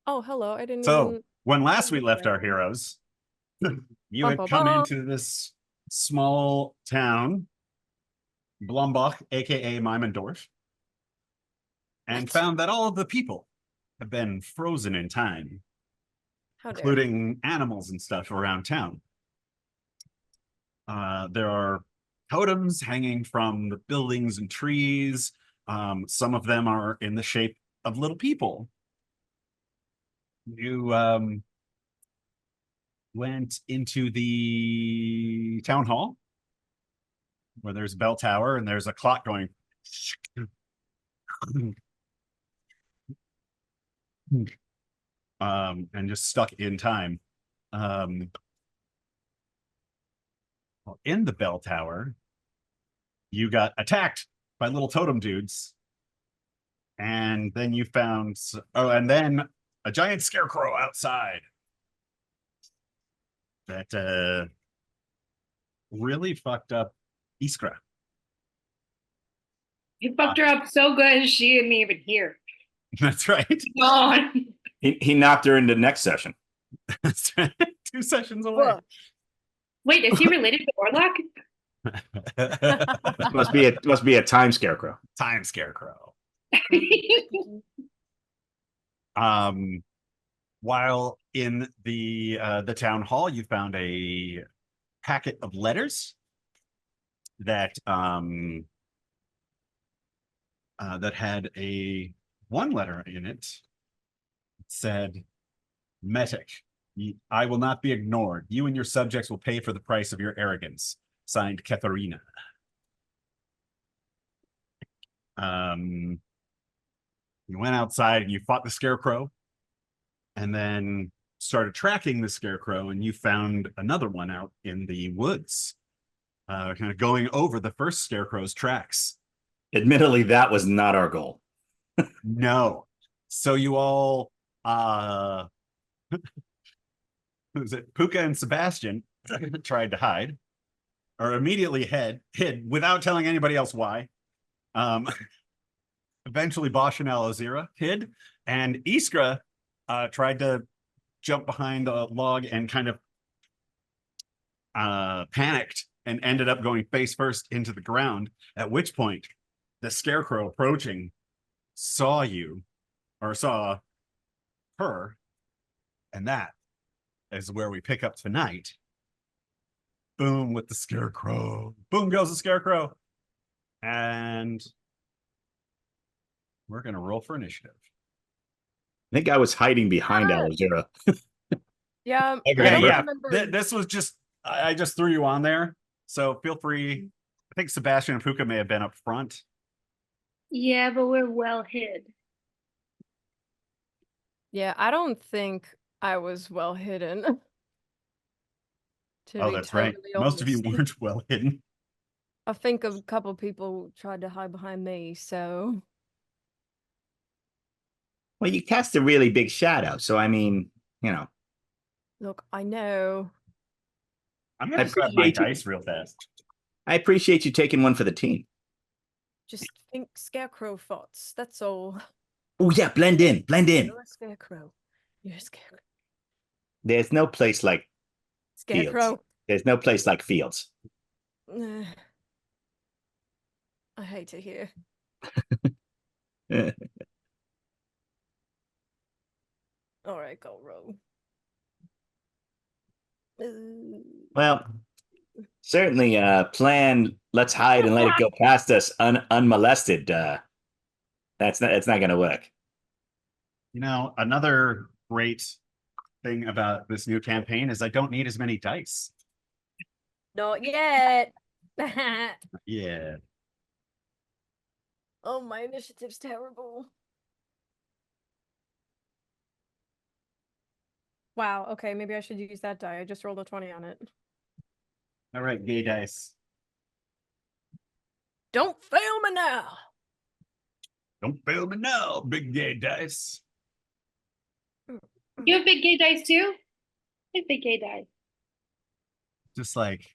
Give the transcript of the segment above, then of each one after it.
Oh, hello. I didn't So, even when see last we you left our there. heroes, you Bum, had bum, come bum. into this small town, Blombach, aka Mimendorf, and What? found that all of the people have been frozen in time, How dare. including animals and stuff around town. There are totems hanging from the buildings and trees. Some of them are in the shape of little people. You went into the town hall where there's a bell tower and there's a clock going and just stuck in time. Um, in the bell tower, you got attacked by little totem dudes, and then you found and then a giant scarecrow outside that really fucked up Iskra. He Uh, fucked her up so good she didn't even hear. that's right. Gone. He knocked her into next session. That's right. 2 sessions away. What? Wait, is he related to Orlok? Must be a time scarecrow. Time scarecrow. Mm. Um, while in the town hall, you found a packet of letters that that had a one letter in it. It said, "Metic, I will not be ignored. You and your subjects will pay for the price of your arrogance." Signed, Katharina. You went outside and you fought the scarecrow, and then started tracking the scarecrow, and you found another one out in the woods, kind of going over the first scarecrow's tracks. Admittedly, that was not our goal. No. So you all who was it? Puka and Sebastian tried to hide, or immediately hid without telling anybody else why. Um, eventually Bosch and Alozira hid, and Iskra tried to jump behind a log and kind of panicked and ended up going face first into the ground, at which point the scarecrow approaching saw you, or saw her, and that is where we pick up tonight. Boom with the scarecrow. Boom goes the scarecrow. And we're going to roll for initiative. I think I was hiding behind Alozira. Yeah, Okay, I don't Yeah. remember. This was just, I just threw you on there. So feel free. I think Sebastian and Puka may have been up front. Yeah, but we're well hid. Yeah, I don't think I was well hidden. To Oh, be that's right. totally Most of you honest. weren't well hidden. I think a couple people tried to hide behind me, so Well, you cast a really big shadow, so I mean, you know, look, I know. I'm I going to grab my appreciate you. dice real fast. I appreciate you taking one for the team. Just think scarecrow thoughts. That's all. Oh yeah, blend in, blend in. You're a scarecrow. You're a scarecrow. There's no place like fields. Scarecrow. There's no place like fields. I hate to hear. All right, go row. Well, certainly plan let's hide and let it go past us unmolested. That's not, it's not gonna work. You know, another great thing about this new campaign is I don't need as many dice. Not yet. Yeah. Oh, my initiative's terrible. Wow, okay, maybe I should use that die. I just rolled a 20 on it. All right, gay dice. Don't fail me now. Don't fail me now, big gay dice. You have big gay dice too? I have big gay dice. Just like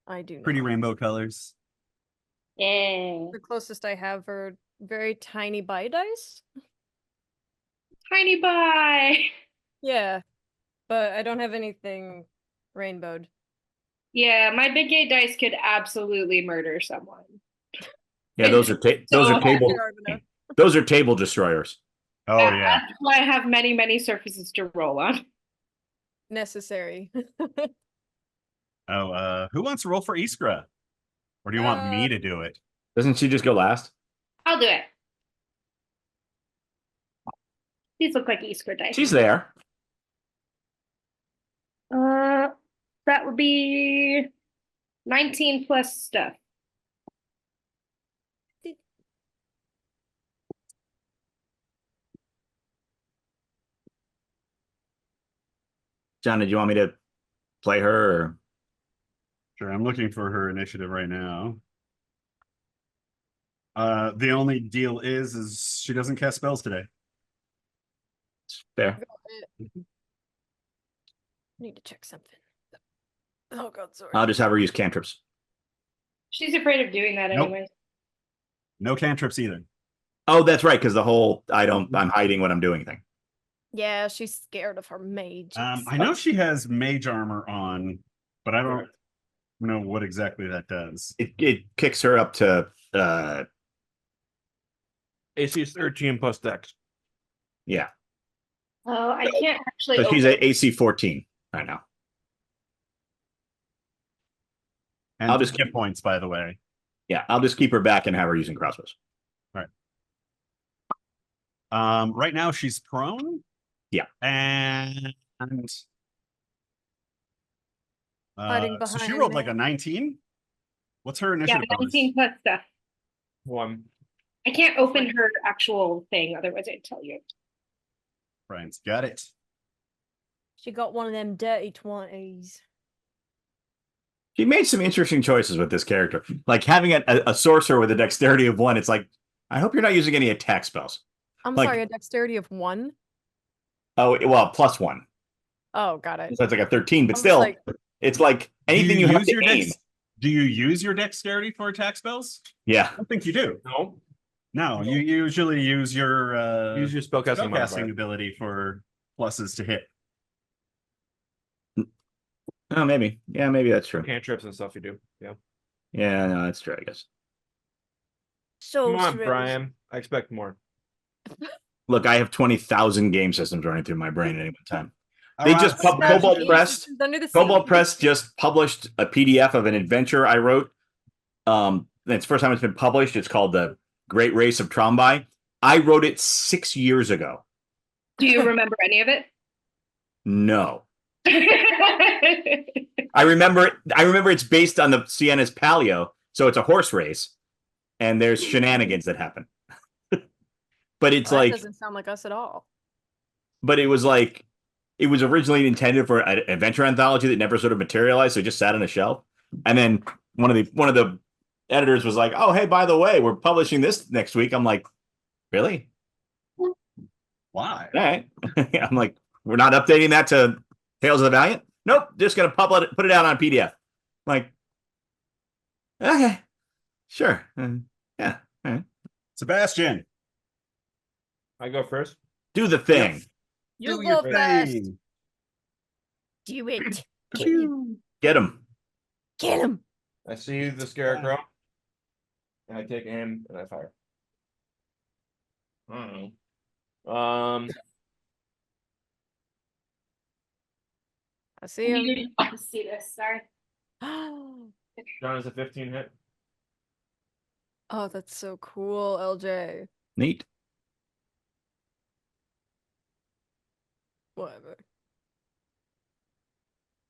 I do pretty not. rainbow colors. Yeah. The closest I have are very tiny bite dice. Tiny bye. Yeah, but I don't have anything rainbowed. Yeah, my big gay dice could absolutely murder someone. Yeah, those are those are So table Arbiter. those are table destroyers. Oh yeah. That's why I have many, many surfaces to roll on. Necessary. Oh, who wants to roll for Iskra? Or do you want me to do it? Doesn't she just go last? I'll do it. These look like Easter dice. She's there. That would be 19 plus stuff. John, did you want me to play her? Or... Sure, I'm looking for her initiative right now. The only deal is she doesn't cast spells today. There. I need to check something. Oh god, sorry. I'll just have her use cantrips. She's afraid of doing that Nope. anyway. No cantrips either. Oh, that's right, because the whole I'm hiding what I'm doing thing. Yeah, she's scared of her mage. I know she has mage armor on, but I don't know what exactly that does. It kicks her up to AC is 13 plus dex. yeah. Oh, I can't actually. So she's open- at AC 14 right now. And I'll just hit points, by the way. Yeah, I'll just keep her back and have her using crossbows. Right now she's prone. Yeah. And Hiding so she behind rolled like me. a 19. What's her Yeah, initiative bonus? 19 plus stuff. 1. I can't open her actual thing, otherwise I'd tell you. Brian's got it. She got one of them dirty 20s. She made some interesting choices with this character. Like having a sorcerer with a dexterity of 1, it's like, I hope you're not using any attack spells. I'm Like- sorry, a dexterity of 1? Oh, well, plus 1. Oh, got it. So it's like a 13, but I was still, like- it's like anything Do you, have use to your aim. Do you use your dexterity for attack spells? Yeah. I don't think you do. No. No, you usually use your Use your spellcasting spellcasting modifier. ability for pluses to hit. Oh, maybe. Yeah, maybe that's true. Cantrips and stuff you do. Yeah. Yeah, no, that's true, I guess. So Come on, strange. Brian. I expect more. Look, I have 20,000 game systems running through my brain at any one time. All They right, just so- pub- Cobalt Strategy Press- systems under the sea. Cobalt Press just published a PDF of an adventure I wrote. It's the first time it's been published. It's called The Great Race of Trombai. I wrote it 6 years ago. Do you remember any of it? No. I remember it's based on the Sienna's Palio, so it's a horse race, and there's shenanigans that happen. But it's Well, that like, doesn't sound like us at all. but it was like, it was originally intended for an adventure anthology that never sort of materialized, so it just sat on a shelf. And then one of the editors was like, "Oh, hey, by the way, we're publishing this next week." I'm like, "Really? Why? All right." I'm like, "We're not updating that to Tales of the Valiant? Nope, just gonna put it out on PDF." Like, okay, sure, yeah, all right. Sebastian. I go first. Do the thing. You do go your first. thing. Do it. Get him. Get him. I see the scarecrow. And I take aim and I fire. I don't know. I see him. You didn't see this, sorry. Oh, John is a 15 hit. that's so cool, LJ. Neat. Whatever.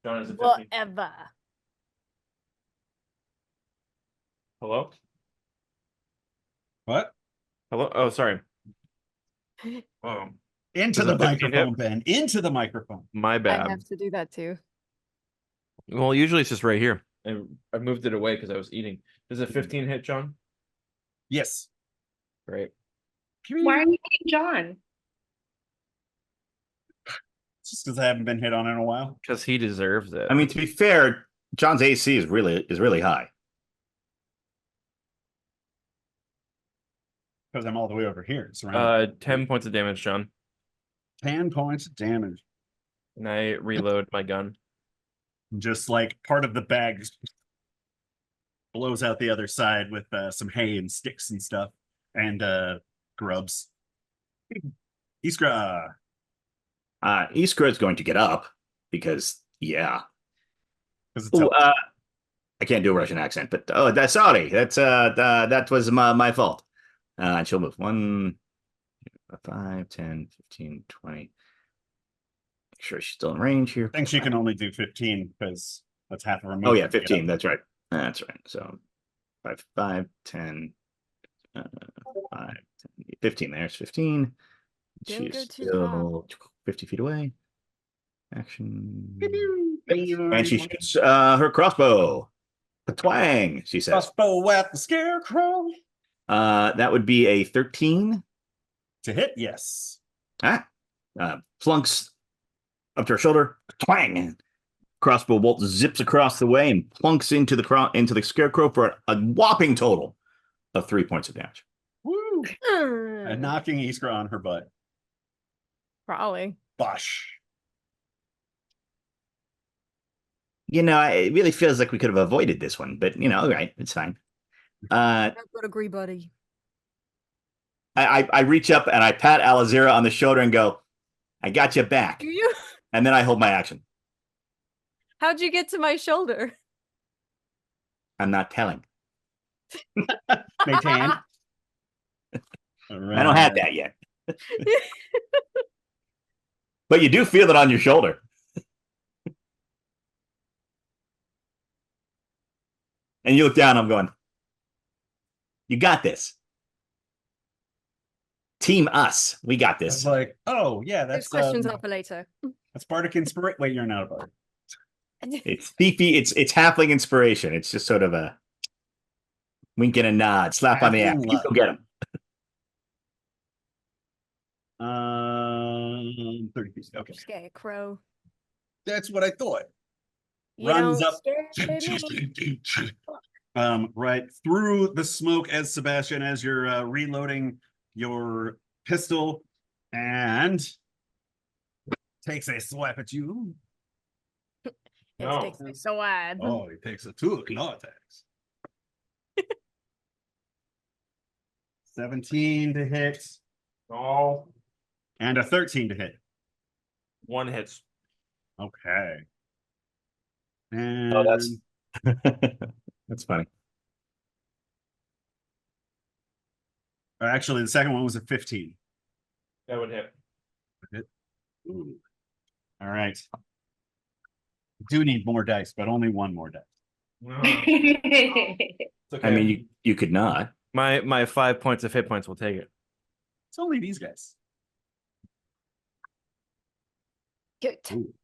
John is a 15. Whatever. Hello? What? Hello? Oh, sorry. Oh, Into Is the it 15 hit? microphone, Ben. Into the microphone. my I bad. have to do that too. Well, usually it's just right here. I moved it away because I was eating. Does a 15 hit, John? Yes. Great. Why are you hitting John? Just because I haven't been hit on in a while. Because he deserves it. I mean, to be fair, John's AC is really high. Because I'm all the way over here. Surrounded. 10 points of damage, John. 10 points of damage. And I reload my gun. Just like part of the bag just blows out the other side with some hay and sticks and stuff and grubs. Iskra. Iskra is going to get up because, yeah. 'Cause it's Ooh, up- I can't do a Russian accent, but that's sorry. That was my fault. And she'll move 1, 5, 10, 15, 20. Make sure she's still in range here. I think she can only do 15 because that's half of her Oh movement yeah, to get 15. up. That's right. That's right. So 5, 10, 5, 10, 15. There's 15. Don't She's go too still 50 feet away. Action. Pew. And she shoots her crossbow. Twang, she says. Crossbow at the scarecrow. That would be a 13. To hit, yes. Plunks up to her shoulder. Twang. Crossbow bolt zips across the way and plunks into the scarecrow for a whopping total of 3 points of damage. Woo! Mm, And knocking Iskra on her butt. Probably. Bosh. You know, it really feels like we could have avoided this one, but you know, all right, it's fine. I would agree, buddy. I reach up and I pat Alazira on the shoulder and go, "I got you back," Do you? and then I hold my action. How'd you get to my shoulder? I'm not telling. Maintain. I don't have that yet, but you do feel it on your shoulder. And you look down, I'm going, "You got this. Team us. We got It's this." like, oh yeah, Those that's questions are for later. that's Bardic Inspiration. Wait, you're not a bard. It's thiefy, it's halfling inspiration. It's just sort of a wink and a nod, slap on the ass. Halfling You love. go get him. 30 pieces. Okay. Scarecrow. That's what I thought. You Runs don't up. scare me. Right through the smoke as Sebastian, as you're reloading your pistol, and takes a swipe at you. No. It takes me so wide. Oh, he takes a 2 claw attacks. 17 to hit Oh, and a 13 to hit. one hits. Okay. And Oh, that's funny. actually, the second one was a 15. That would hit. Ooh. All right. Do need more dice, but only one more dice. No. It's okay. I mean, you could not. my 5 points of hit points will take it. It's only these guys. Good. Ooh.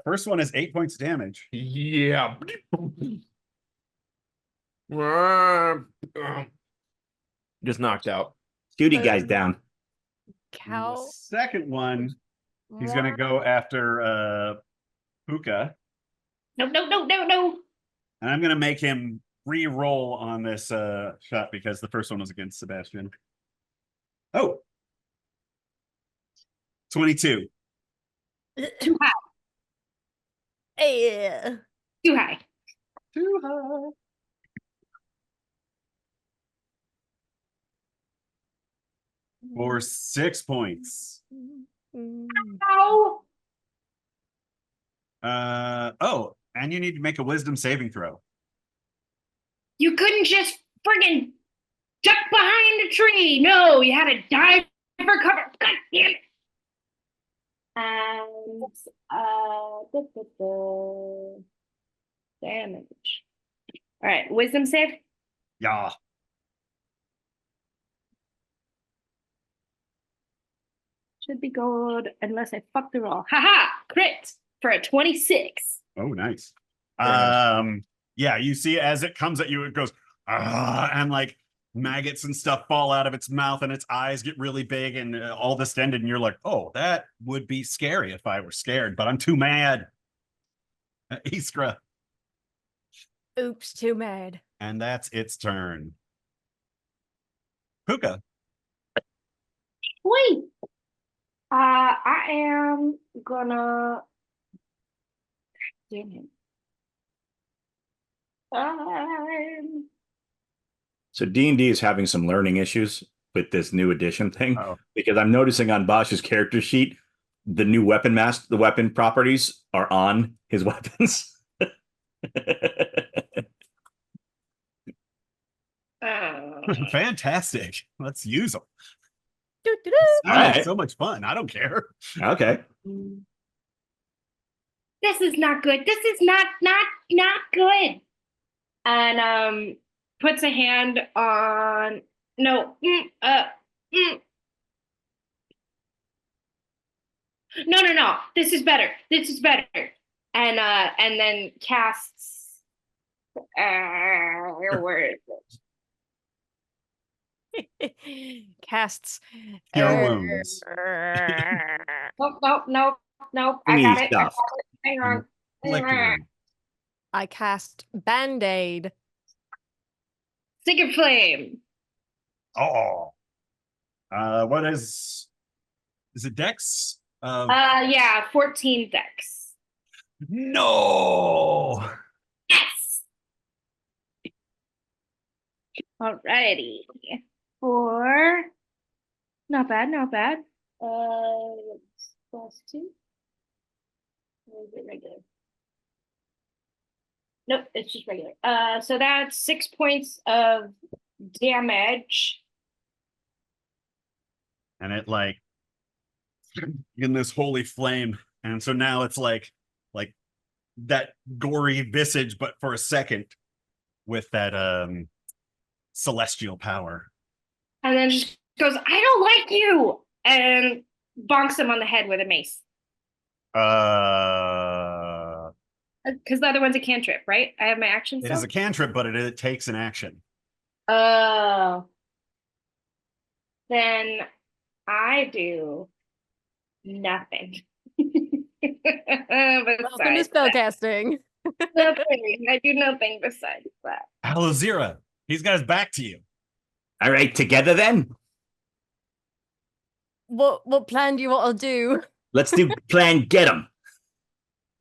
First one is 8 points damage. Yeah. Just knocked out. Duty guy's down. And the Cow. second one, he's gonna go after Puka, No, no, no, no, no. and I'm gonna make him re-roll on this shot because the first one was against Sebastian. Oh. 22. Too high. Yeah. Too high. Too high. For 6 points. Mm. Ow. Oh, and you need to make a wisdom saving throw. You couldn't just friggin' duck behind a tree. No, you had to dive for cover. God damn it. And damage. All right, wisdom save. Yeah. Should be good unless I fuck the roll. Haha! Crit for a 26. Oh, nice. Very nice. Yeah, you see as it comes at you, it goes, and like maggots and stuff fall out of its mouth, and its eyes get really big, and all distended, and you're like, oh, that would be scary if I were scared, but I'm too mad. Iskra. Oops, too mad. And that's its turn. Puka. Wait. I am gonna. Damn it. So D&D is having some learning issues with this new edition thing Oh. because I'm noticing on Bosch's character sheet the new weapon mask, the weapon properties are on his weapons. Fantastic. Let's use them. Doo-doo-doo. All right. So much fun. I don't care. Okay. This is not good. This is not good. And puts a hand on no. No. This is better. This is better. And then casts. Where is it? Casts. Cure wounds. Nope. I got it. Stuff. Hang on. Liquor. I cast Band-Aid. Secret flame. Oh. What is it Dex? Yeah, 14 dex. No. Yes. Alrighty. Four. Not bad. +2. Or is it regular? Nope, it's just regular. So that's 6 points of damage. And it like in this holy flame. And so now it's like that gory visage, but for a second with that celestial power. And then just goes, I don't like you, and bonks him on the head with a mace. Because the other one's a cantrip, right? I have my action. It is a cantrip, but it takes an action. Oh. Then I do nothing. Welcome to spellcasting. Nothing. I do nothing besides that. Alazira, he's got his back to you. All right, together then. What plan do you want to do? Let's do plan get him.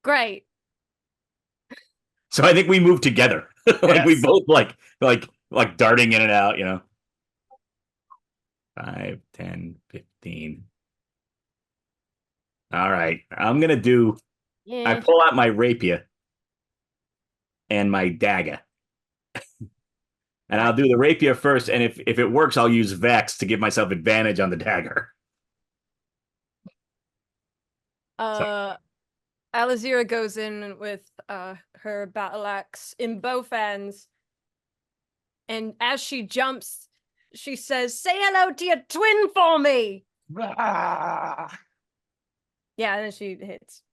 Great. So I think we move together. Like we Yes. both like darting in and out, you know. 5, 10, 15. All right. I'm gonna do I Yeah. pull out my rapier and my dagger. And I'll do the rapier first, and if it works, I'll use Vex to give myself advantage on the dagger. Alazira goes in with her battle axe in both ends. And as she jumps, she says, "Say hello to your twin for me." Yeah, and then she hits.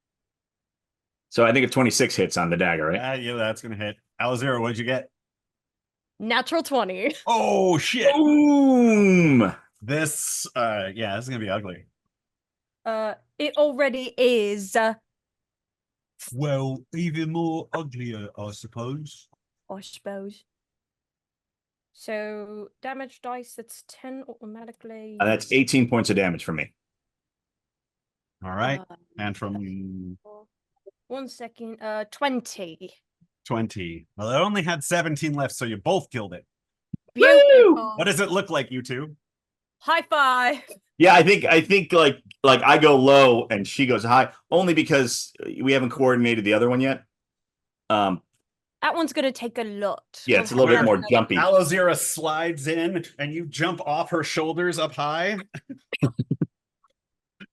So I think a 26 hits on the dagger, right? Yeah, that's gonna hit. Alazira, what'd you get? Natural 20. Oh shit. Boom! This this is gonna be ugly. It already is. Well, even more uglier, I suppose. I suppose. So damage dice, that's 10 automatically. That's 18 points of damage for me. All right. Uh, And from 1 second. 20. 20. Well, it only had 17 left, so you both killed it. Beautiful. What does it look like, you two? High five. Yeah, I think like I go low and she goes high, only because we haven't coordinated the other one yet. That one's gonna take a lot. Yeah, it's a little bit more jumpy. Alazira slides in, and you jump off her shoulders up high.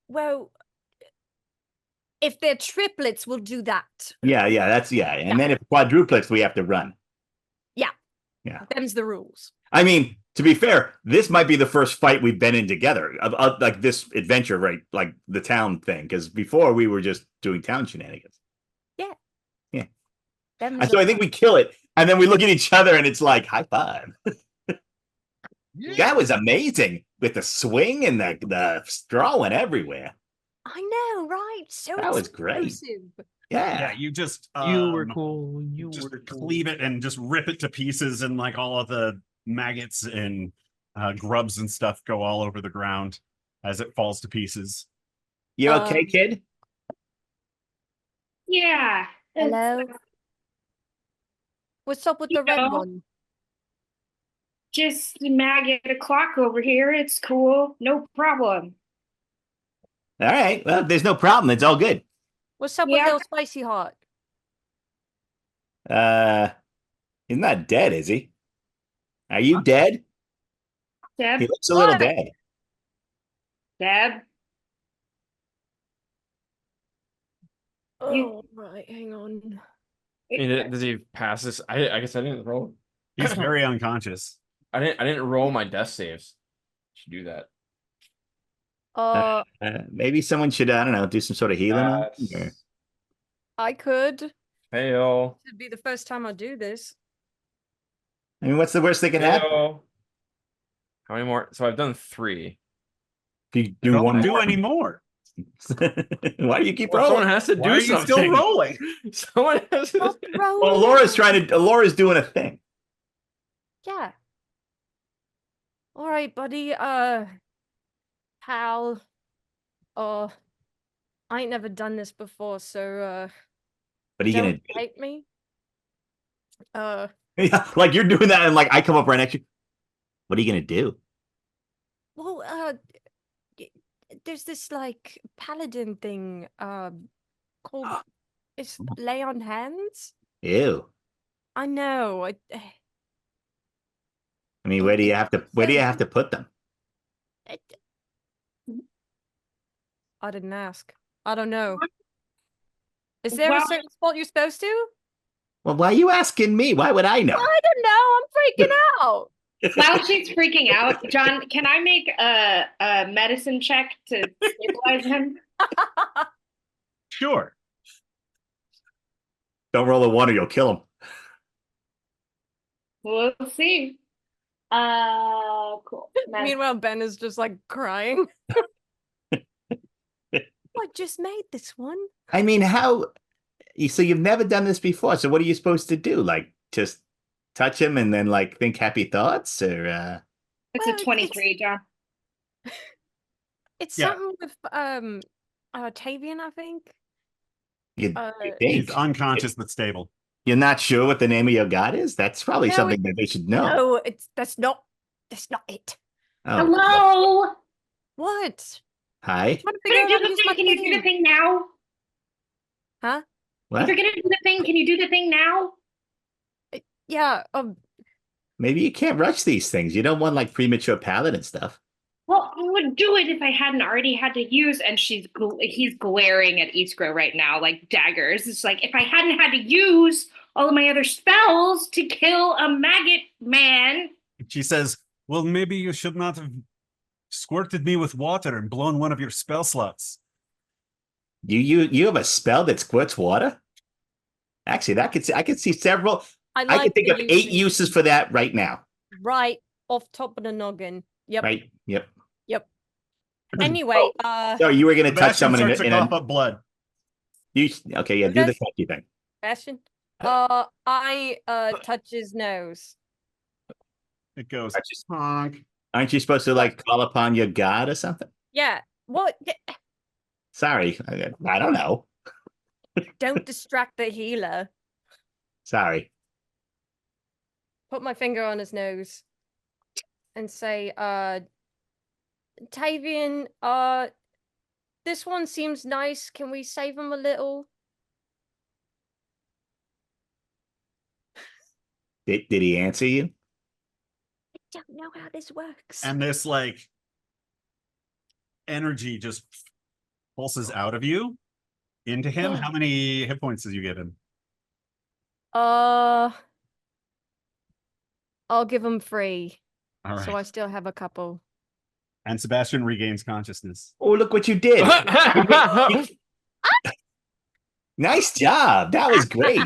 Well, if they're triplets, we'll do that. Yeah, and then if quadruplets, we have to run. Them's the rules. I mean, to be fair, this might be the first fight we've been in together, like this adventure, right? Like the town thing, because before we were just doing town shenanigans. Them's So I think we kill it, and then we look at each other, and it's like high five. That was amazing with the swing and the straw went everywhere. I know, right? So That was great. explosive. Yeah, you just You were cool. You just were cool. cleave it and just rip it to pieces, and like all of the maggots and grubs and stuff go all over the ground as it falls to pieces. You okay, Um, kid? Yeah. Hello? What's up with the red know. one? Just a maggot o'clock over here. It's cool. No problem. All right. Well, there's no problem. It's all good. What's up with Yeah. little spicy heart? He's not dead, is he? Are you dead? Deb? He looks a little What? dead. Deb? Oh, right, hang on. I mean, does he pass this? I guess I didn't roll. He's very unconscious. I didn't roll my death saves. Should do that. Maybe someone should, I don't know, do some sort of healing on him, or- That's- I could. Fail. It'd be the first time I do this. I mean, what's the worst that can happen? Fail. How many more? So I've done 3. If you do Don't one do more. any more. Why do you keep Well, someone rolling? has to Why do are you something. still rolling? Someone has to. Stop Well, rolling. Laura's doing a thing. Yeah. All right, buddy. Pal. I ain't never done this before, so What are you gonna don't hate me. do? Yeah, like you're doing that, and like I come up right next to you. What are you gonna do? Well, there's this like paladin thing, called it's lay on hands. Ew. I know. I mean, where do you have to put them? I didn't ask. I don't know. Is there a Well- certain spot you're supposed to? Well, why are you asking me? Why would I know? I don't know. I'm freaking out. While she's freaking out, John, can I make a medicine check to stabilize him? Sure. Don't roll a 1 or you'll kill him. We'll see. Cool. Meanwhile, Ben is just like crying. I just made this one. I mean, so you've never done this before, so what are you supposed to do? Like just touch him and then like think happy thoughts, or It's Well, a 23, John. It's Yeah. something with Tavian, I think. you He's think? unconscious but stable. You're not sure what the name of your god is? That's probably No, something that they should know. No, that's not it. Oh, Hello? What? hi. Trying to figure Can out you how do to the use thing? my Can you do the thing. thing now? Huh? What? If you're gonna do the thing, can you do the thing now? Yeah. Maybe you can't rush these things. You don't want like premature paladin stuff. Well, I would do it if I hadn't already had to use. And he's glaring at Iskra right now like daggers. It's like if I hadn't had to use all of my other spells to kill a maggot man. She says, well, maybe you should not have squirted me with water and blown one of your spell slots. You have a spell that squirts water? Actually, I could see several. I like can think the of 8 uses for that right now. right off top of the noggin. Yep. Right? Yep. Yep. Anyway, So you were going to touch Sebastian someone starts to in cough a. up blood. Okay, yeah, Who do the does? touchy thing. Bastion. I touch his nose. It goes, I just- honk. Aren't you supposed to like call upon your god or something? Yeah. What? Sorry, I don't know. Don't distract the healer. Sorry. Put my finger on his nose and say, Tavian, this one seems nice. Can we save him a little? Did he answer you? I don't know how this works. And this like energy just pulses out of you into him. Yeah. How many hit points did you give him? I'll give him 3. All right. So I still have a couple. And Sebastian regains consciousness. Oh, look what you did. Nice job. That was great.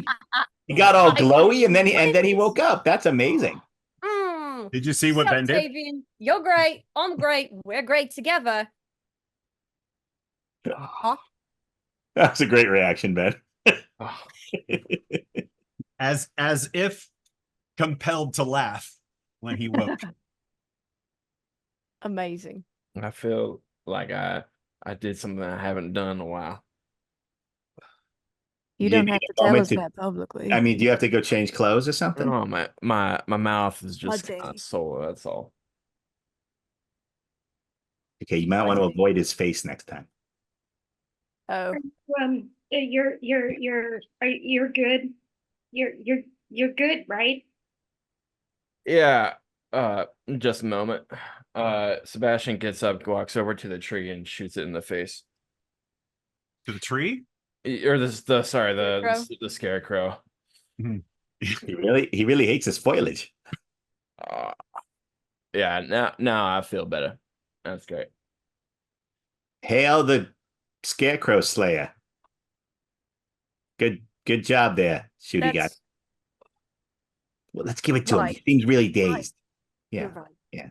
He got all glowy and then he woke up. That's amazing. Mm. Did you see what Sup, Ben did? Tavian? You're great. I'm great. We're great together. That's a great reaction, Ben. As if compelled to laugh when he woke. Amazing. I feel like I did something I haven't done in a while. You Do don't need have a to tell moment us to- that publicly. I mean, do you have to go change clothes or something? No, my mouth is just Pudding. kind of sore. That's all. Okay, you might want to Pudding. avoid his face next time. Oh, You're good. You're good, right? Yeah. Just a moment. Sebastian gets up, walks over to the tree, and shoots it in the face. To the tree? Or the sorry, Scarecrow? the scarecrow. He really hates his foliage. Uh, yeah. Now I feel better. That's great. Hail the Scarecrow Slayer. Good job there, Shooty guy. that's Well, let's give it to him. right. He seems really dazed. You're Yeah, right. yeah.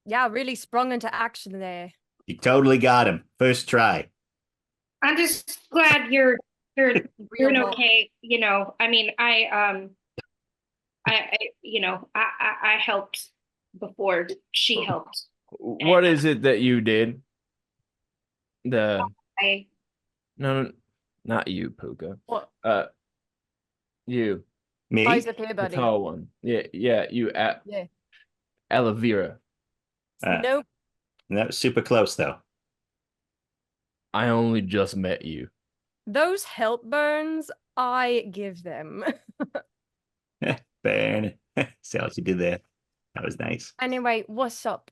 Yeah, really sprung into action there. you totally got him. First try. I'm just glad you're doing Real Hulk. okay. You know, I mean, I helped before she helped. What is it that you did? No, not you, Puka. What? You, Me? Eyes up here, the buddy. tall one. Yeah, you at Yeah. Elvira. Nope. That was super close though. I only just met you. Those help burns, I give them. Burn. See what you did there. That was nice. Anyway, what's up?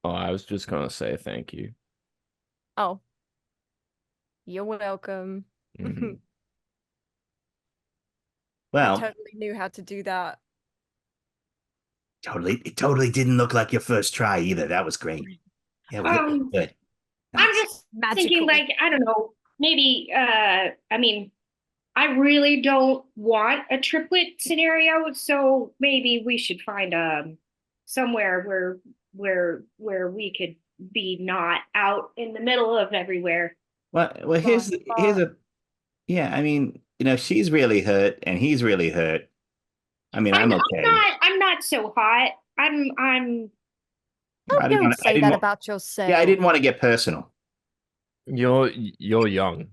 Oh, I was just gonna say thank you. Oh. You're welcome. Mhm. I Well, totally knew how to do that. it totally didn't look like your first try either. That was great. Yeah, good. I'm Nice. just Magical. thinking, like, I don't know, maybe. I mean, I really don't want a triplet scenario, so maybe we should find somewhere where we could be not out in the middle of everywhere. Well, here's a yeah, I mean, she's really hurt and he's really hurt. I mean, I'm okay. I'm not so hot. I'm Oh, I didn't don't wanna- I say didn't that wa- about yourself. Yeah, I didn't want to get personal. You're young.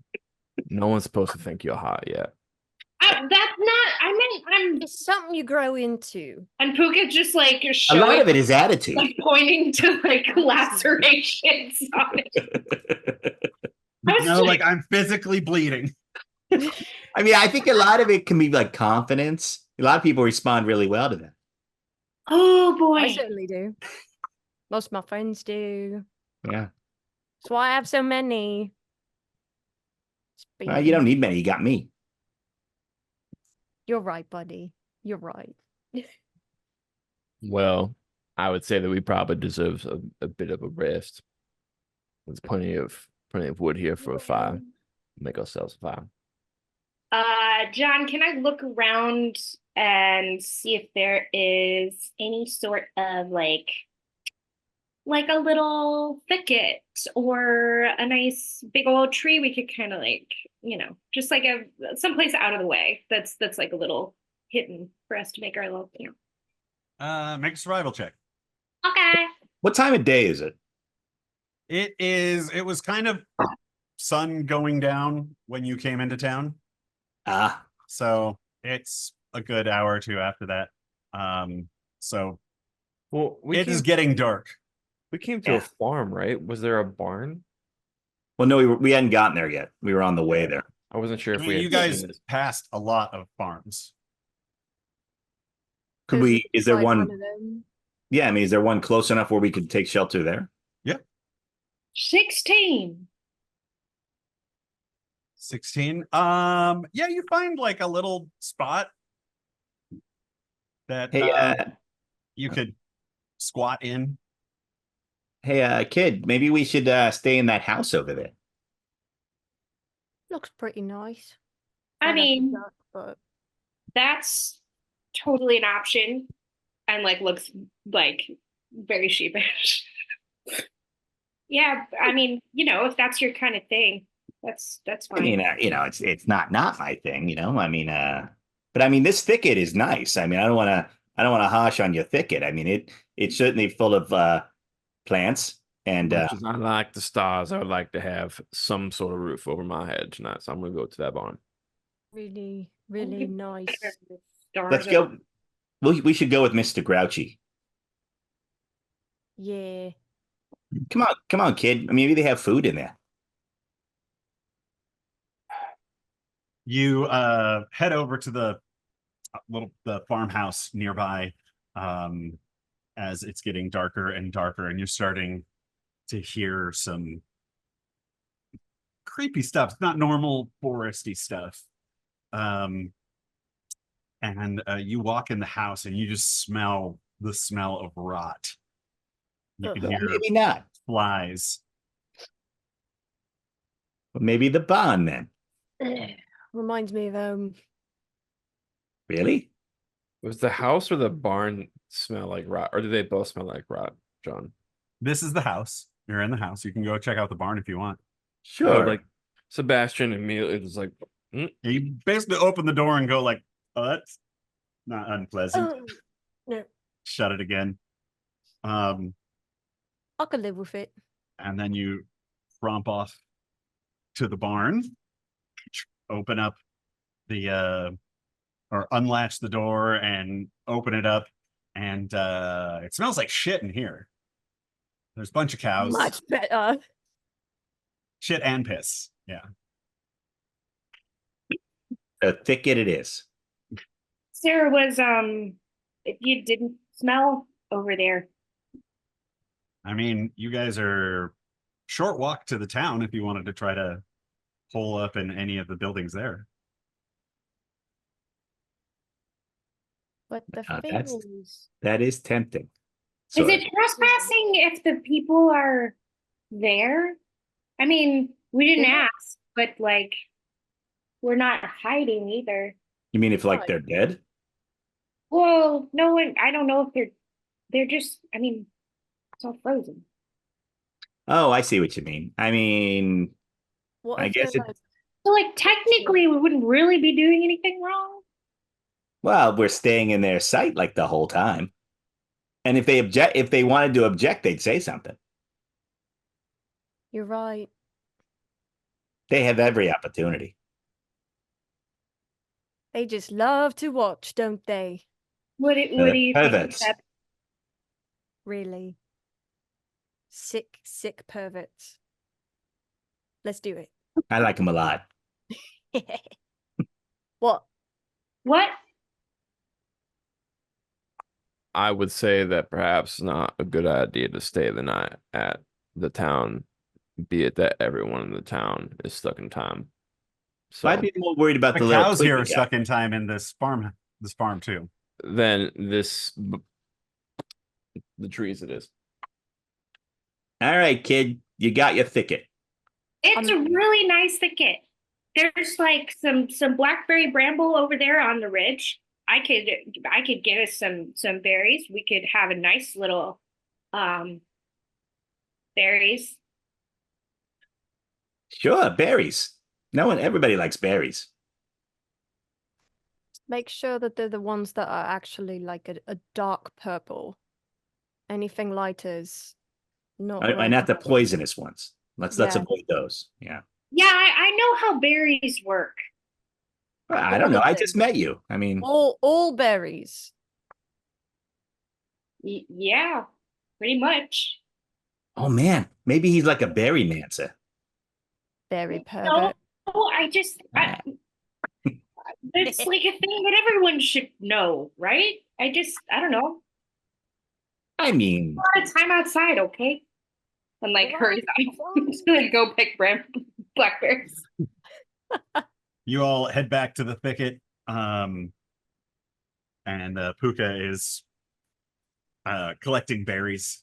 No one's supposed to think you're hot yet. that's not. I'm It's something you grow into. and Puka just like A lot showing, of it is attitude. like pointing to like lacerations on it. I was No, like I'm physically bleeding. I mean, I think a lot of it can be like confidence. A lot of people respond really well to that. Oh boy. I certainly do. Most of my friends do. Yeah. That's why I have so many. Well, you don't need many. You got me. You're right, buddy. You're right. Well, I would say that we probably deserve a bit of a rest. There's plenty of wood here for a fire. Make ourselves a fire. John, can I look around and see if there is any sort of like a little thicket or a nice big old tree we could kind of like, just like someplace out of the way that's like a little hidden for us to make our little, Make a survival check. Okay. What time of day is it? It was kind of sun going down when you came into town. Ah, So it's a good hour or two after that. So Well, it is getting dark. we came to Yeah. a farm, right? Was there a barn? well, no, we hadn't gotten there yet. We were on the way there. I wasn't sure I if mean, we had you guys seen this. passed a lot of farms. Could This we? Is there like one? of them. Yeah, I mean, is there one close enough where we could take shelter there? 16. 16. Yeah, you find like a little spot that Hey, you could squat in. kid, maybe we should stay in that house over there. Looks pretty nice. I Might have to mean, duck, but that's totally an option, and like looks like very sheepish. Yeah, I mean, if that's your kind of thing, that's I fine. mean, it's not my thing, I mean, but I mean, this thicket is nice. I mean, I don't want to I don't want to harsh on your thicket. I mean, it's certainly full of plants and Much as I like the stars, I would like to have some sort of roof over my head tonight. So I'm gonna go to that barn. Really, really nice. let's go. We should go with Mr. Grouchy. Yeah. Come on, kid. I mean, maybe they have food in there. You head over to the farmhouse nearby, as it's getting darker and darker, and you're starting to hear some creepy stuff. It's not normal foresty stuff. And you walk in the house and you just smell the smell of rot. You can Well, hear maybe not. flies. But maybe the barn then. Reminds me of Really? Was the house or the barn smell like rot, or do they both smell like rot, John? This is the house. You're in the house. You can go check out the barn if you want. Sure. Like Sebastian immediately was like, You basically open the door and go like, "Oh, that's not unpleasant." no, Shut it again. I could live with it. And then you romp off to the barn, open up the or unlatch the door and open it up, and it smells like shit in here. There's a bunch of cows. Much better. Shit and piss. Yeah. A thicket it is. Sarah was you didn't smell over there. I mean, you guys are short walk to the town if you wanted to try to hole up in any of the buildings there. But the that's- things. That is tempting. Is it trespassing if the people are there? I mean, we didn't Yeah. ask, but like, we're not hiding either. You mean if like they're dead? Well, no one. I don't know if they're just. I mean, it's all frozen. Oh, I see what you mean. I mean, What I if guess they're it- like, So like, technically, we wouldn't really be doing anything wrong. well, we're staying in their sight like the whole time. And if they wanted to object, they'd say something. you're right. They have every opportunity. They just love to watch, don't they? What do you think? Perverts. Seb? Really. Sick, sick perverts. Let's do it. I like them a lot. What? What? I would say that perhaps not a good idea to stay the night at the town, be it that everyone in the town is stuck in time. So I'd be more worried about The the little cows here are twiggy guy. stuck in time in this farm too. then the trees it is. All right, kid, you got your thicket. It's a really nice thicket. There's like some blackberry bramble over there on the ridge. I could get us some berries. We could have a nice little berries. Sure, berries. Everybody likes berries. Make sure that they're the ones that are actually like a dark purple. Anything lighter is not. And not the poisonous ones. Let's Yeah. avoid those. Yeah. Yeah, I know how berries work. I don't know. I All of just them. met you. I mean, All berries. Yeah, pretty much. oh man, maybe he's like a berry mancer. Berry No, pervert. it's like a thing that everyone should know, right? I don't know. I mean, A lot of time outside, okay? And like hurries out. I'm just gonna go pick blackberries. You all head back to the thicket, and Puka is collecting berries.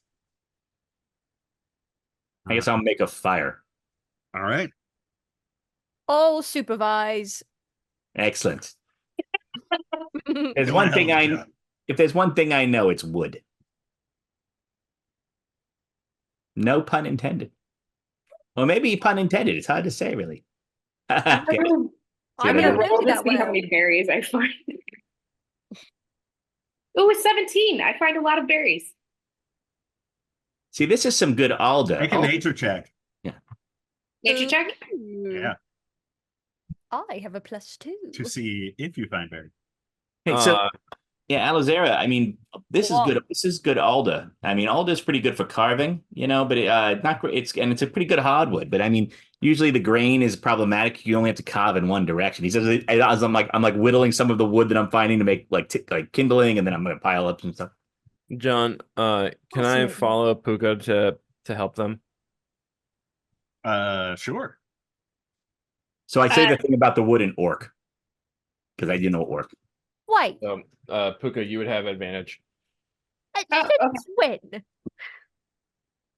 I guess I'll make a fire. All right. All supervise. Excellent. There's one thing if there's one thing I know, it's wood. No pun intended. Or maybe pun intended. It's hard to say, really. Okay. I Yeah, don't but know that See how well. many berries I find. Ooh, 17. I find a lot of berries. See, this is some good Alda. Make a nature check. Nature check. Yeah, I have a +2. to see if you find berries. Hey, so Uh, yeah, Alizera. I mean, this is What? good. This is good Alda. I mean, Alda's pretty good for carving, but not great. It's a pretty good hardwood. But I mean, usually the grain is problematic. You only have to carve in one direction. He says, as I'm like whittling some of the wood that I'm finding to make like kindling, and then I'm gonna pile up some stuff. John, can I Fascinating. follow Puka to help them? Sure. So I say Uh, the thing about the wood and orc because I do know orc. Wait, Puka, you would have advantage. Oh, since when?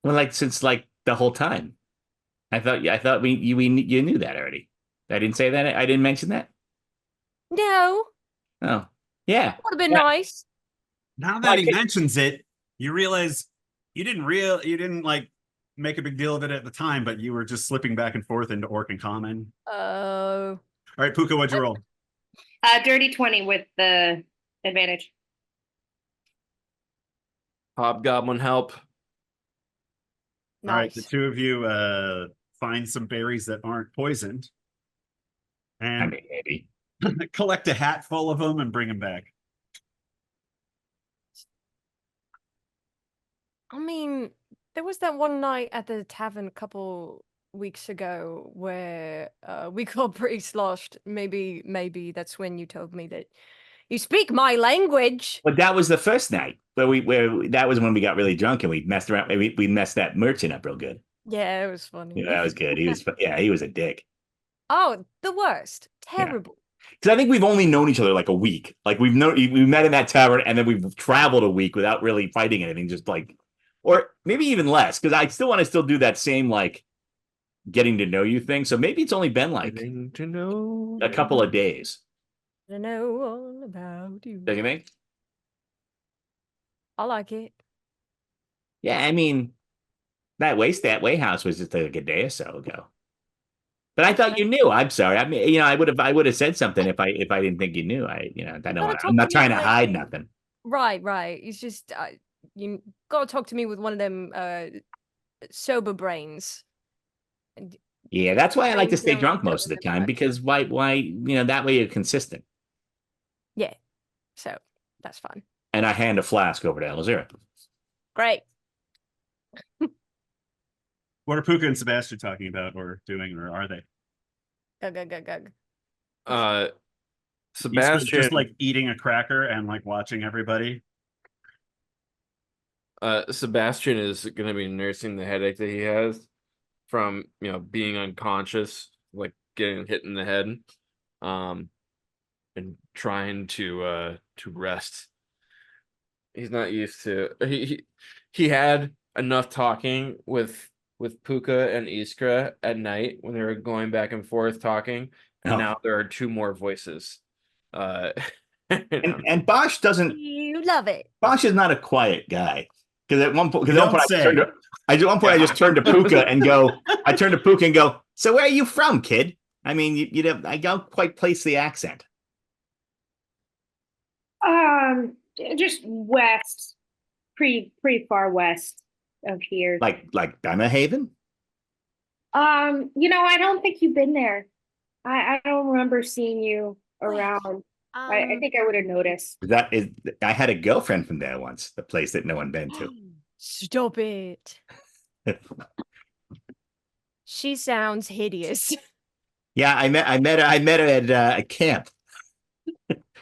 Well, like since like the whole time. I thought you knew that already. I didn't say that. I didn't mention that. No, Oh, yeah. would have been Yeah. nice. Now Well, I that he think- mentions it, you realize you didn't like make a big deal of it at the time, but you were just slipping back and forth into orc and common. Oh, All right, Puka, what'd you roll? dirty 20 with the advantage. Hobgoblin help. All right, the nice. two of you find some berries that aren't poisoned I and mean, maybe. collect a hat full of them and bring them back. I mean, there was that one night at the tavern a couple weeks ago where we got pretty sloshed. Maybe that's when you told me that you speak my language. But that was the first night where that was when we got really drunk and we messed around. We messed that merchant up real good. Yeah, it was funny. Yeah, that was good. He was a dick. Oh, the worst. Yeah. Terrible. Because I think we've only known each other like a week. Like we met in that tavern and then we've traveled a week without really fighting anything. Just like, or maybe even less. Because I still want to do that same like getting to know you thing. So maybe it's only been like Getting to know a couple of days. I know all about you. Don't you think? I like it. Yeah, I mean, that way house was just like a day or so ago. But I thought you knew. I'm sorry. I mean, I would have said something if I didn't think you knew. I gotta I'm talk not to me trying to like- hide nothing. Right. It's just you gotta talk to me with one of them sober brains. Yeah, that's why I like to Brains stay don't drunk know most of the what time they're because why that way you're consistent. Yeah. So that's fun. And I hand a flask over to Elazira. Great. What are Puka and Sebastian talking about or doing, or are they? Gug. He's Sebastian, just like eating a cracker and like watching everybody. Sebastian is going to be nursing the headache that he has from being unconscious, like getting hit in the head, and trying to rest. He's not used to he had enough talking with Puka and Iskra at night when they were going back and forth talking, and Oh. now there are two more voices. And Bosch doesn't. You love it. Bosch is not a quiet guy. Because at one point, You don't say. I just turned to Puka and go. So where are you from, kid? I mean, I don't quite place the accent. Just west, pretty far west of here. Like Bremerhaven? I don't think you've been there. I don't remember seeing you around. I think I would have noticed. I had a girlfriend from there once, the place that no one been to. Stop it. She sounds hideous. Yeah, I met her at a camp.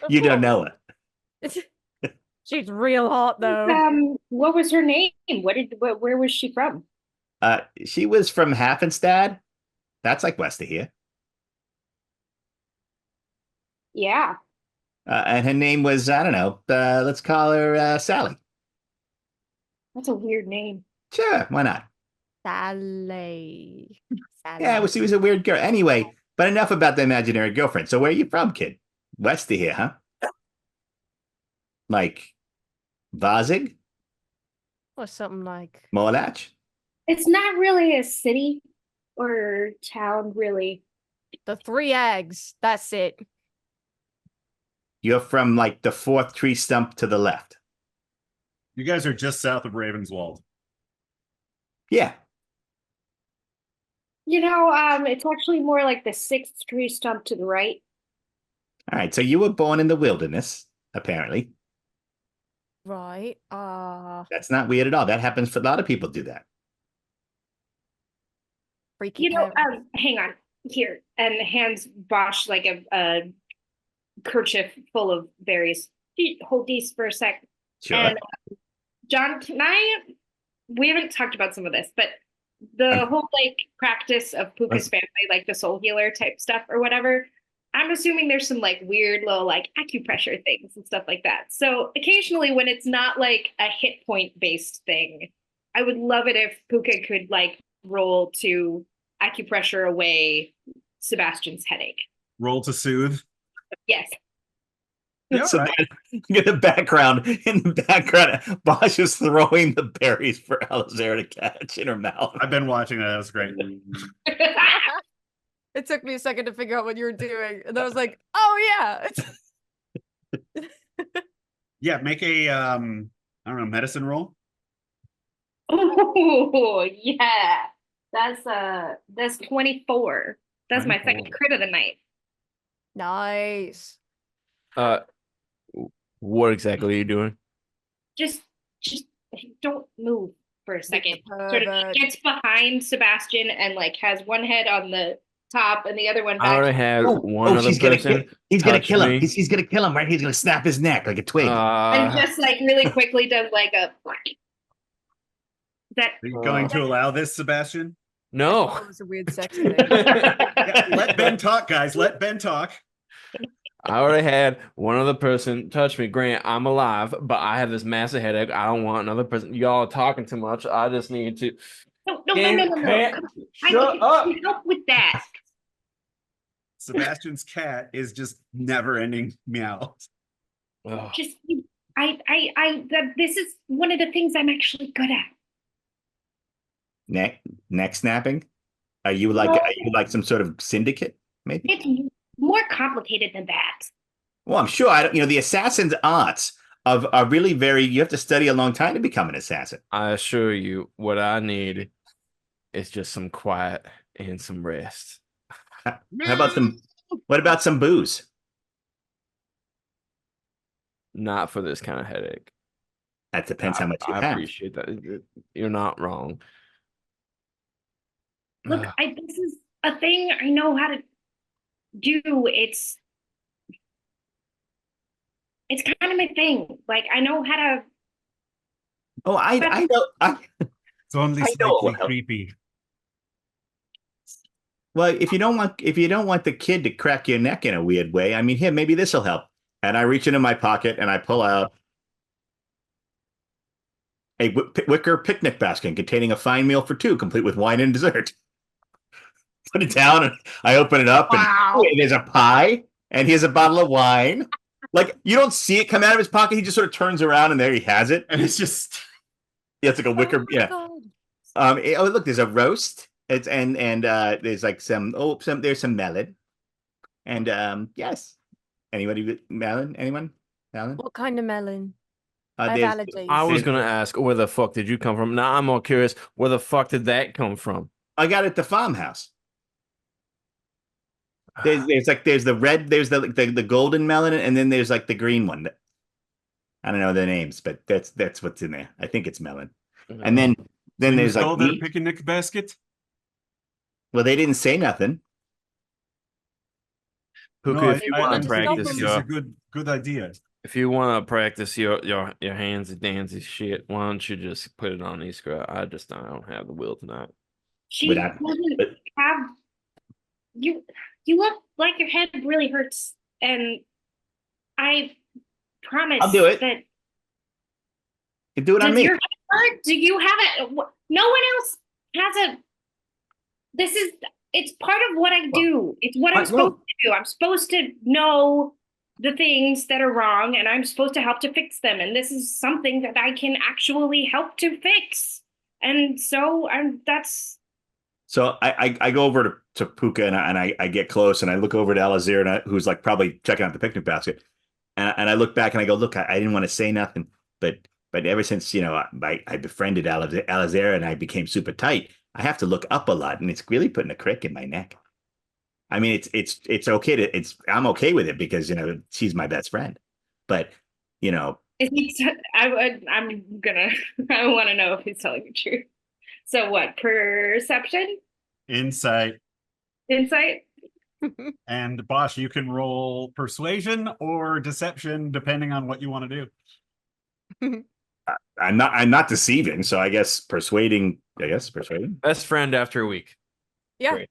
You don't know her. She's real hot though. What was her name? Where was she from? She was from Hafenstad. That's like west of here. Yeah. And her name was, I don't know, let's call her Sally. That's a weird name. Sure, why not? Sally. Yeah, well, she was a weird girl. Anyway, but enough about the imaginary girlfriend. So where are you from, kid? West of here, huh? Like Vazig? Or something like. Molach? It's not really a city or town, really. The Three Eggs. That's it. You're from like the fourth tree stump to the left. You guys are just south of Ravenswald. Yeah. It's actually more like the sixth tree stump to the right. All right. So you were born in the wilderness, apparently. Right. That's not weird at all. That happens for a lot of people do that. Freaky parents. Hang on here, and hands Bosch like a kerchief full of berries. Hold these for a sec. Sure. And John, we haven't talked about some of this, but the whole like practice of Puka's family, like the soul healer type stuff or whatever, I'm assuming there's some like weird little like acupressure things and stuff like that. So occasionally when it's not like a hit point based thing, I would love it if Puka could like roll to acupressure away Sebastian's headache. Roll to soothe. Yes. Yeah, So right. in the background, Bosch is throwing the berries for Alizera to catch in her mouth. I've been watching that. That was great. It took me a second to figure out what you were doing. And I was like, oh yeah. Yeah, make a I don't know, medicine roll. Oh yeah. That's 24. That's my second 24. crit of the night. Nice. What exactly are you doing? Just don't move for a second. Sort of Pervert. gets behind Sebastian and like has one head on the top and the other one I back. already had one other she's gonna person. he's gonna touch kill him. me. He's gonna kill him, right? He's gonna snap his neck like a twig. And just like really quickly does like a that Are you going to allow this, Sebastian? No. That was a weird sex thing. Yeah, let Ben talk, guys. Let Ben talk. I already had one other person touch me. Grant, I'm alive, but I have this massive headache. I don't want another person. Y'all are talking too much. I just need to. no. Can't- Come on. Shut I up. can help with that. Sebastian's cat is just never-ending meow. Ugh. Just this is one of the things I'm actually good at. Neck snapping. Are you like some sort of syndicate? Maybe. It's more complicated than that. Well, I'm sure. I don't. The assassin's arts are really very. You have to study a long time to become an assassin. I assure you, what I need is just some quiet and some rest. How about some? What about some booze? Not for this kind of headache. That depends how much you I have. appreciate that. You're not wrong. Look, Ugh. this is a thing I know how to do. It's kind of my thing. Like I know how to. Oh, I know. It's only I know it slightly will. creepy. Well, if you don't want the kid to crack your neck in a weird way, I mean, here, maybe this will help. And I reach into my pocket and I pull out a wicker picnic basket containing a fine meal for two, complete with wine and dessert. Put it down and I open it up and there's a pie and here's a bottle of wine. Like you don't see it come out of his pocket. He just sort of turns around and there he has it. And it's just Yeah, it's like a wicker. Oh my Yeah. God. Oh, look, there's a roast. It's and there's like there's some melon. And yes. Anybody melon? Anyone? Melon? What kind of melon? I There's- have allergies. I was there's- gonna ask, where the fuck did you come from? Now I'm more curious, where the fuck did that come from? I got it at the farmhouse. There's the red, there's the golden melon, and then there's like the green one. I don't know their names, but that's what's in there. I think it's melon. And then there's like their meat. picnic basket. Well, they didn't say nothing. Puka, No, if you I want just to don't practice this believe- is your a good idea. if you want to practice your hands dancy shit, why don't you just put it on Iskra? I don't have the will tonight. She Without- doesn't but- have you. You look like your head really hurts, and I promise I'll do it. that. You do it on Does me. your head hurt? Do you have it? No one else has a. This is. It's part of what I do. It's what I'm supposed to do. I'm supposed to know the things that are wrong, and I'm supposed to help to fix them. And this is something that I can actually help to fix. And so that's. So I go over to Puka and I get close and I look over to Alizera, who's like probably checking out the picnic basket. and I look back and I go, look, I didn't want to say nothing, but ever since I befriended Alizera and I became super tight, I have to look up a lot, and it's really putting a crick in my neck. I mean, it's okay I'm okay with it because she's my best friend, but I want to know if he's telling the truth. So what? Perception? Insight. Insight? And Bosch, you can roll persuasion or deception depending on what you want to do. I'm not deceiving, so I guess persuading. Best friend after a week. Yeah. Great.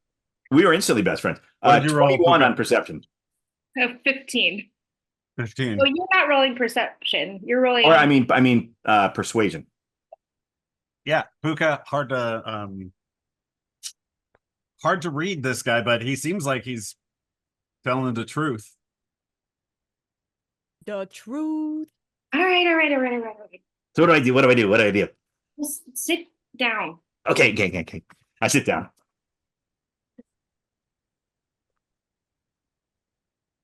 We were instantly best friends. What did you roll, 21 Puka? on perception. 15. 15. So you're not rolling perception. You're rolling. Or I mean persuasion. Yeah, Puka, hard to read this guy, but he seems like he's telling the truth. The truth. All right. So what do I do? Just sit down. Okay. I sit down.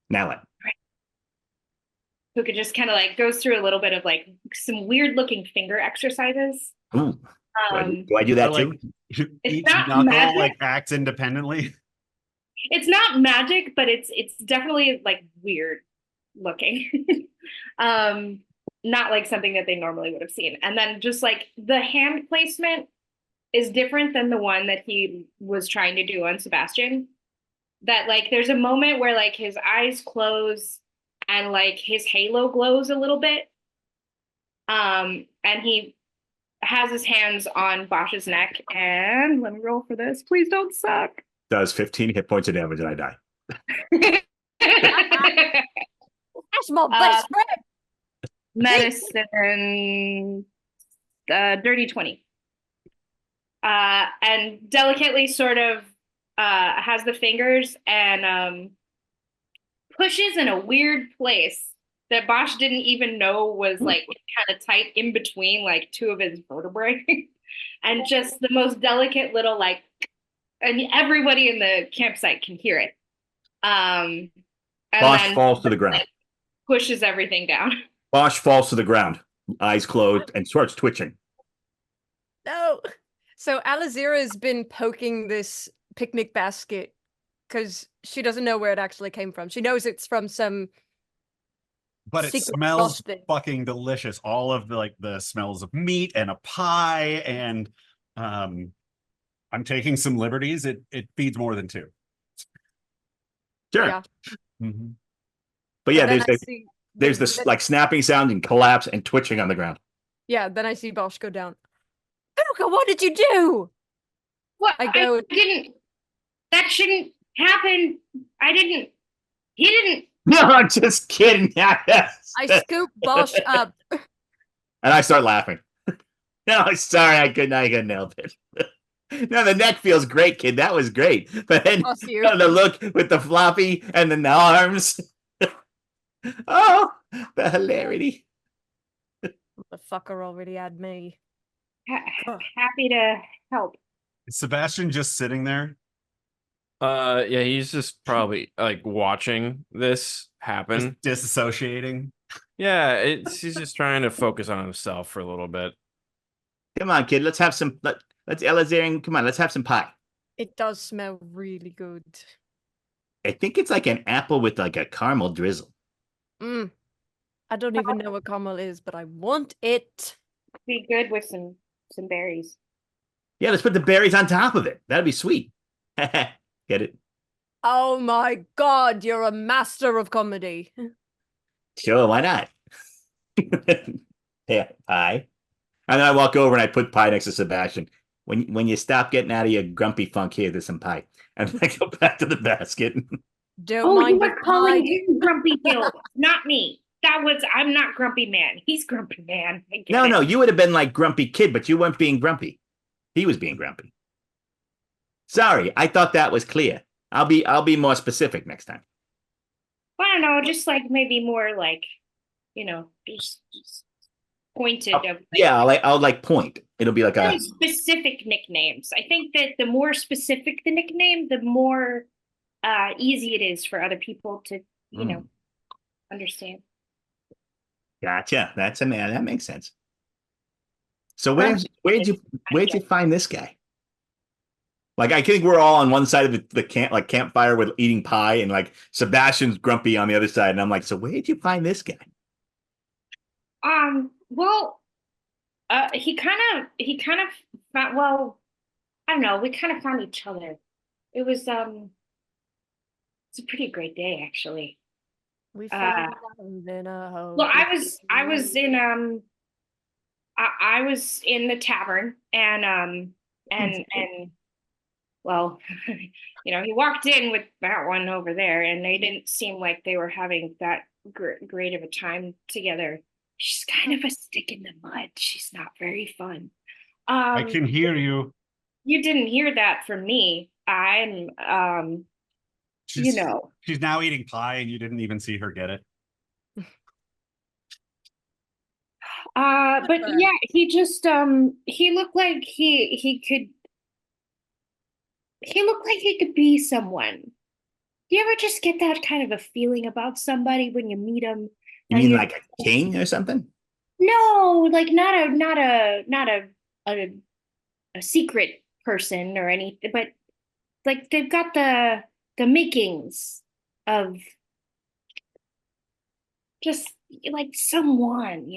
Now what? Puka just kind of like goes through a little bit of like some weird looking finger exercises. Ooh, do I do that Like, too? each not knuckle magic. like acts independently. It's not magic, but it's definitely like weird looking. Not like something that they normally would have seen. And then just like the hand placement is different than the one that he was trying to do on Sebastian. That like there's a moment where like his eyes close and like his halo glows a little bit. And he has his hands on Bosch's neck. And let me roll for this. Please don't suck. Does 15 hit points of damage and I die. That's my best friend. Medicine, dirty 20. And delicately sort of has the fingers and pushes in a weird place that Bosch didn't even know was like kind of tight in between like two of his vertebrae. And just the most delicate little like, and everybody in the campsite can hear it. And Bosch then falls to the ground. pushes everything down. Bosch falls to the ground, eyes closed, and starts twitching. No. So Alizera's been poking this picnic basket because she doesn't know where it actually came from. She knows it's from some But it secret smells sauce thing. fucking delicious. All of the smells of meat and a pie, and I'm taking some liberties. It feeds more than two. Sure. Yeah. Mhm. But yeah, Then there's I see- this then- like snapping sound and collapse and twitching on the ground. Yeah, then I see Bosch go down. Puka, what did you do? What? I go- didn't. That shouldn't happen. He didn't. No, I'm just kidding. I scoop Bosch up. And I start laughing. No, sorry, I couldn't help it. No, the neck feels great, kid. That was great. But then Toss you. the look with the floppy and the arms. Oh, the hilarity. The fucker already had me. Happy to help. Is Sebastian just sitting there, Yeah, he's just probably like watching this happen. just disassociating? Yeah, he's just trying to focus on himself for a little bit. Come on, kid. Let's have some. Let's Elazarian. Come on, let's have some pie. It does smell really good. I think it's like an apple with like a caramel drizzle. Mm. I don't even know what caramel is, but I want it. Be good with some berries. Yeah, let's put the berries on top of it. That'd be sweet. Get it? Oh my god, you're a master of comedy. Sure, why not? Yeah, pie. And then I walk over and I put pie next to Sebastian. When you stop getting out of your grumpy funk, here, there's some pie. And then I go back to the basket. Don't Oh, you mind were the calling pie. him Grumpy Bill, not me. I'm not Grumpy Man. He's Grumpy Man. I get No, it. no, you would have been like grumpy kid, but you weren't being grumpy. He was being grumpy. Sorry, I thought that was clear. I'll be more specific next time. I don't know, just like maybe more like, just pointed of like, Yeah, I'll like point. It'll be like a very specific nicknames. I think that the more specific the nickname, the more easy it is for other people to, understand. Gotcha. That's a man. That makes sense. So where'd you find this guy? Like, I think we're all on one side of the camp, like campfire with eating pie, and like Sebastian's grumpy on the other side. And I'm like, so where'd you find this guy? Well, he kind of found, well, I don't know, we kind of found each other. It was it's a pretty great day actually. We Uh, found love in a hole. Well, I was in the tavern and well, he walked in with that one over there, and they didn't seem like they were having that great of a time together. She's kind of a stick in the mud. She's not very fun. I can hear you. You didn't hear that from me. I'm She's now eating pie, and you didn't even see her get it. But yeah, he just he looked like he looked like he could be someone. Do you ever just get that kind of a feeling about somebody when you meet them? You mean like a king or something? No, like not a secret person or anything, but like they've got the makings of just like someone,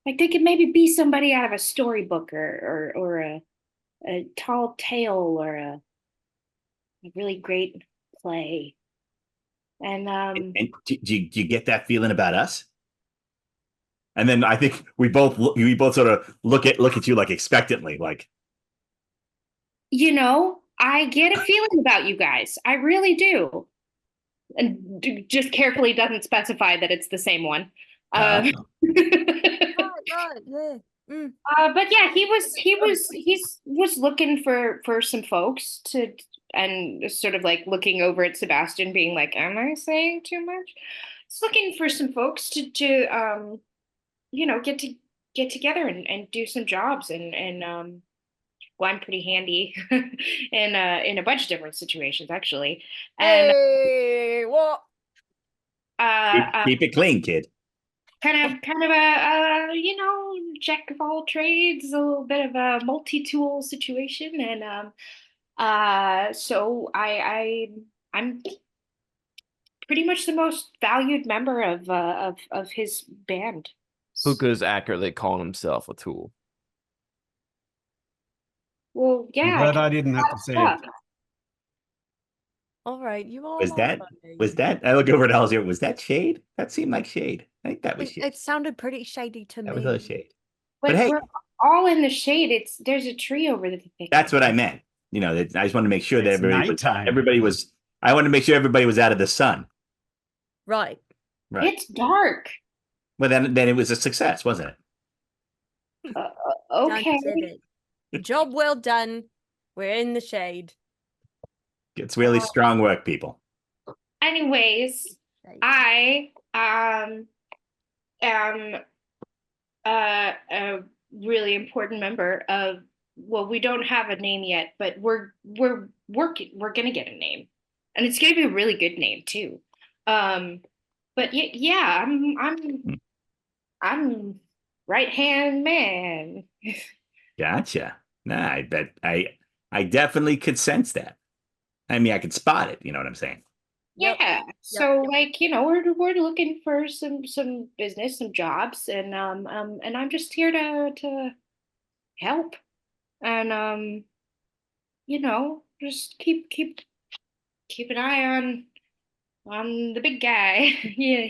like they could maybe be somebody out of a storybook or a tall tale or a really great play. And And do you get that feeling about us? And then I think we both sort of look at you like expectantly, like, I get a feeling about you guys. I really do. And just carefully doesn't specify that it's the same one. Right, yeah. But yeah, he was looking for some folks to, and sort of like looking over at Sebastian, being like, "Am I saying too much?" He's looking for some folks to get together and do some jobs and well, I'm pretty handy in a bunch of different situations actually. And Hey, what? keep it clean, kid. kind of a jack of all trades, a little bit of a multi-tool situation, and so I'm pretty much the most valued member of his band. Puka's accurately calling himself a tool. Well, I'm yeah, glad I didn't have to say it. All right, you all Was are that funny. was that? I look over at Alice here. Was that shade? That seemed like shade. I think that was It, shade. it sounded pretty shady to That me. was a little shade. but But hey, we're all in the shade. There's a tree over the thicket. that's what I meant. I just wanted to make sure that It's nighttime. I wanted to make sure everybody was out of the sun. Right. Right. It's dark. Well, then it was a success, wasn't it? Okay. Done did it. Job well done. We're in the shade. It's really strong work, people. Anyways, I am a really important member of, well, we don't have a name yet, but we're working, we're gonna get a name, and it's gonna be a really good name too. But yeah, I'm right hand man. Gotcha. Nah, I bet I definitely could sense that. I mean, I could spot it. You know what I'm saying? Yep. Yeah. So like, we're looking for some business, some jobs, and I'm just here to help. And just keep an eye on the big guy. Yeah,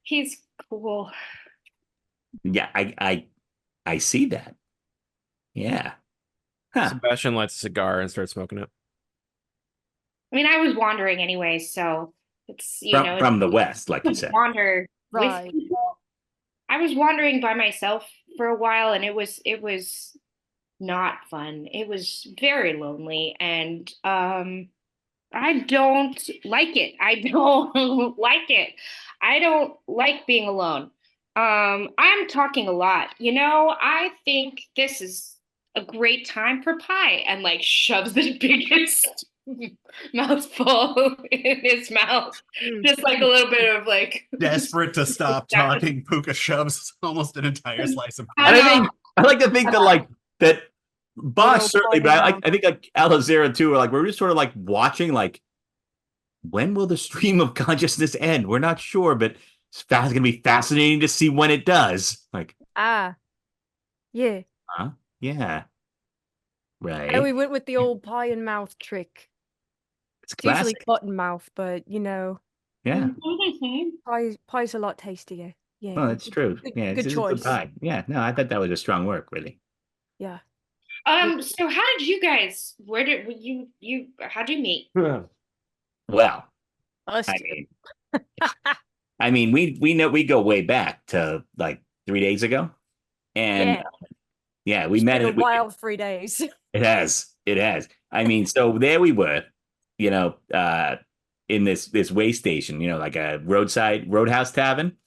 he's cool. Yeah, I see that. Yeah. Huh. Sebastian lights a cigar and starts smoking it. I mean, I was wandering anyway, so it's From the west, like you said. wander Right. with people. I was wandering by myself for a while, and it was not fun. It was very lonely, and I don't like it. I don't like it. I don't like being alone. I'm talking a lot. I think this is a great time for pie, and like shoves the biggest mouthful in his mouth. Mm. Just like a little bit of like Desperate to stop talking, Puka shoves almost an entire slice of I And know. I like to think that like that Boss old certainly, but party I think like Alazera too, are like we're just sort of like watching like when will the stream of consciousness end? We're not sure, but it's gonna be fascinating to see when it does. Like, Ah, yeah. huh? Yeah. And Right. we went with the old pie and mouth trick. It's It's usually classic. cotton mouth, but Yeah. pie's a lot tastier. Yeah. Well, that's true. Good, Yeah, it's good a good choice. pie. Yeah, no, I thought that was a strong work, really. Yeah. So how did you guys? Where did you? How'd you meet? Well, Us I two. mean, we know we go way back to like 3 days ago, and Yeah. we It's met been a it. wild 3 days. It has. It has. I mean, so there we were, you know, in this way station, like a roadhouse tavern,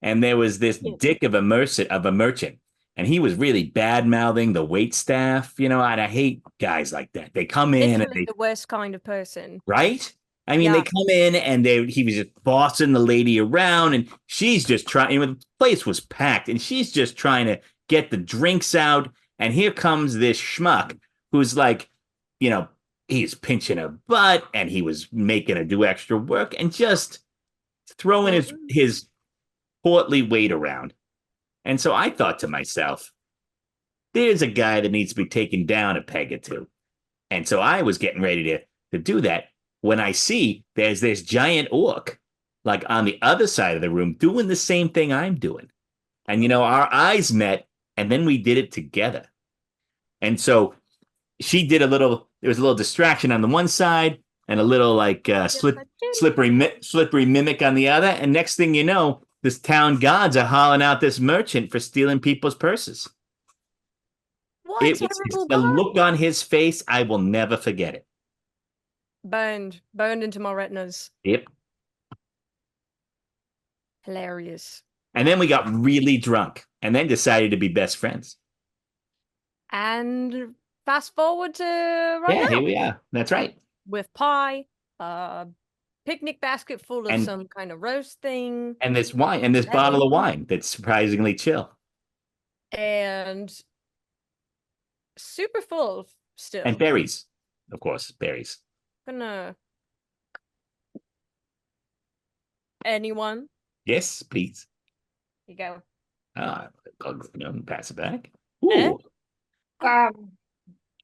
and there was this Yeah. dick of a merchant, and he was really bad mouthing the wait staff, and I hate guys like that. They come in and Literally they the worst kind of person. right. I mean, they Yeah. come in and he was just bossing the lady around, and she's just trying. The place was packed, and she's just trying to get the drinks out. And here comes this schmuck who's like, he's pinching her butt, and he was making her do extra work, and just throwing his portly weight around. And so I thought to myself, there's a guy that needs to be taken down a peg or two. And so I was getting ready to do that when I see there's this giant orc like on the other side of the room doing the same thing I'm doing. And, our eyes met, and then we did it together. And so there was a little distraction on the one side and a little like slippery mimic on the other. And next thing you know, this town guards are hauling out this merchant for stealing people's purses. What It was terrible the guy. look on his face. I will never forget it. Burned into my retinas. Yep. Hilarious. And then we got really drunk and then decided to be best friends. And fast forward to right Yeah, now here we are. That's right. with pie, picnic basket full of And- some kind of roast thing, And this wine and this That bottle of is- wine that's surprisingly chill. and super full still. And berries, of course, berries. Gonna anyone? Yes, please. You go. Pass it back. Eh? Ooh, Um,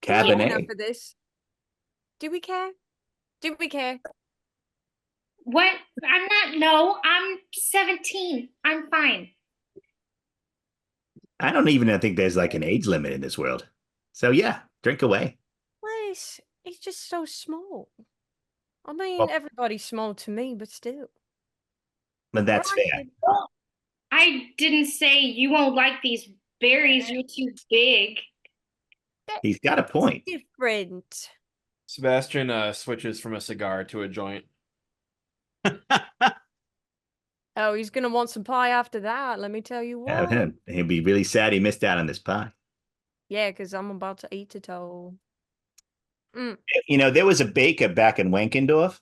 Enough Cabernet. for this. Do we care? Do we care? what? I'm not. No, I'm 17. I'm fine. I don't even think there's like an age limit in this world. So yeah, drink away. Well, it's just so small. I mean, Well- everybody's small to me, but still. But that's fair. Granted, I didn't say you won't like these berries. You're too big. He's got a point. Different. Sebastian switches from a cigar to a joint. Oh, he's gonna want some pie after that. Let me tell you Yeah, what. he'll be really sad he missed out on this pie. Yeah, because I'm about to eat it all. There was a baker back in Wankendorf,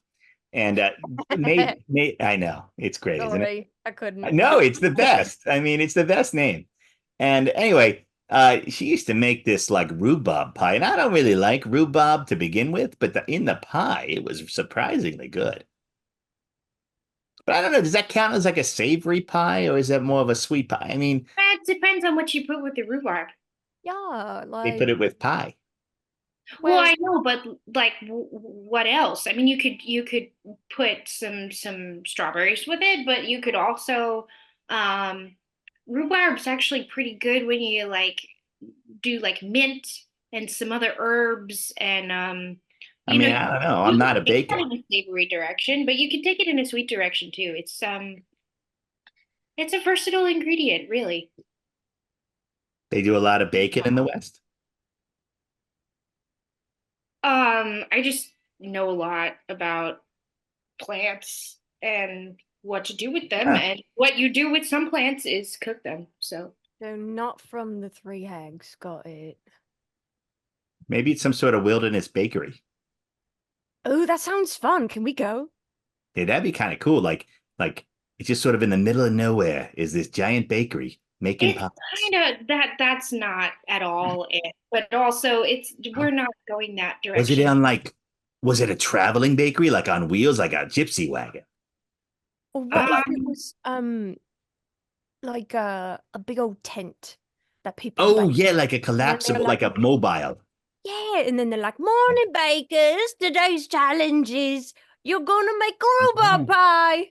and I know it's great, isn't it? Sorry, I couldn't. No, it's the best. I mean, it's the best name. And anyway, she used to make this like rhubarb pie, and I don't really like rhubarb to begin with, but in the pie, it was surprisingly good. But I don't know, does that count as like a savory pie, or is that more of a sweet pie? I mean, It depends on what you put with the rhubarb. Yeah, they like put it with pie. Well, well, I know, but like, what else? I mean, you could put some strawberries with it, but you could also, rhubarb's actually pretty good when you like do like mint and some other herbs and I you mean, know, I don't know. I'm you not a can take baker. that in a savory direction, but you can take it in a sweet direction too. It's a versatile ingredient, really. They do a lot of bacon in the West. I just know a lot about plants and what to do with them, Huh. and what you do with some plants is cook them. So they're not from the Three Hags. Got it. Maybe it's some sort of wilderness bakery. Oh, that sounds fun. Can we go? Yeah, that'd be kind of cool. Like it's just sort of in the middle of nowhere is this giant bakery making It's pies. kind of that's not at all it, but also we're not going that Was it direction. on like, was it a traveling bakery, like on wheels, like a gypsy wagon? Or what if it Um, was like a big old tent that people Oh bake? yeah, like a And then they're collapsible, like, like a mobile. yeah, and then they're like, morning bakers, today's challenge is you're gonna make a rhubarb pie.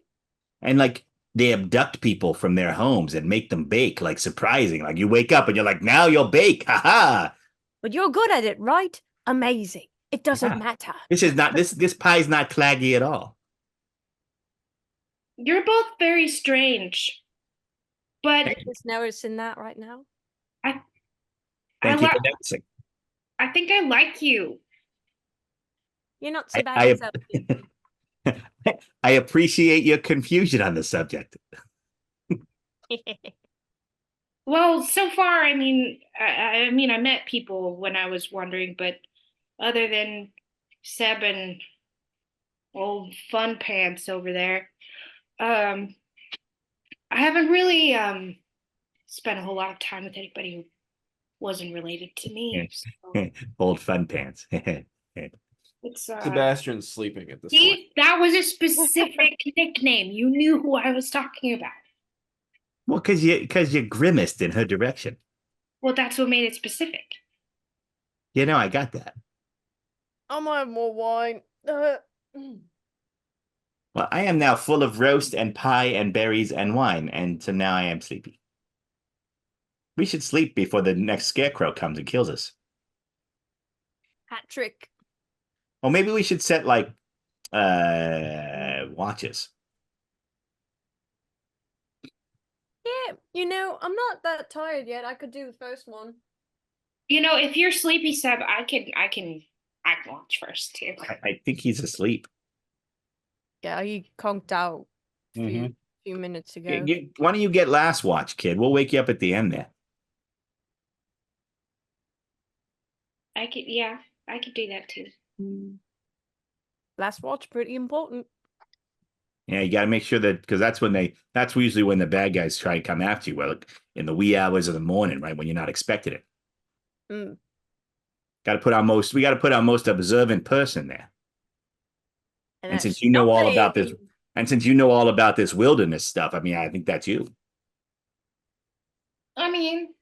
And like they abduct people from their homes and make them bake, like surprising. Like you wake up and you're like, now you'll bake. Ha ha. But you're good at it, right? Amazing. It doesn't Yeah. matter. This is not this pie's not claggy at all. you're both very strange, but Thank you. Just noticing that right now. I I Thank you like for noticing. I think I like you. You're not so I, bad yourself. I, I appreciate your confusion on the subject. Well, so far, I mean, I met people when I was wandering, but other than Seb and old Fun Pants over there, um, I haven't really spent a whole lot of time with anybody who wasn't related to me. So Old fun pants. it's Sebastian's sleeping at this point. see, that was a specific nickname. You knew who I was talking about. Well, because you grimaced in her direction. Well, that's what made it specific. You know, I got that. I'm gonna have more wine. Well, I am now full of roast and pie and berries and wine, and so now I am sleepy. We should sleep before the next scarecrow comes and kills us. Hat trick. Or maybe we should set like watches. Yeah, I'm not that tired yet. I could do the first one. You know, if you're sleepy, Seb, I can watch first too. I think he's asleep. Yeah, he conked out a Mhm. few minutes ago. Why don't you get last watch, kid? We'll wake you up at the end there. Yeah, I could do that too. Last watch, pretty important. Yeah, you got to make sure that because that's usually when the bad guys try and come after you. Well, in the wee hours of the morning, right when you're not expecting it. Mm. We got to put our most observant person there. And since that's you know not all me. about this, and since you know all about this wilderness stuff, I mean, I think that's you. I mean,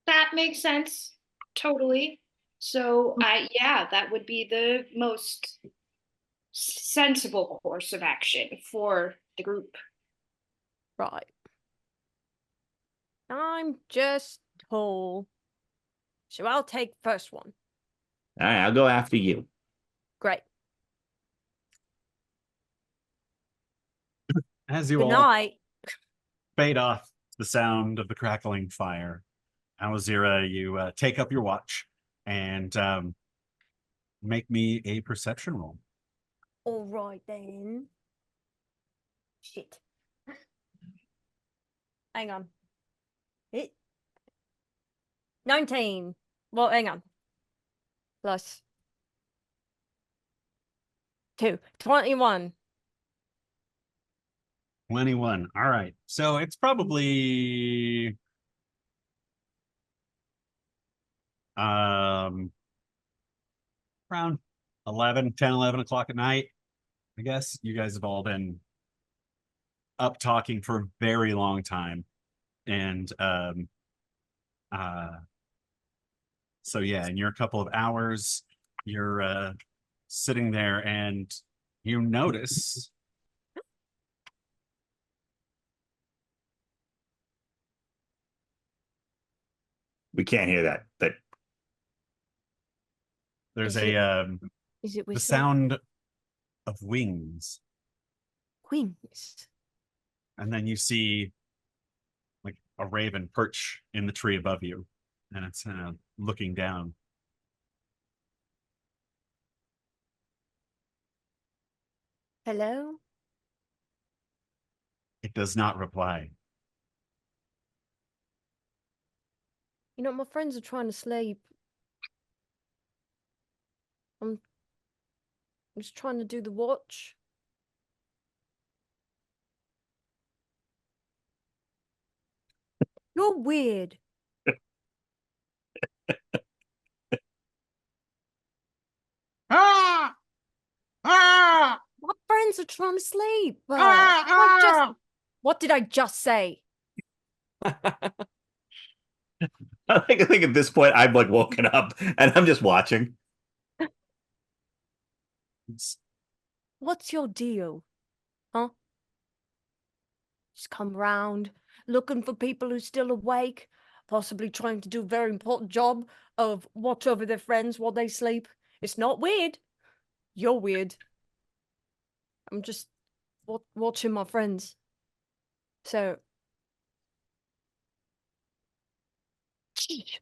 that makes sense. Totally. So, yeah, that would be the most sensible course of action for the group. Right. I'm just tall. So I'll take first one. All right, I'll go after you. Great. As you Good all night. fade off to the sound of the crackling fire, Awazira, you take up your watch and make me a perception roll. All right then. Shit. Hang on. It 19. Well, hang on. Plus 2. 21. 21. All right. So it's probably around 11 o'clock at night. I guess you guys have all been up talking for a very long time. And so yeah, in your couple of hours, you're sitting there and you notice We can't hear that, but there's Is it the whistling? sound of wings. Wings. And then you see like a raven perch in the tree above you, and it's looking down. Hello? It does not reply. My friends are trying to sleep. I'm I'm just trying to do the watch. You're weird. Ah! Ah! My friends are trying to sleep. Ah! What did I just say? I think at this point I've like woken up and I'm just watching. What's your deal? Huh? Just come round looking for people who's still awake, possibly trying to do a very important job of watch over their friends while they sleep. It's not weird. You're weird. I'm just watching my friends. So. Sheesh.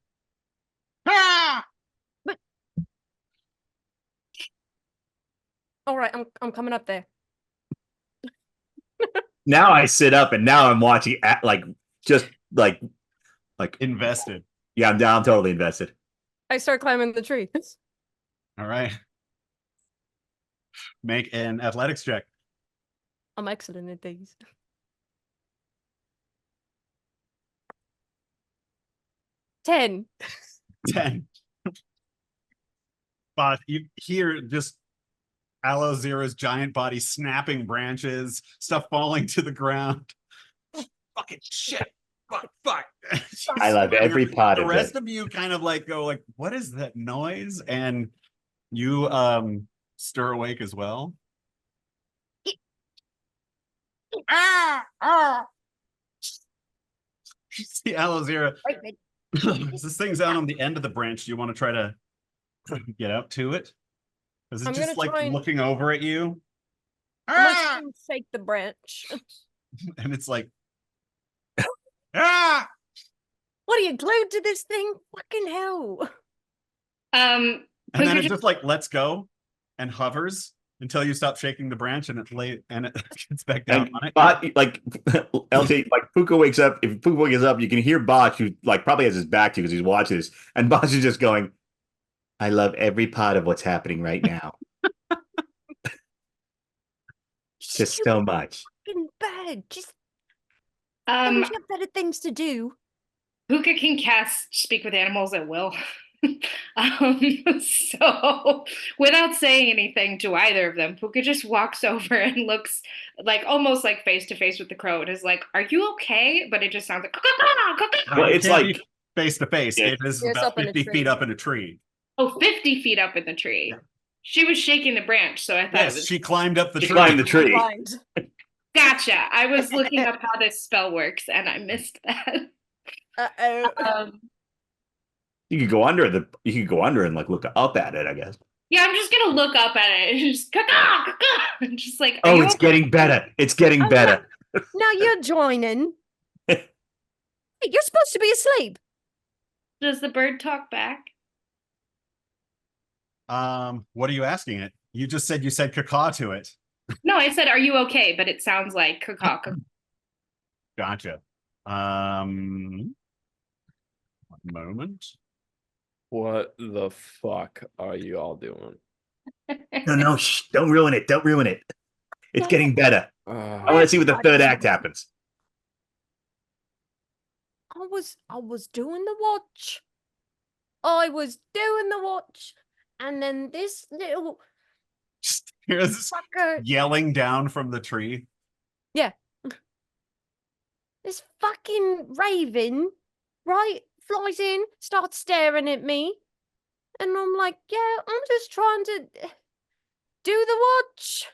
Ah! All right, I'm coming up there. Now I sit up and now I'm watching at just like Invested. yeah, I'm down, totally invested. I start climbing the tree. All right. Make an athletics check. I'm excellent at these. 10. 10. But you hear just Aloe Zero's giant body snapping branches, stuff falling to the ground. Fucking shit. Fuck. I love every part The of rest it. of you kind of like go like, what is that noise? And you stir awake as well. You see Aloe Zero. This thing's out on the end of the branch. Do you want to try to get up to it? Is it I'm just gonna like try and- looking over at you? I'm gonna try and shake the branch. And it's like, ah! What are you glued to this thing? Fucking hell. And then Puka it just like lets go and hovers until you stop shaking the branch and it gets back down And on it. Bot, like LT, like Puka wakes up. If Puka wakes up, you can hear Botch, who like probably has his back to you because he's watching this, and Botch is just going, "I love every part of what's happening right now, just so much." Fucking bad. Just um don't you have better things to do? Puka can cast speak with animals at will. So without saying anything to either of them, Puka just walks over and looks like almost like face to face with the crow and is like, "Are you okay?" But it just sounds like Well, You it's can't be like face to face. Yeah. It is It's about up in a 50 tree. feet up in a tree. oh, 50 feet up in the tree. She was shaking the branch, so I thought it Yes, was she climbed up the she tree. climbed the tree. Blind. gotcha. I was looking up how this spell works and I missed that. Uh-oh. You could go under the. You could go under and like look up at it. I guess. Yeah, I'm just gonna look up at it and just and just like, are Oh, you it's okay? getting better. It's getting Oh, better. Now you're joining. Hey, you're supposed to be asleep. Does the bird talk back? What are you asking it? You just said you said caca to it. No, I said, "Are you okay?" But it sounds like caca. Gotcha. One moment. What the fuck are you all doing? No, shh, don't ruin it. Don't ruin it. It's getting better. I want Uh, to see what the third act happens. I was doing the watch. I was doing the watch. And then this little Just here's this fucker, yelling down from the tree. this fucking raven, right, flies in, starts staring at me. And I'm like, yeah, I'm just trying to do the watch.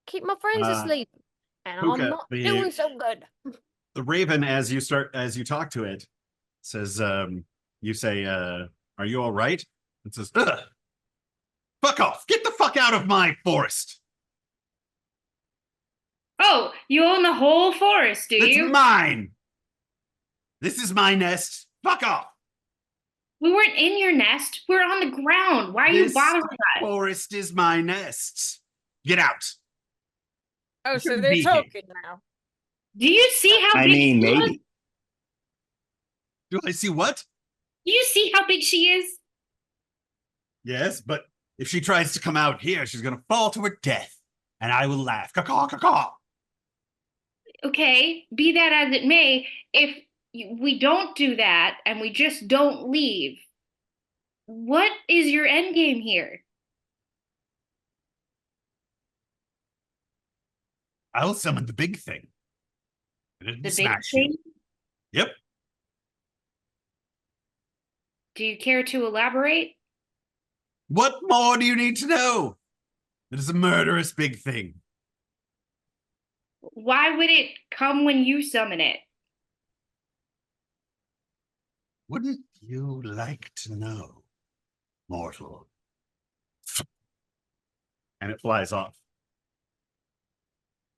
Keep my friends asleep. And Puka, I'm not doing so good. The raven, as you talk to it, says, you say, are you all right? It says, ugh, fuck off. Get the fuck out of my forest. Oh, you own the whole forest, do It's you? mine. This is my nest. Fuck off. We weren't in your nest. We're on the ground. Why are you This bothering us? forest is my nest. Get out. Oh, so shouldn't they're be here. talking now. Do you see how I big mean, she is? maybe. Do I see what? Do you see how big she is? Yes, but If she tries to come out here, she's gonna fall to her death, and I will laugh. Caw caw. Okay, be that as it may, if we don't do that and we just don't leave, what is your end game here? I'll summon the big thing. And it'll The big smash thing? you. Yep. Do you care to elaborate? What more do you need to know? It is a murderous big thing. Why would it come when you summon it? Wouldn't you like to know, mortal? And it flies off.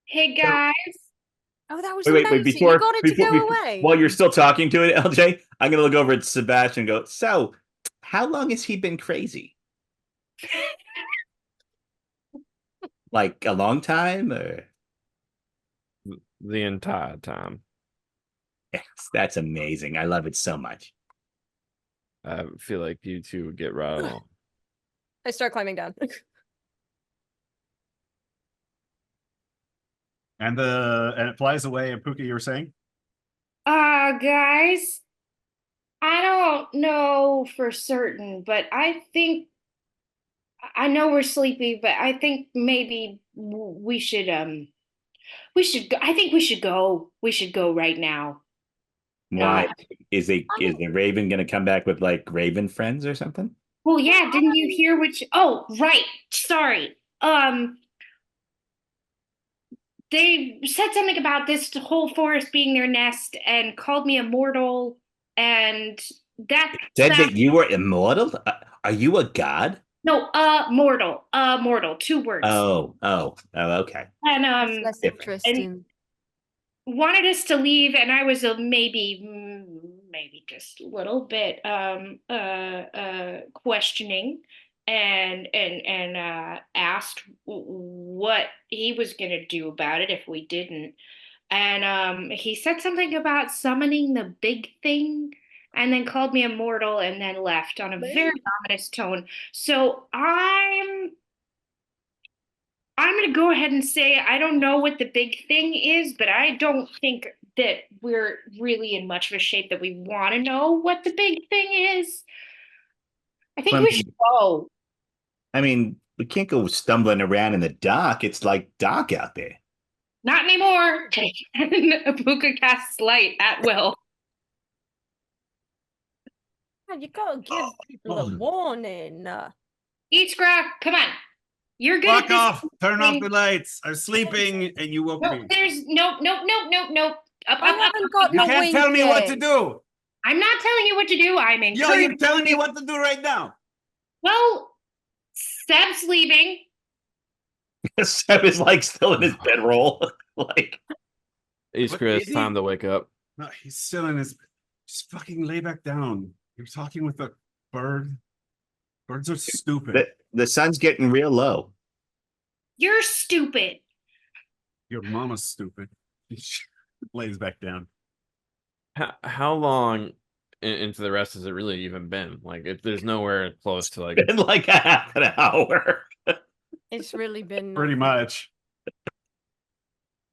Hey guys, Oh, that was Wait, amazing. before, you got it before, to go before- away. while you're still talking to it, LJ, I'm gonna look over at Sebastian and go, so how long has he been crazy? Like a long time, or The entire time. yes, that's amazing. I love it so much. I feel like you two would get right along. I start climbing down. And it flies away. And Puka, you were saying? guys, I don't know for certain, but I think I know we're sleepy, but I think maybe we should go. I think we should go. We should go right now. Why No. is the Raven gonna come back with like Raven friends or something? Well, yeah, didn't you hear oh, right. Sorry. They said something about this whole forest being their nest and called me immortal, and Said that you were immortal? Are you a god? no, mortal, 2 words. Oh, okay. And It's less different. interesting. wanted us to leave, and I was maybe just a little bit questioning, and asked what he was gonna do about it if we didn't. And he said something about summoning the big thing, and then called me immortal, and then left on a very ominous tone. So I'm going to go ahead and say I don't know what the big thing is, but I don't think that we're really in much of a shape that we want to know what the big thing is. I think Well, we should go. I mean, we can't go stumbling around in the dark. It's like dark out there. Not anymore. And Puka casts light at will. You gotta give people a warning. Iskra, come on. You're good Fuck at this. off! Turn off the lights. I'm sleeping, and you woke No, me. there's nope. Up. I haven't got You no can't wings tell me what yet. to do. I'm not telling you what to do. I'm Yo, encouraging. you're telling me what to do right now. Well, Seb's leaving. Seb is like still in his bedroll. Like, Iskra, is it's he? time to wake up. No, he's still in his. Just fucking lay back down. You're talking with a bird. Birds are stupid. the sun's getting real low. You're stupid. Your mama's stupid. She lays back down. How long into the rest has it really even been? Like, if there's nowhere close to like. In like a half an hour. It's really been Pretty much.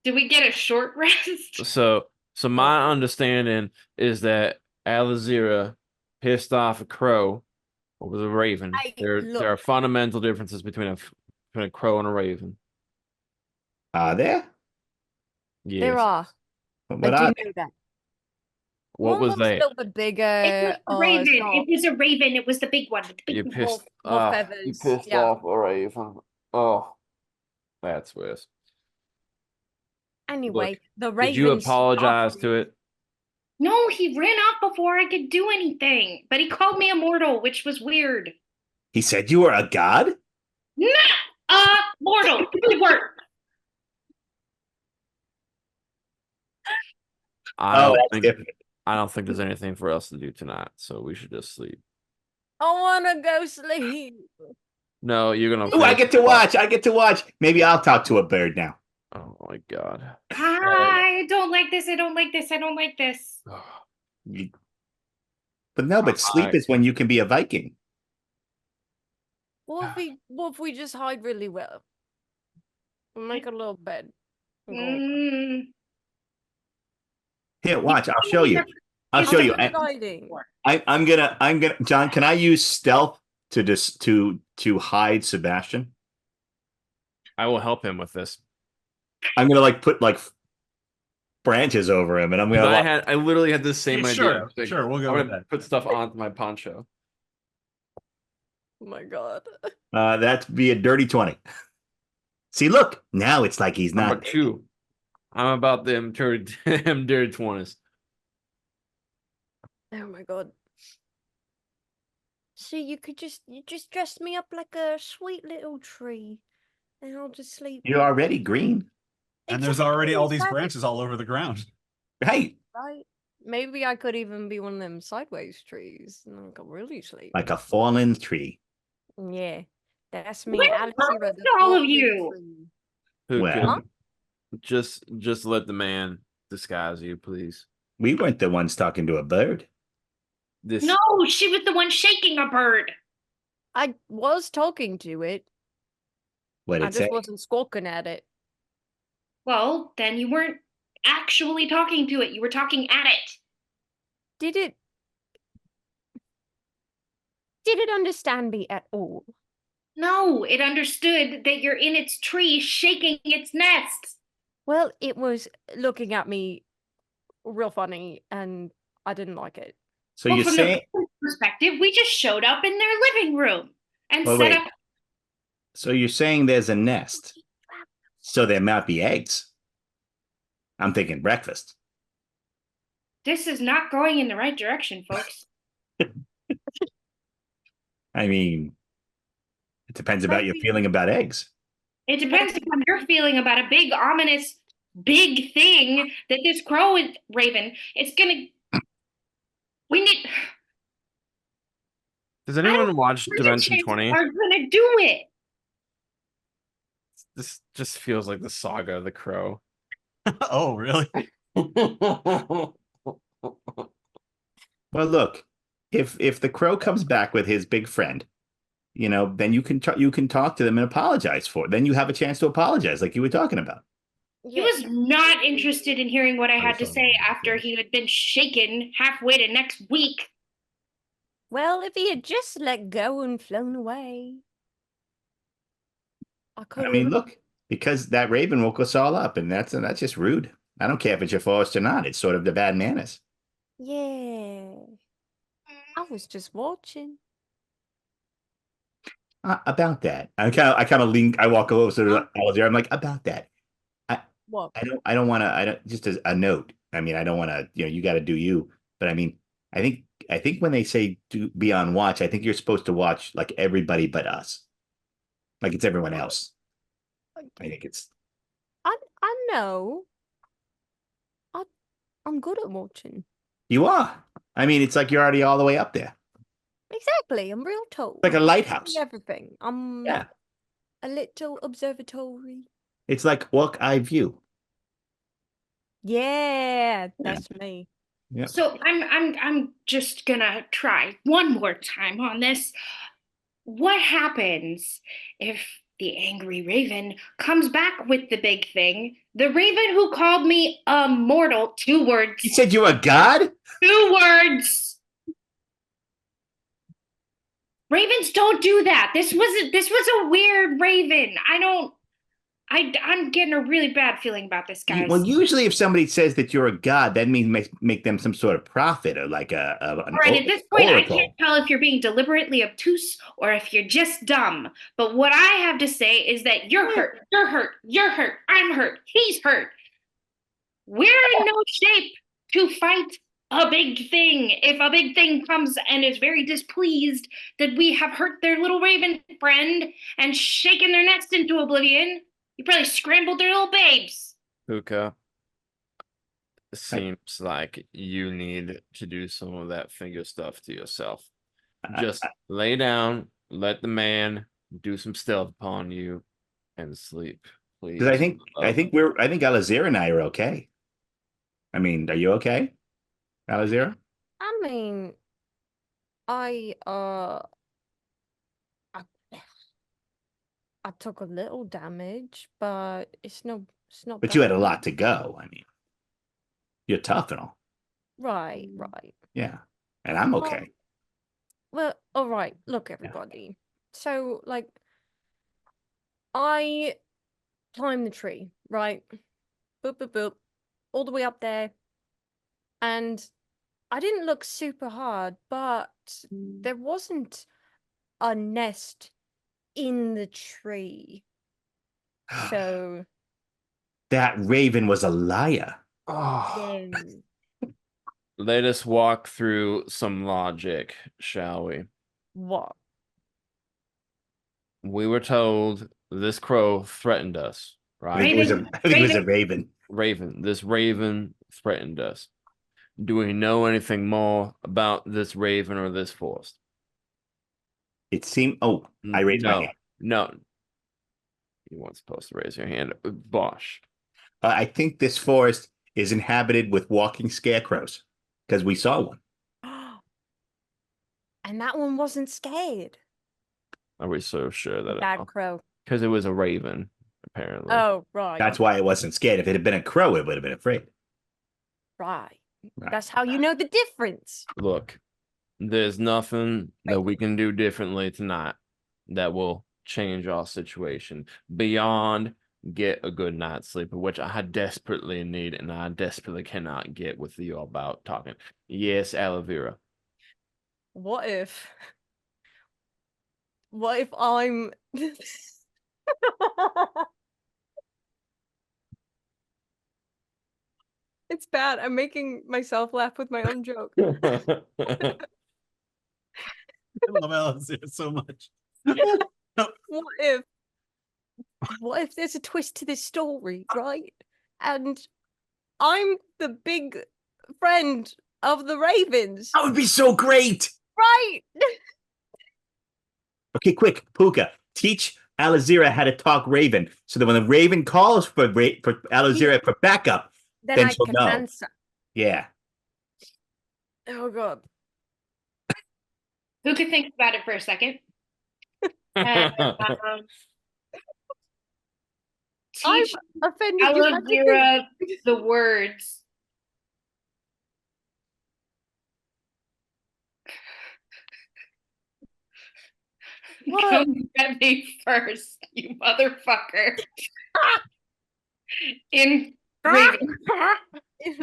Did we get a short rest? So my understanding is that Alizira pissed off a crow or was a raven. Hey, There are look. fundamental differences between a crow and a raven. Are there? Yes. There are. What I are do know that. What One was looks that? a little bit bigger. It was a raven. it's not. It was a raven. It was the big one. The You big pissed. more You feathers, pissed yeah. off a raven. Oh, that's worse. Anyway, the raven. Did you apologize to it? No, he ran off before I could do anything. But he called me immortal, which was weird. He said you were a god? Not mortal. Good word. That's different. I don't think there's anything for us to do tonight, so we should just sleep. I wanna go sleep. No, you're gonna. Oh, I finish get to watch. I get to watch. Maybe I'll talk to a bird now. Oh my god. I don't like this. I don't like this. I don't like this. But no, but sleep is when you can be a Viking. What if we just hide really well? We'll make a little bed. and go. Mm, Here, watch. I'll show you. I'll It's show the you. Good hiding. I'm gonna. John, can I use stealth to just to hide Sebastian? I will help him with this. I'm gonna like put like branches over him, and I'm gonna. I literally had the same idea. Sure, I was like, sure, we'll go I'm with gonna that. put stuff onto my poncho. Oh my god. That'd be a dirty 20. See, look, now it's like he's I'm not. a 2. I'm about them dirty 20s. Oh my god. See, you just dress me up like a sweet little tree, and I'll just sleep. You're already green, And there's already all these Exactly, branches all over the ground. right? right? Maybe I could even be one of them sideways trees, and I could really sleep. Like a fallen tree. Yeah, that's me, What Alex happened Zero, to the all of fallen you? tree. Who Well- could just let the man disguise you, please. We weren't the ones talking to a bird. This no, she was the one shaking a bird. I was talking to it. What I it just say? wasn't squawking at it. Well, then you weren't actually talking to it. You were talking at it. Did it? Did it understand me at all? No, it understood that you're in its tree shaking its nest. Well, it was looking at me real funny, and I didn't like it. So Well, you're from saying? the perspective, we just showed up in their living room and Well, set wait. up. So you're saying there's a nest. So there might be eggs. I'm thinking breakfast. This is not going in the right direction, folks. I mean, it depends about your Maybe- feeling about eggs. It depends on your feeling about a big, ominous, big thing that this crow is Raven. It's gonna. We need. Does anyone watch There's a Dimension chance 20? Are gonna do it. This just feels like the saga of the crow. Oh, really? Well, look, if the crow comes back with his big friend, then you can talk to them and apologize for it. Then you have a chance to apologize, like you were talking about. He was not interested in hearing what I had to saw say that, after yeah. he had been shaken halfway to next week. Well, if he had just let go and flown away, I could. I mean, look, because that raven woke us all up, and that's just rude. I don't care if it's your forest or not. It's sort of the bad manners. Yeah, I was just watching. About that, I kind of lean. I walk over to Alistair. I'm like, about that. What? I don't want to. I don't just as a note. I mean, I don't want to. You got to do you. But I mean, I think when they say be on watch, I think you're supposed to watch like everybody but us, like it's everyone else. I think it's. I know. I'm good at watching. You are. I mean, it's like you're already all the way up there, Exactly. I'm real tall. like a I see lighthouse. everything. I'm Yeah, a little observatory. it's like walk eye view. Yeah, that's me. Yeah. So I'm just gonna try one more time on this. What happens if the angry raven comes back with the big thing? The raven who called me a mortal, 2 words. You said you're a god. 2 words. Ravens don't do that. This was a weird raven. I'm getting a really bad feeling about this, guys. Well, usually if somebody says that you're a god, that means make them some sort of prophet or like an All right, at this point, oracle. I can't tell if you're being deliberately obtuse or if you're just dumb. But what I have to say is that you're hurt. You're hurt. You're hurt. I'm hurt. He's hurt. We're in no shape to fight a big thing. If a big thing comes and is very displeased that we have hurt their little raven friend and shaken their nest into oblivion, you probably scrambled their little babes. Puka, seems like you need to do some of that finger stuff to yourself. Just lay down, let the man do some stealth upon you, and sleep, please. Because I think Alazir and I are okay. I mean, are you okay, Alazir? I mean, I took a little damage, but it's not But you had that a lot to go. I mean, you're tough and all. right, right. Yeah. And I'm okay. Well, all right. Look, everybody. So, like, I climbed the tree, right? Boop, boop, boop, all the way up there, and I didn't look super hard, but there wasn't a nest in the tree. So That raven was a liar. Oh. then, Let us walk through some logic, shall we? what? We were told this crow threatened us, I right? think, it was a, Raven, I think it was a raven. This raven threatened us. Do we know anything more about this raven or this forest? It seemed. Oh, I raised my hand. No. You weren't supposed to raise your hand. Bosh. I think this forest is inhabited with walking scarecrows because we saw one. And that one wasn't scared. Are we so sure that Bad crow. because it was a raven, apparently. Oh, right. That's why it wasn't scared. If it had been a crow, it would have been afraid. Right. Right. That's how you know the difference. Look, there's nothing that we can do differently tonight that will change our situation beyond get a good night's sleep, which I desperately need and I desperately cannot get with you about talking. Yes, aloe vera. What if I'm It's bad. I'm making myself laugh with my own joke. I love Alice so much. What if there's a twist to this story, right? And I'm the big friend of the Ravens, That would be so great. right? Okay, quick, Puka, teach Alizira how to talk Raven, so that when the Raven calls for Alizira for backup, Then Then I she'll can know. answer. yeah. Oh god. who could think about it for a second? And, I've teach offended you. I think Aloe the words. What? Come get me first, you motherfucker. In Raven.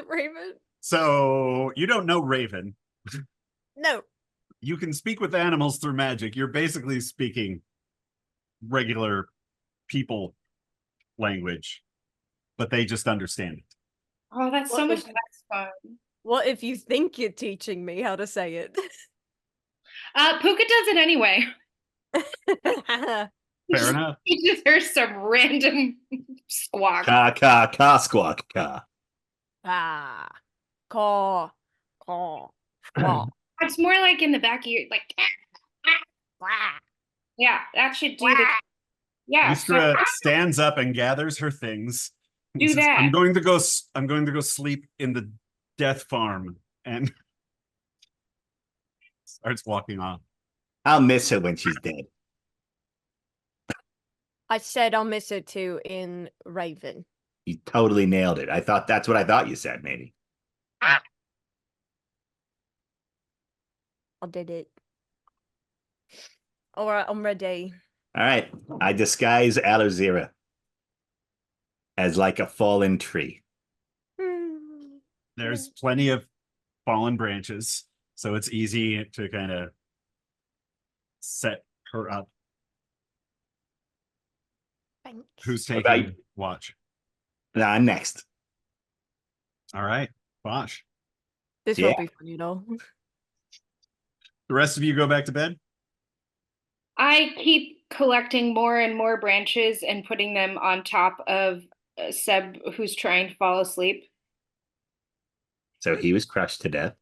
Raven? So you don't know Raven. No. You can speak with animals through magic. You're basically speaking regular people language, but they just understand it. Oh, that's so What much is- less fun. What if you think you're teaching me how to say it? Puka does it anyway. Fair enough. Teaches her some random squawk. Ka squawk ka. Ah. Caw. Caw. Caw. It's more like in the back of your like. Blah. Yeah, that should do the. Blah. Yeah, Istra stands up and gathers her things. and Do that. I'm going to go. I'm going to go sleep in the death farm, and starts walking off. I'll miss her when she's dead. I said I'll miss her too in Raven. You totally nailed it. I thought that's what I thought you said, maybe. I did it. All right, I'm ready. All right. I disguise Alizira as like a fallen tree. There's plenty of fallen branches, so it's easy to kind of set her up. Thanks. Who's What about taking you? watch? Nah, I'm next. All right, Bosh. This Yeah. won't be funny at all. The rest of you go back to bed. I keep collecting more and more branches and putting them on top of Seb, who's trying to fall asleep. So he was crushed to death.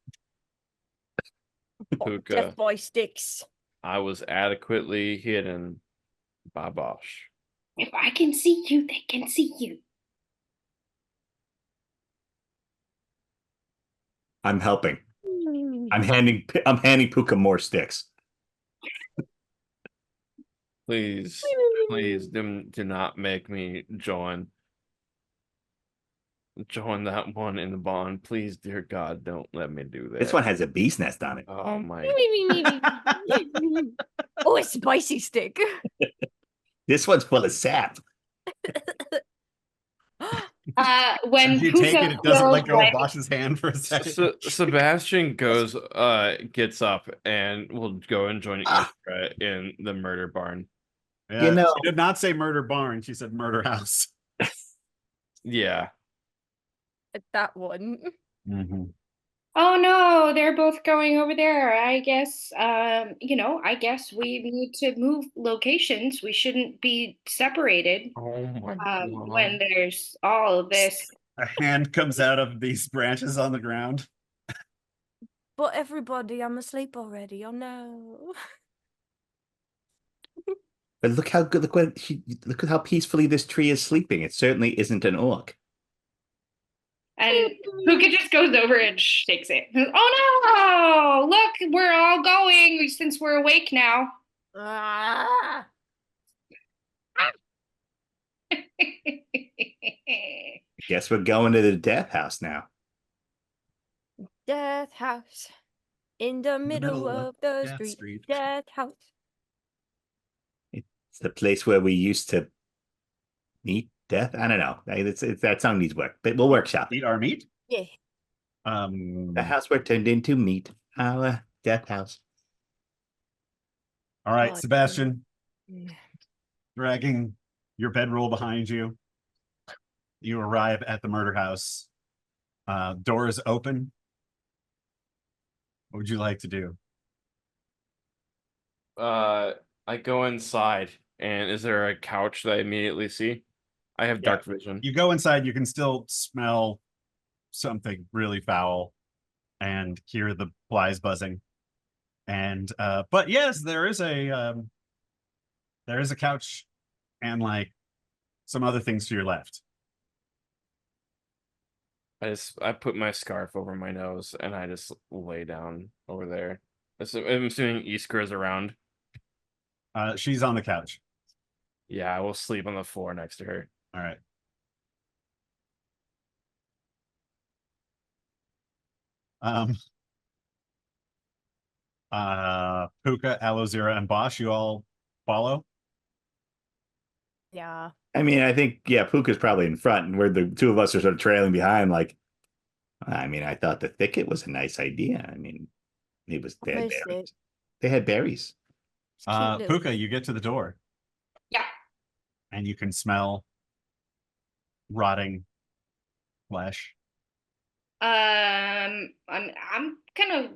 Puka, Death boy sticks. I was adequately hidden by Bosch. If I can see you, they can see you. I'm helping. I'm handing Puka more sticks. Please, please do not make me join that one in the bond. Please, dear God, don't let me do that. This one has a bee's nest on it. Oh my. Oh, a spicy stick. This one's full of sap. When If you take Puka it, it doesn't feels let go like- of Bosch's hand for a second. Sebastian gets up and will go and join Iskra in the murder barn. Yeah, You know- she did not say murder barn. She said murder house. Yeah. That one. Oh no, they're both going over there. I guess, I guess we need to move locations. We shouldn't be separated Oh my when there's all of this. A hand comes out of these branches on the ground. But everybody, I'm asleep already. Oh no. But look how good. Look at how peacefully this tree is sleeping. It certainly isn't an orc. And Puka just goes over and shakes it. Oh no! Look, we're all going since we're awake now. Ah. Guess we're going to the death house now. Death house. In the middle of the Death street. Street. Death house. It's the place where we used to meet death. I don't know. That song needs work, but we'll workshop it. Eat our meat. Yeah. The house we're turned into meet our death house. All right, Oh, Sebastian, Yeah. dragging your bedroll behind you. You arrive at the murder house. Door is open. What would you like to do? I go inside, and is there a couch that I immediately see? I have Yeah. dark vision. You go inside, you can still smell something really foul and hear the flies buzzing. And but yes, there is a couch and like some other things to your left. I put my scarf over my nose and I just lay down over there. I'm assuming Iskra is around. She's on the couch. Yeah, I will sleep on the floor next to her. All right. Puka, Alozira, and Bosch, you all follow? Yeah. I mean, I think, yeah, Puka's probably in front, and where the two of us are sort of trailing behind. Like, I mean, I thought the thicket was a nice idea. I mean, they had Where's berries. it? They had berries. It's cute little- Puka, you get to the door. Yeah. And you can smell rotting flesh. I'm gonna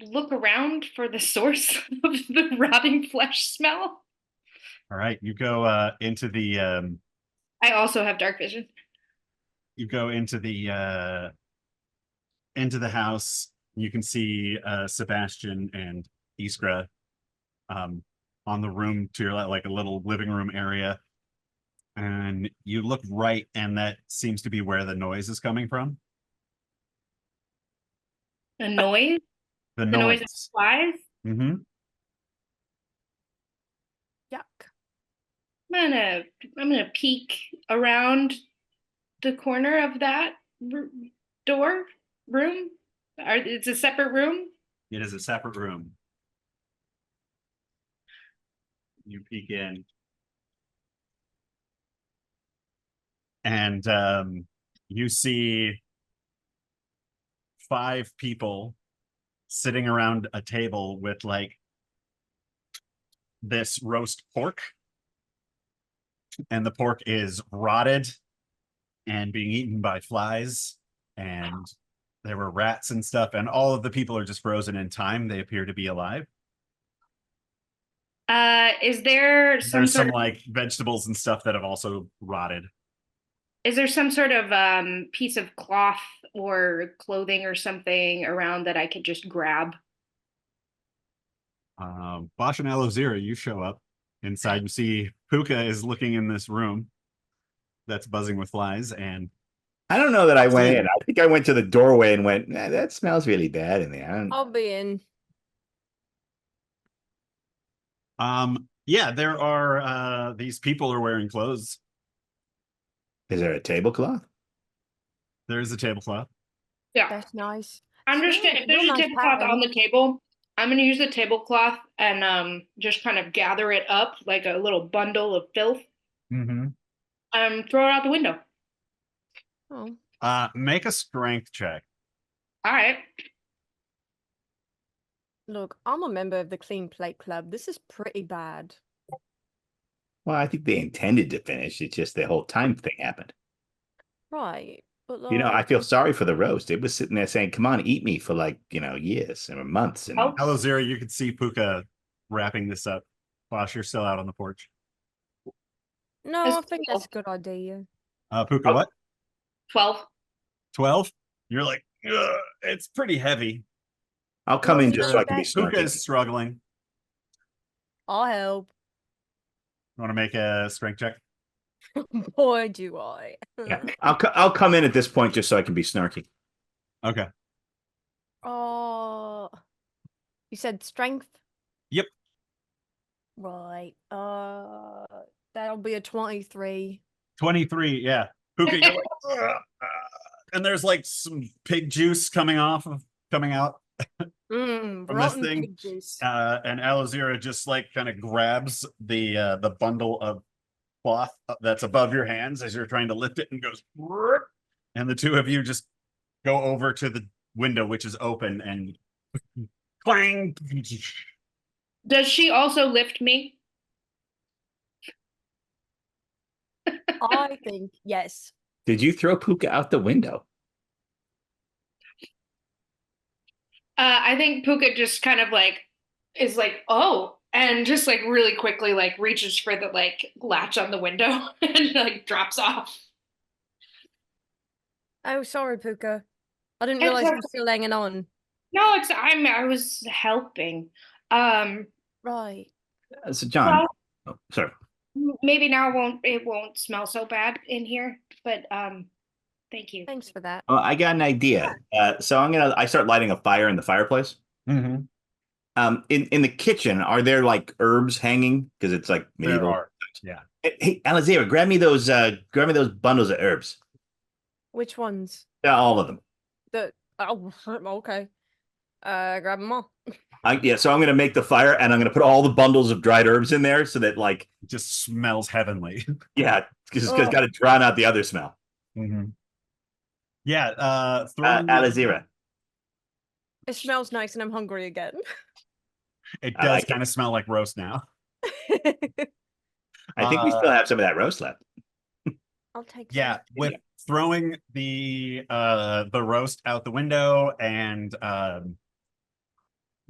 look around for the source of the rotting flesh smell. All right, you go into the I also have dark vision. into the house. You can see Sebastian and Iskra on the room to your left, like a little living room area. And you look right, and that seems to be where the noise is coming from. The noise, The the noise of noise. flies. Mm-hmm. Yuck. I'm gonna peek around the corner of that room. It's a separate room. It is a separate room. You peek in. And you see 5 people sitting around a table with like this roast pork. And the pork is rotted and being eaten by flies. And there were rats and stuff. And all of the people are just frozen in time. They appear to be alive. Is there some There's sort some of like vegetables and stuff that have also rotted. is there some sort of piece of cloth or clothing or something around that I could just grab? Bosch and Alozira, you show up inside. You see Puka is looking in this room that's buzzing with flies, and I don't know that I went Same. in. I think I went to the doorway and went, nah, that smells really bad in there. I don't- I'll be in. Yeah, there are these people are wearing clothes. Is there a tablecloth? There's a tablecloth. Yeah. That's nice. I'm just Yeah, gonna, if real there's a nice tablecloth pattern. on the table, I'm gonna use the tablecloth and just kind of gather it up like a little bundle of filth Mm-hmm. throw it out the window. Oh, Make a strength check. All right. look, I'm a member of the Clean Plate Club. This is pretty bad. Well, I think they intended to finish. It's just the whole time thing happened. Right. But You know, I like, feel sorry for the roast. It was sitting there saying, "Come on, eat me," for like, years or months. And Oh. Hello, Zero. You can see Puka wrapping this up while you're still out on the porch. no, I It's think that's a good idea. Puka, Oh. what? 12. 12? You're like, "Ugh, it's pretty heavy. I'll come in Well, just so I can be that- Puka snarky. is struggling. I'll help. You want to make a strength check? Boy, do I. Yeah, I'll come in at this point just so I can be snarky. Okay. Oh, you said strength? Yep. Right. That'll be a 23. 23. Yeah. Puka, you're like, "Ugh, and there's like some pig juice coming out Mmm, from this rotten thing. pig juice. And Alazira just like kind of grabs the bundle of cloth that's above your hands as you're trying to lift it and goes, "Rrrt," and the two of you just go over to the window, which is open, and clang. Does she also lift me? I think yes. Did you throw Puka out the window? I think Puka just kind of like is like, oh, and just like really quickly like reaches for the like latch on the window and like drops off. Oh, sorry, Puka. I didn't It's realize you okay. were still hanging on. No, I was helping. Um, Right. So, John, well, oh, sorry. maybe now it won't smell so bad in here, but thank you. Thanks for that. I got an idea. So I start lighting a fire in the fireplace. Mm-hmm. In the kitchen, are there like herbs hanging? Because it's like There medieval. are. Yeah. Hey, Alazira, grab me those bundles of herbs. Which ones? Yeah, all of them. Oh, okay. Grab them all. So I'm gonna make the fire and I'm gonna put all the bundles of dried herbs in there so that like, It just smells heavenly. yeah, because Oh. got to drown out the other smell. Mm-hmm. Yeah. Throwing Alazira, It smells nice and I'm hungry again. it I does like it. kind of smell like roast now. I think we still have some of that roast left. I'll take Yeah, some. with throwing the roast out the window and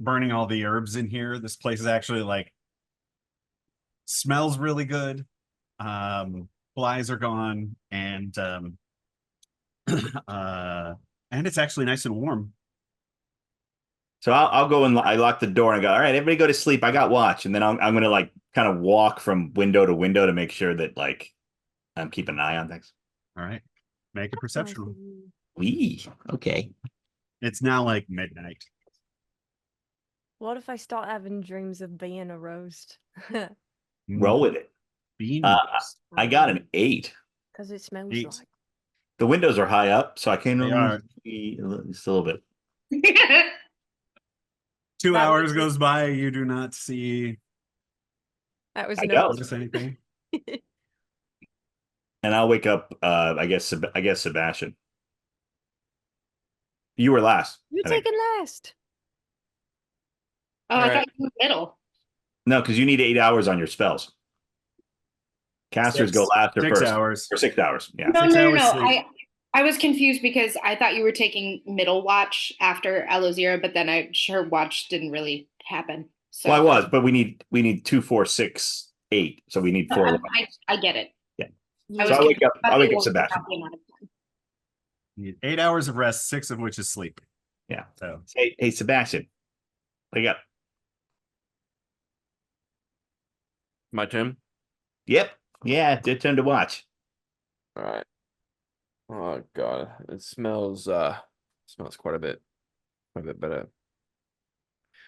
burning all the herbs in here, this place is actually like smells really good. Flies are gone, and it's actually nice and warm. So I'll go and I lock the door and I go, all right, everybody go to sleep. I got watch. And then I'm going to like kind of walk from window to window to make sure that like I'm keeping an eye on things. All right, make a perception roll. Wee. Okay. It's now like midnight. What if I start having dreams of being a roast? Roll with it. Bean Uh, roast. I got an 8. Because it smells 8. like. The windows are high up, so I can They only are. see just a little bit. 2 That hours was it. goes by, you do not see That was I no. don't. notice anything. And I'll wake up. I guess Sebastian. You were last. You're I think. taking last. Oh, I Alright. thought you were middle. No, because you need 8 hours on your spells. Casters go last or 6 first. hours. Or 6 hours. Yeah. No, 6 no, no, hours no. sleep. I was confused because I thought you were taking middle watch after Alozira, but then her watch didn't really happen. So Well, I was, but we need 2, 4, 6, 8. So we need 4. I get it. Yeah. So I'll wake up. But I'll it wake up won't be Sebastian. the amount of time. You need 8 hours of rest, 6 of which is sleep. Yeah. So Hey, Sebastian, wake up. My turn. Yep. Yeah, it's your turn to watch. All right. Oh god, it smells quite a bit better.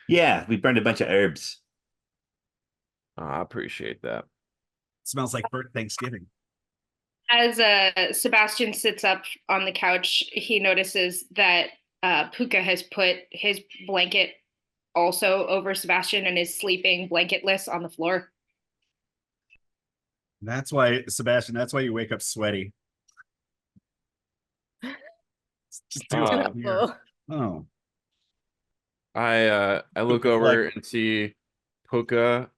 Yeah, we burned a bunch of herbs. I appreciate that. Smells like burnt Thanksgiving. As Sebastian sits up on the couch, he notices that Puka has put his blanket also over Sebastian and is sleeping blanketless on the floor. That's why, Sebastian, that's why you wake up sweaty. Just do Uh, it here. Oh, I look Puka's over like- and see Puka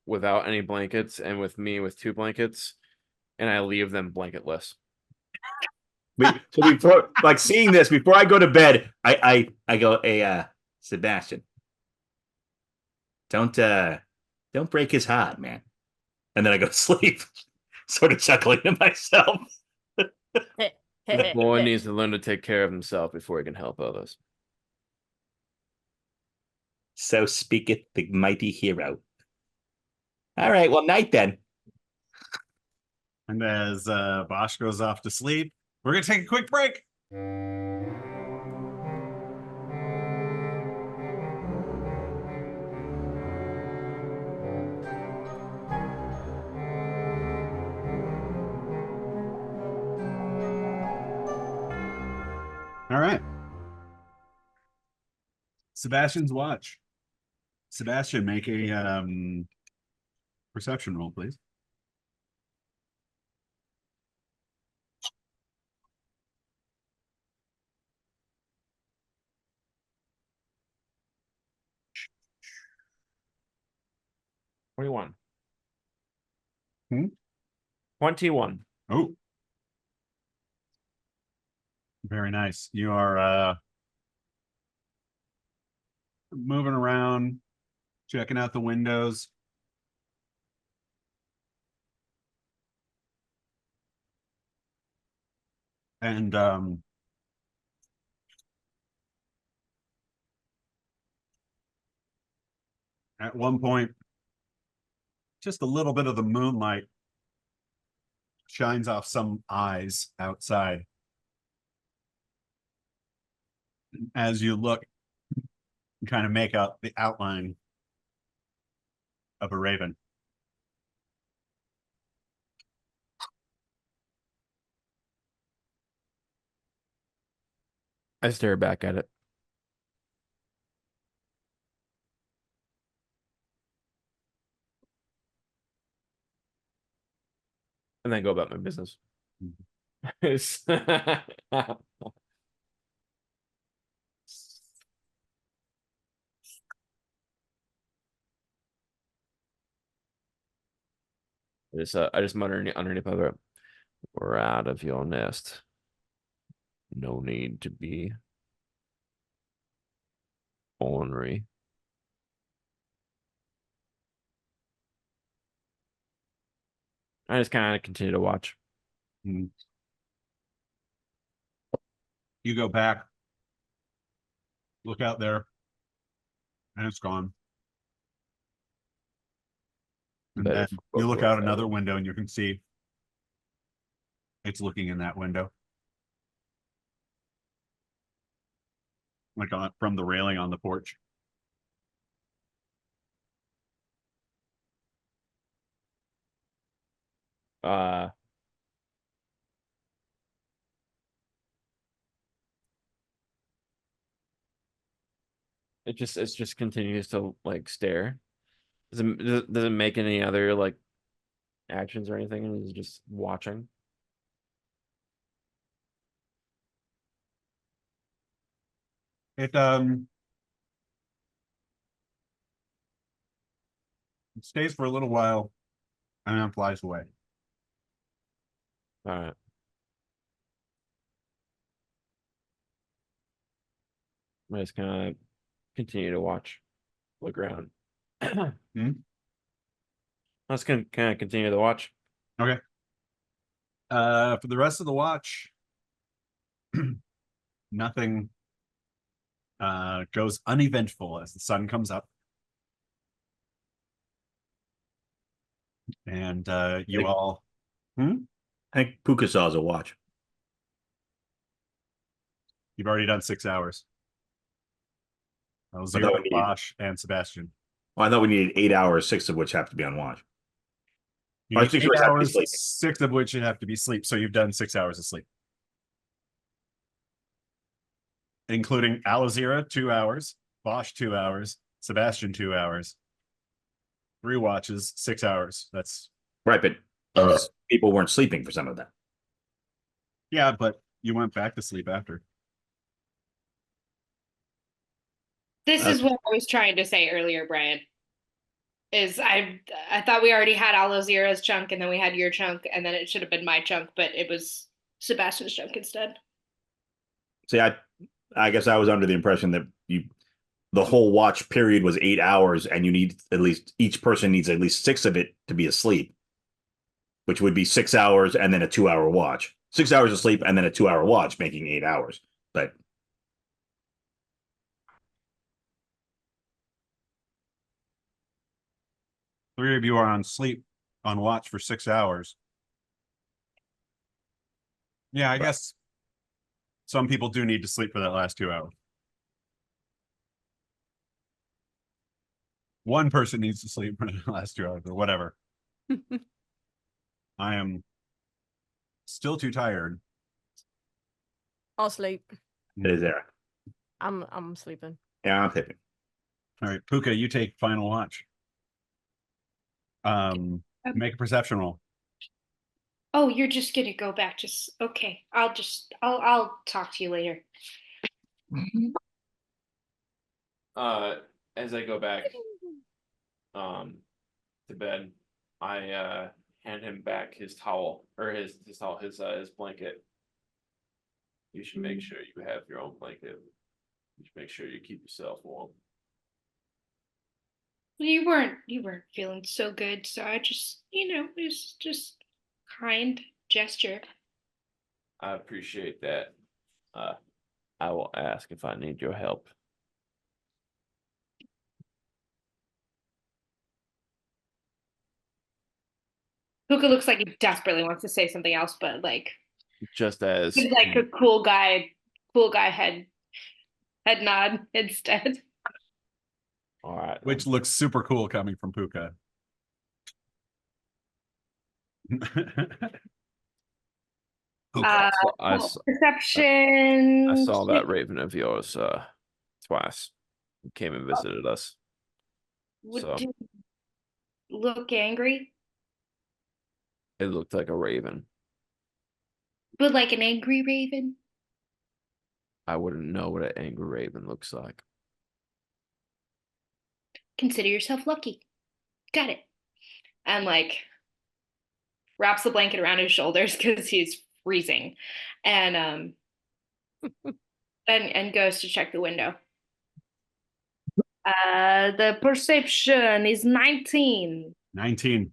without any blankets and with me with 2 blankets, and I leave them blanketless. So before, like seeing this, before I go to bed, I go, hey, Sebastian, don't break his heart, man. And then I go to sleep, sort of chuckling to myself. The boy needs to learn to take care of himself before he can help others. So speaketh the mighty hero. All right, well, night then. and as Bosch goes off to sleep, we're gonna take a quick break. All right. Sebastian's watch. Sebastian, make a perception roll, please. Twenty-one. Hmm? 21. Oh. Very nice. You are moving around, checking out the windows. And at one point, just a little bit of the moonlight shines off some eyes outside. As you look, you kind of make out the outline of a raven. I stare back at it. And then go about my business. I just mutter underneath my breath. We're out of your nest. No need to be ornery. I just kind of continue to watch. You go back, look out there, and it's gone. And Better then for you both look of us, out I another hope. window and you can see it's looking in that window. Like from the railing on the porch. Uh, it just continues to like stare. Does it make any other like actions or anything? And is it just watching? It stays for a little while and then flies away. All right. I just kind of continue to watch, look around. Let's kind of continue to watch. Okay. For the rest of the watch, nothing goes uneventful as the sun comes up. And you all I think Puka saws a watch. you've already done 6 hours. That was I thought Zero, we needed- Bosch, and Sebastian. Well, I thought we needed 8 hours, 6 of which have to be on watch. You Or need 6 8 hours have to be hours, sleeping. 6 of which should have to be sleep. So you've done 6 hours of sleep, including Alazira 2 hours, Bosch 2 hours, Sebastian 2 hours, 3 watches, 6 hours. That's Right, but those people weren't sleeping for some of that. yeah, but you went back to sleep after. This is what I was trying to say earlier, Brian. Is I thought we already had Alozira's chunk and then we had your chunk and then it should have been my chunk, but it was Sebastian's chunk instead. See, I guess I was under the impression that the whole watch period was 8 hours, and you need at least each person needs at least 6 of it to be asleep, which would be 6 hours and then a 2-hour watch. 6 hours of sleep and then a 2-hour watch, making 8 hours. But 3 of you are on watch for 6 hours. Yeah, I guess some people do need to sleep for that last 2 hours. One person needs to sleep for the last 2 hours or whatever. I am still too tired. I'll sleep. it is there. I'm sleeping. Yeah, I'm thinking. All right, Puka, you take final watch. Make a perception roll. Oh, you're just gonna go back to okay. I'll talk to you later. As I go back to bed, I hand him back his towel or his blanket. You should make sure you have your own blanket. You should make sure you keep yourself warm. You weren't feeling so good, so I just it's just kind gesture. I appreciate that. I will ask if I need your help. Puka looks like he desperately wants to say something else, but like Just as he's like a cool guy head nod instead. all right, Which looks super cool coming from Puka. Uh, I cool. s- Perception. I saw that raven of yours twice. He came and visited us. Would So you look angry, it looked like a raven. but like an angry raven. I wouldn't know what an angry raven looks like. Consider yourself lucky. Got it. And like wraps the blanket around his shoulders because he's freezing, and and goes to check the window. The perception is 19. 19.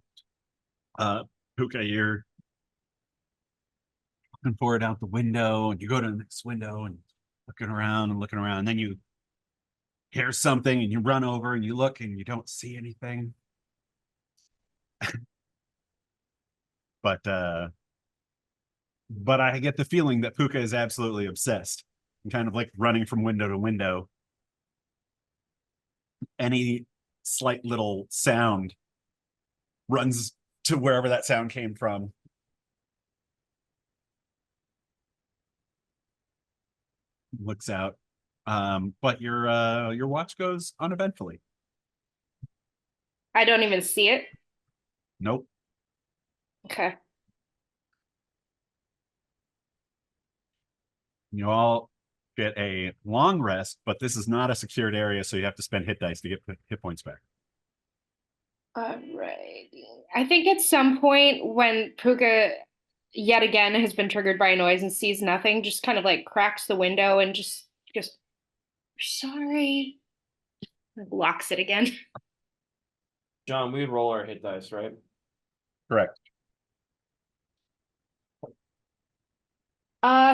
Puka, you're looking forward out the window, and you go to the next window and looking around and looking around, and then you hear something and you run over and you look and you don't see anything. But I get the feeling that Puka is absolutely obsessed and kind of like running from window to window. Any slight little sound runs to wherever that sound came from. Looks out. But your watch goes uneventfully. I don't even see it. Nope. Okay. You all get a long rest, but this is not a secured area, so you have to spend hit dice to get hit points back. Alright. I think at some point when Puka yet again has been triggered by a noise and sees nothing, just kind of like cracks the window and just sorry. Locks it again. John, we roll our hit dice, right? Correct.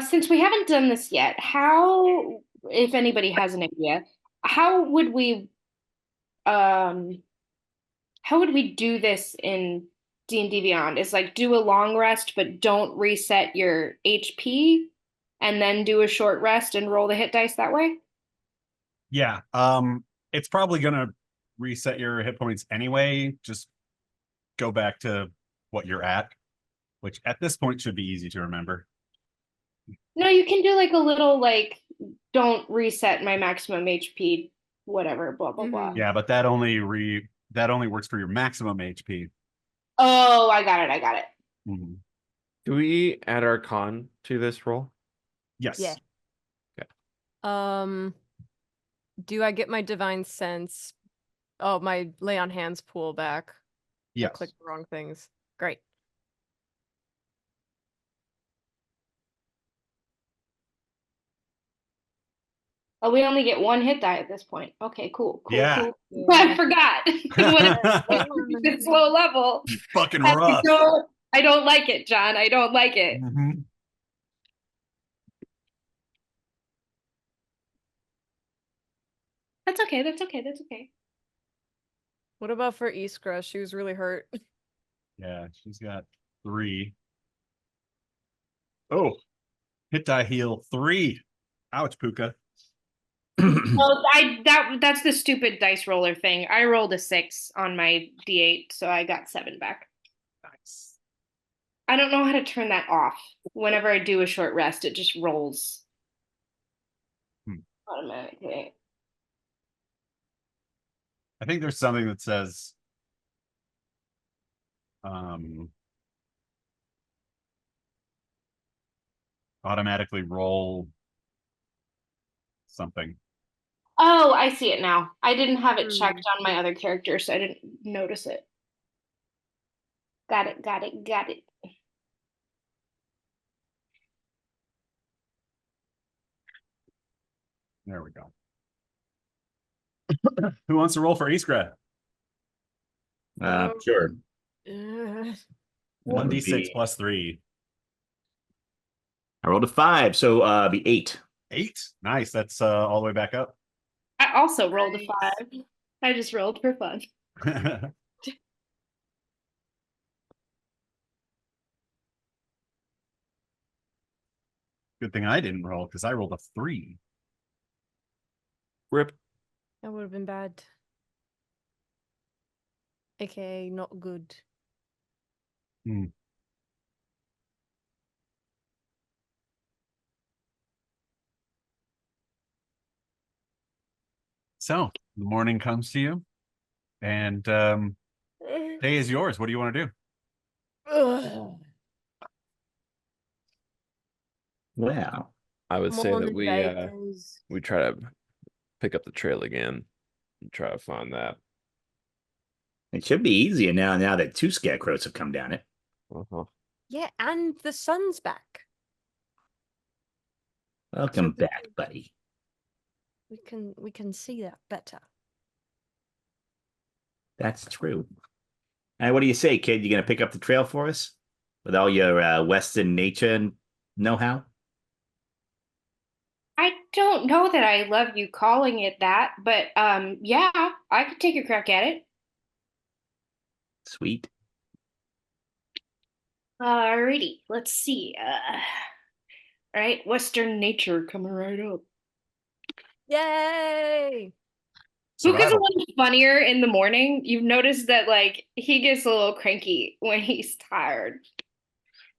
Since we haven't done this yet, how, if anybody has an idea, how would we do this in D&D Beyond? Is like do a long rest, but don't reset your HP, and then do a short rest and roll the hit dice that way? Yeah. It's probably gonna reset your hit points anyway, just go back to what you're at, which at this point should be easy to remember. No, you can do like a little like don't reset my maximum HP, whatever, blah blah blah. Mhm. Yeah, but that only works for your maximum HP. Oh, I got it. I got it. Mhm. Do we add our con to this roll? Yes. Yeah. Okay. Do I get my divine sense? Oh, my lay on hands pool back. I Yes. clicked the wrong things. Great. Oh, we only get one hit die at this point. Okay, cool. Yeah. Cool. I forgot. It's low level. Fucking I rough. don't like it, John. I don't like it. Mhm. That's okay. That's okay. That's okay. What about for Iskra? She was really hurt. Yeah, she's got 3. Oh, hit die heal 3. Ouch, Puka. Well, that's the stupid dice roller thing. I rolled a 6 on my D8, so I got 7 back. Nice. I don't know how to turn that off. Whenever I do a short rest, it just rolls automatically. I think there's something that says automatically roll something. Oh, I see it now. I didn't have it Hmm. checked on my other character, so I didn't notice it. Got it, got it, got it. There we go. Who wants to roll for Iskra? Sure. Uh, That would 1d6 be- plus 3. I rolled a 5, so be 8. 8. Nice. That's all the way back up. I also rolled a Nice. 5. I just rolled for fun. Good thing I didn't roll because I rolled a 3. Rip. that would have been bad. AKA not good. So the morning comes to you, and day is yours. What do you want to do? Ugh. Wow. I would say that Morning bakers. we try to pick up the trail again and try to find that. It should be easier now that 2 scarecrows have come down it. Uh-huh. Yeah, and the sun's back. Welcome So back, buddy. We can see that better. That's true. And what do you say, kid? You gonna pick up the trail for us with all your Western nature know-how? I don't know that I love you calling it that, but yeah, I could take a crack at it. Sweet. Alrighty, let's see. Right, Western nature coming right up. Yay! Luke is a Survival. little funnier in the morning. You've noticed that like he gets a little cranky when he's tired.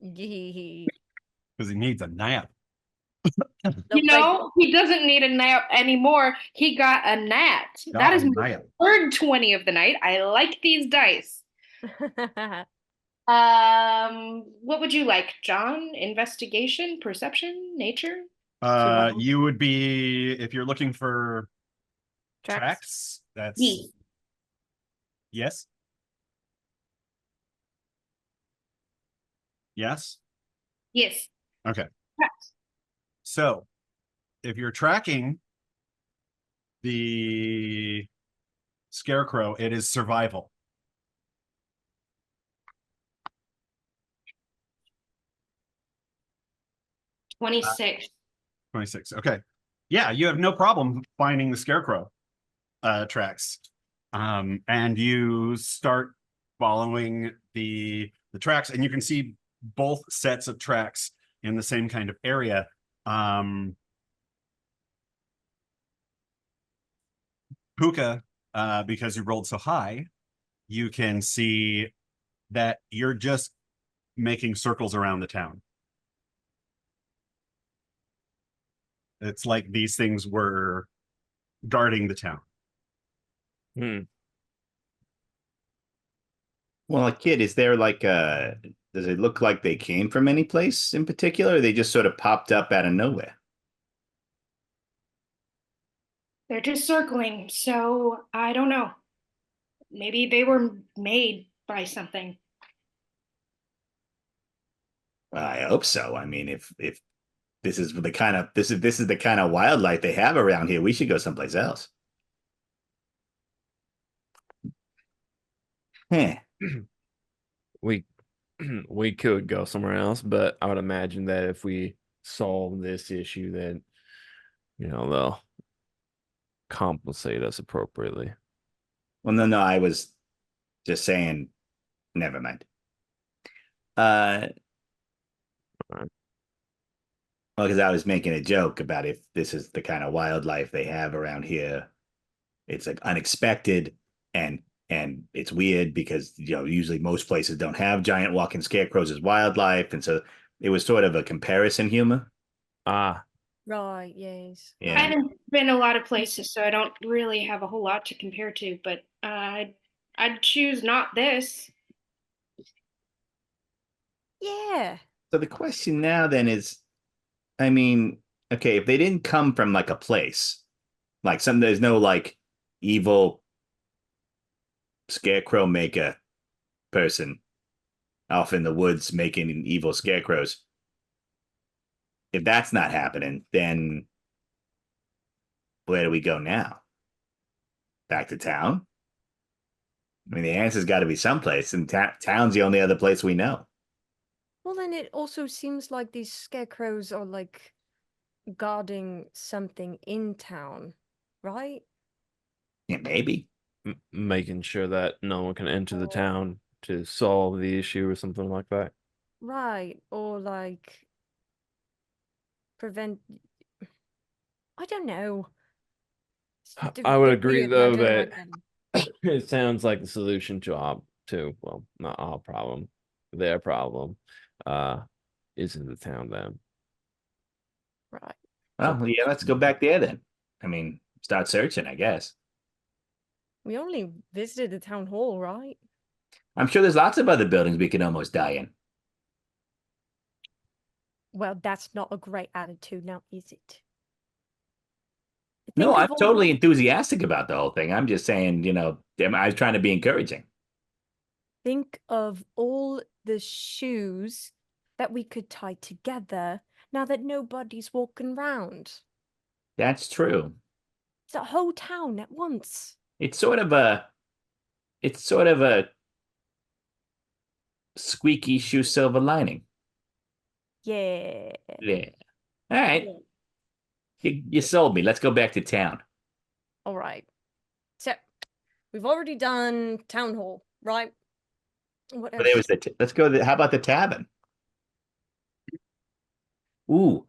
Yee. Because he needs a nap. You know, he doesn't need a nap anymore. He got a nap. Got That is a my nap. third 20 of the night. I like these dice. Like What would you like, John? Investigation, perception, nature? Survival. You would be, if you're looking for Tracks. tracks, that's Yes. yes. Yes. Yes. Okay. Tracks. So if you're tracking the scarecrow, it is survival. Uh, 26. 26. Okay. Yeah, you have no problem finding the scarecrow tracks. And you start following the tracks, and you can see both sets of tracks in the same kind of area. Puka, because you rolled so high, you can see that you're just making circles around the town. It's like these things were guarding the town. Hmm. Well, kid, is there like does it look like they came from any place in particular, or they just sort of popped up out of nowhere? They're just circling, so I don't know. Maybe they were made by something. I hope so. I mean, if this is the kind of this is the kind of wildlife they have around here, we should go someplace else. Huh. We we could go somewhere else, but I would imagine that if we solve this issue, then they'll compensate us appropriately. Well, no, I was just saying. Never mind. Uh, Alright. well, because I was making a joke about if this is the kind of wildlife they have around here, it's like unexpected and it's weird because usually most places don't have giant walking scarecrows as wildlife, and so it was sort of a comparison humor. Ah, Right, yes. I Yeah. haven't been a lot of places, so I don't really have a whole lot to compare to, but I'd choose not this. Yeah. So the question now then is, I mean, okay, if they didn't come from like a place, like there's no like evil scarecrow maker person off in the woods making evil scarecrows. If that's not happening, then where do we go now? Back to town? I mean, the answer's got to be someplace, and town's the only other place we know. Well, then it also seems like these scarecrows are like guarding something in town, right? Yeah, maybe. making sure that no one can enter the town to solve the issue or something like that. Right. Or like prevent. I don't know. I would They're agree weird, and I though don't that like them. it sounds like the solution well, not our problem, their problem, is in the town then. Right. Well, yeah, let's go back there then. I mean, start searching, I guess. We only visited the town hall, right? I'm sure there's lots of other buildings we can almost die in. Well, that's not a great attitude now, is it? No, Think I'm of all totally the- enthusiastic about the whole thing. I'm just saying, I was trying to be encouraging. Think of all the shoes that we could tie together now that nobody's walking round. That's true. It's a whole town at once. It's sort of a squeaky shoe silver lining. Yeah. Yeah. All right. You sold me. Let's go back to town. All right. So we've already done town hall, right? What But there else? was let's go. How about the tavern? Ooh,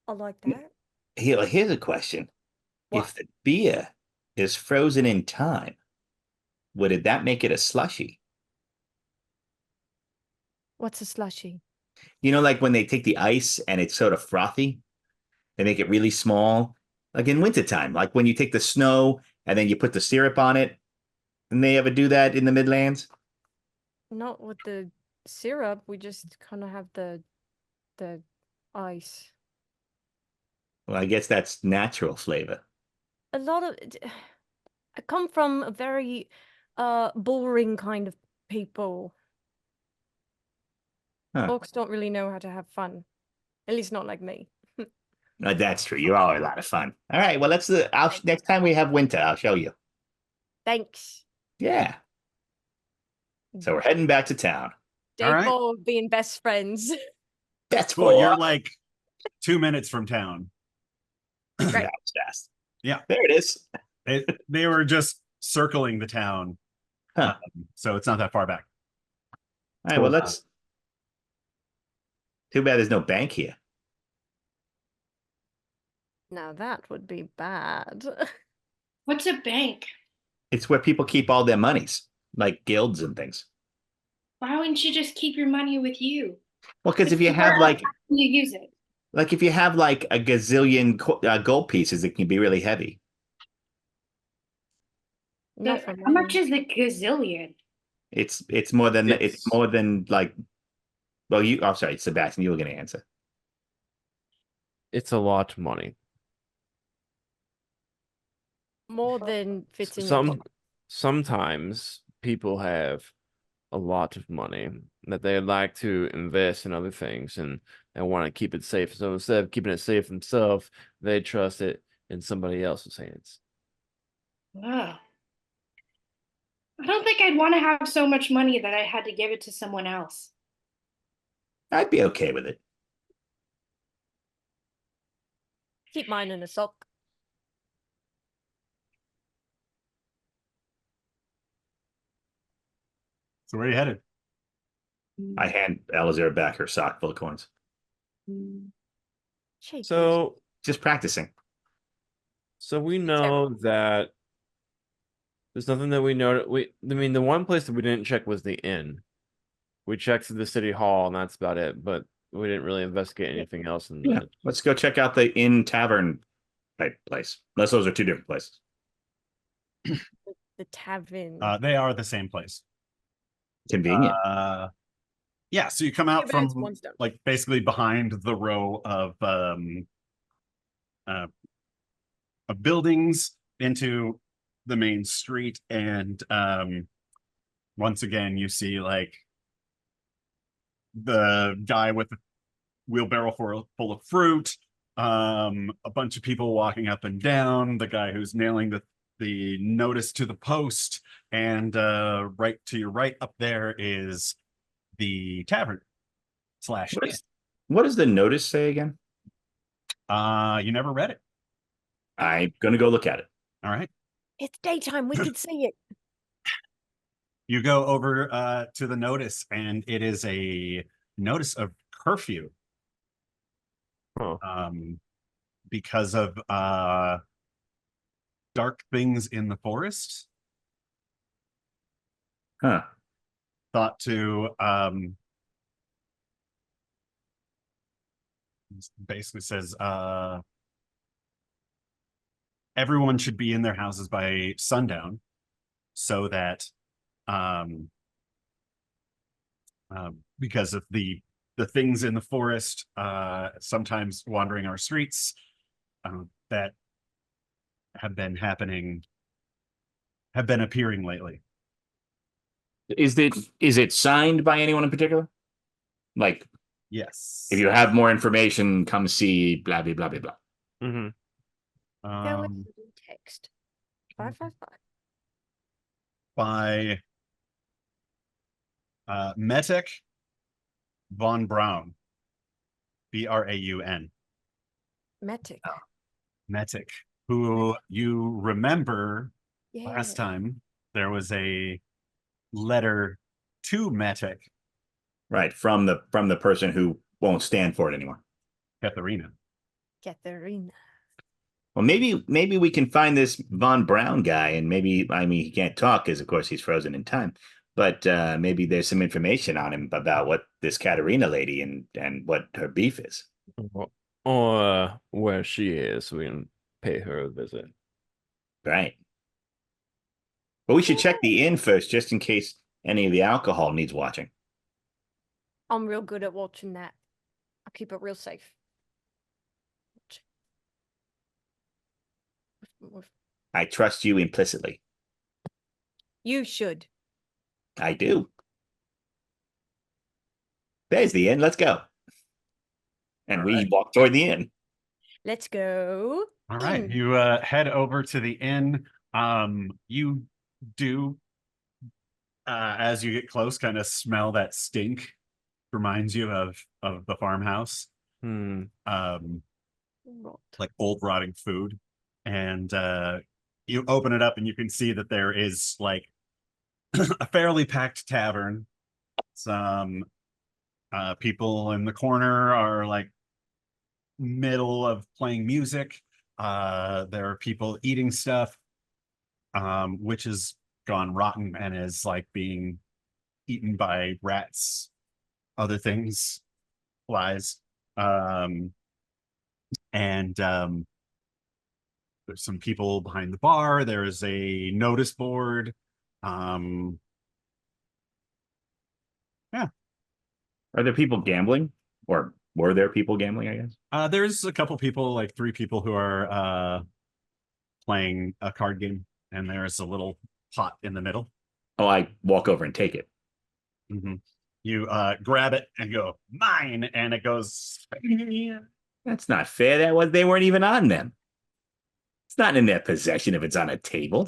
I like that. here's a question. What? If the beer is frozen in time, would that make it a slushy? What's a slushy? Like when they take the ice and it's sort of frothy, they make it really small, like in wintertime, like when you take the snow and then you put the syrup on it. Didn't they ever do that in the Midlands? Not with the syrup. We just kind of have the ice. Well, I guess that's natural flavor. A lot of I come from a very boring kind of people. Huh. Folks don't really know how to have fun. At least not like me. That's true. You're all a lot of fun. All right. Well, next time we have winter, I'll show you. Thanks. Yeah. So we're heading back to town. Day All right. 4 of being best friends. That's Well, you're cool. like 2 minutes from town. Right. That was fast. Yeah. There it is. They were just circling the town. Huh. So it's not that far back. All right. Well, let's. Too bad there's no bank here. Now that would be bad. What's a bank? It's where people keep all their monies, like guilds and things. Why wouldn't you just keep your money with you? Well, because if you Where have else can you use it? like if you have like a gazillion gold pieces, it can be really heavy. Not for How much me. is a gazillion? It's more than It's- like. Well, I'm sorry, Sebastian, you were going to answer. It's a lot of money. More than fits in your Some pocket. sometimes people have a lot of money that they like to invest in other things and they want to keep it safe. So instead of keeping it safe themselves, they trust it in somebody else's hands. Ugh. I don't think I'd want to have so much money that I had to give it to someone else. I'd be okay with it. Keep mine in a sock. So where are you headed? I hand Elazar back her sock full of coins. Cheeky. So Just practicing. we know that there's nothing that we know. I mean, the one place that we didn't check was the inn. We checked the city hall, and that's about it. But we didn't really investigate anything else in Yeah. the Let's go check out the inn tavern type place. Unless those are two different places. The tavern. They are the same place. Convenient. Yeah, so you come out Yeah, but from it's one stone. like basically behind the row of buildings into the main street, and once again you see like the guy with the wheelbarrow full of fruit, a bunch of people walking up and down, the guy who's nailing the notice to the post, and right to your right up there is the tavern slash inn. What does the notice say again? You never read it. I'm gonna go look at it. All right. It's daytime. We can see it. You go over to the notice, and it is a notice of curfew. Huh. Because of dark things in the forest. Huh. Thought to basically says everyone should be in their houses by sundown so that because of the things in the forest sometimes wandering our streets that have been appearing lately. Is it signed by anyone in particular? Like, Yes. if you have more information, come see blah blah blah blah blah. Mm-hmm. Go with text. 555. By Metek von Braun. Braun. Metic. Metek, who you remember Yeah. last time there was a letter to Metek, Right, from the person who won't stand for it anymore. Katharina. Katharina. Well, maybe we can find this Von Braun guy, and maybe, I mean, he can't talk because, of course, he's frozen in time. But maybe there's some information on him about what this Katerina lady and what her beef is. Or where she is, so we can pay her a visit. Right. But we should check the inn first, just in case any of the alcohol needs watching. I'm real good at watching that. I keep it real safe. I trust you implicitly. You should. I do. There's the inn. Let's go. And All we right. walk toward the inn. Let's go. All right. in. You head over to the inn. You do as you get close, kind of smell that stink. Reminds you of the farmhouse. Hmm. Rot. Like old rotting food. And you open it up and you can see that there is like a fairly packed tavern. Some people in the corner are like middle of playing music. There are people eating stuff. which has gone rotten and is like being eaten by rats, other things, flies. And there's some people behind the bar. There is a notice board. Are there people gambling, or were there people gambling? I guess. There's a couple people, like 3 people who are playing a card game, and there's a little pot in the middle. Oh, I walk over and take it. Mhm. You grab it and go, mine, and it goes. That's not fair. They weren't even on them. It's not in their possession if it's on a table.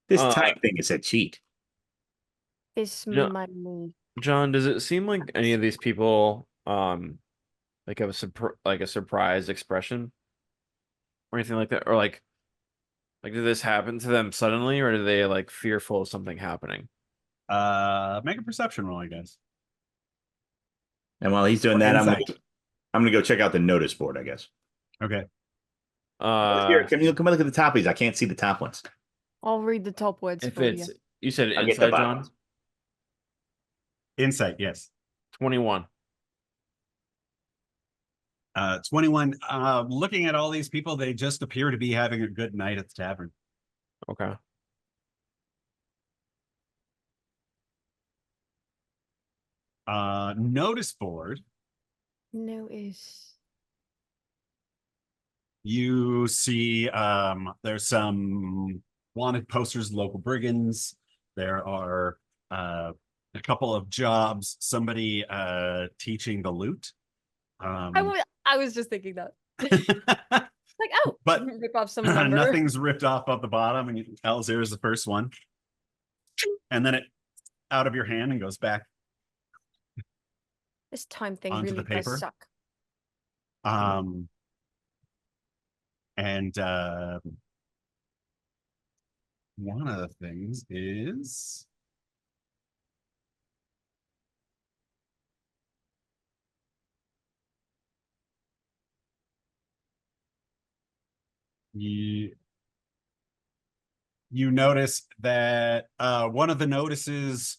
This time thing is a cheat. It's No. money. John, does it seem like any of these people like have a surprise expression or anything like that, or like did this happen to them suddenly, or are they like fearful of something happening? Make a perception roll, I guess. And while he's doing Or that, insight. I'm gonna go check out the notice board. I guess. Okay. Here, come look at the top of these. I can't see the top ones. I'll read the top words If for it's you. you said I'll get the insight, bottom John. ones. Insight, yes. 21. 21. Looking at all these people, they just appear to be having a good night at the tavern. Okay. Notice board. Notice. You see there's some wanted posters, local brigands. There are a couple of jobs, somebody teaching the lute. I was just thinking that. Like, oh, But rip off some lumber. nothing's ripped off of the bottom, and you can tell here's the first one. And then it out of your hand and goes back This time thing onto really the paper. does suck. And one of the things is you notice that one of the notices,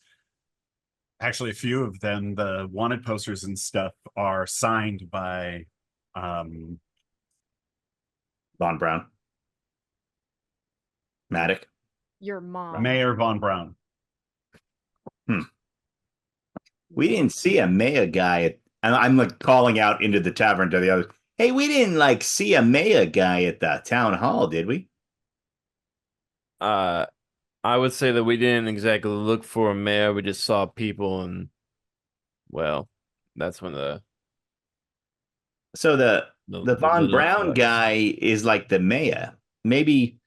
actually a few of them, the wanted posters and stuff, are signed by Von Brown. Maddock. Your mom. Mayor Von Braun. We didn't see a mayor guy and I'm like calling out into the tavern to the others. Hey, we didn't like see a mayor guy at the town hall, did we? I would say that we didn't exactly look for a mayor. We just saw people, and well, that's when So the the Von little Brown flex. guy is like the mayor. Maybe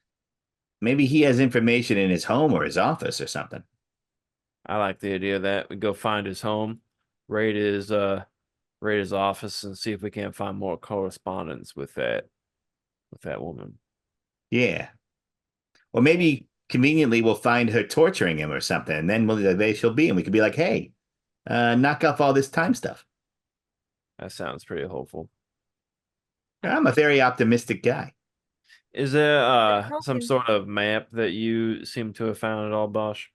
he has information in his home or his office or something. I like the idea that we go find his home, raid his office, and see if we can't find more correspondence with that woman. Yeah. Or maybe conveniently we'll find her torturing him or something, and then there she'll be, and we could be like, hey, knock off all this time stuff. That sounds pretty hopeful. I'm a very optimistic guy. Is there some helping. sort of map that you seem to have found at all, Bosch?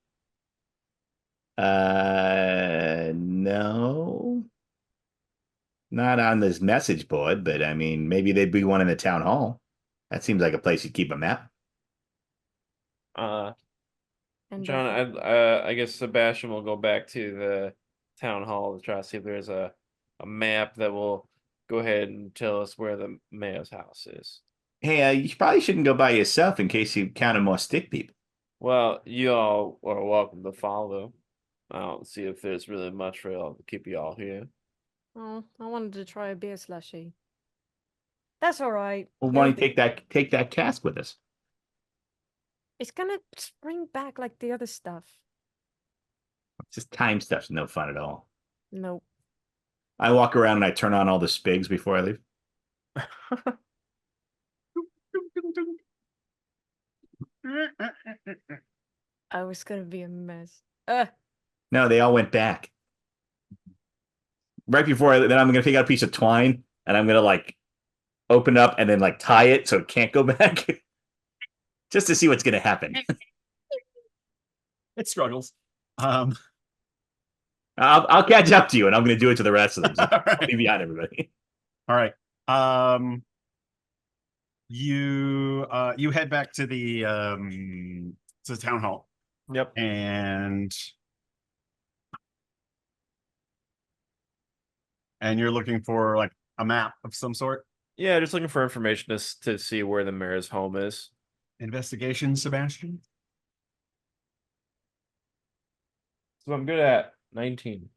No. Not on this message board, but I mean, maybe there'd be one in the town hall. That seems like a place you'd keep a map. And John, I guess Sebastian will go back to the town hall to try to see if there's a map that will go ahead and tell us where the mayor's house is. Hey, you probably shouldn't go by yourself in case you encounter more stick people. Well, you all are welcome to follow. I don't see if there's really much for y'all to keep you all here. Oh, I wanted to try a beer slushy. That's all right. Well, why don't you take that cask with us? It's gonna spring back like the other stuff. It's just time stuff's no fun at all. Nope. I walk around and I turn on all the spigs before I leave. Oh, it's gonna be a mess. No, they all went back. Right before then I'm gonna take out a piece of twine and I'm gonna like open up and then like tie it so it can't go back. just to see what's going to happen. It struggles. I'll catch up to you, and I'm going to do it to the rest of them. So All right. I'll be behind everybody. All right. You head back to the town hall, Yep. and you're looking for like a map of some sort. Yeah, just looking for information to see where the mayor's home is. Investigation, Sebastian. So I'm good at 19.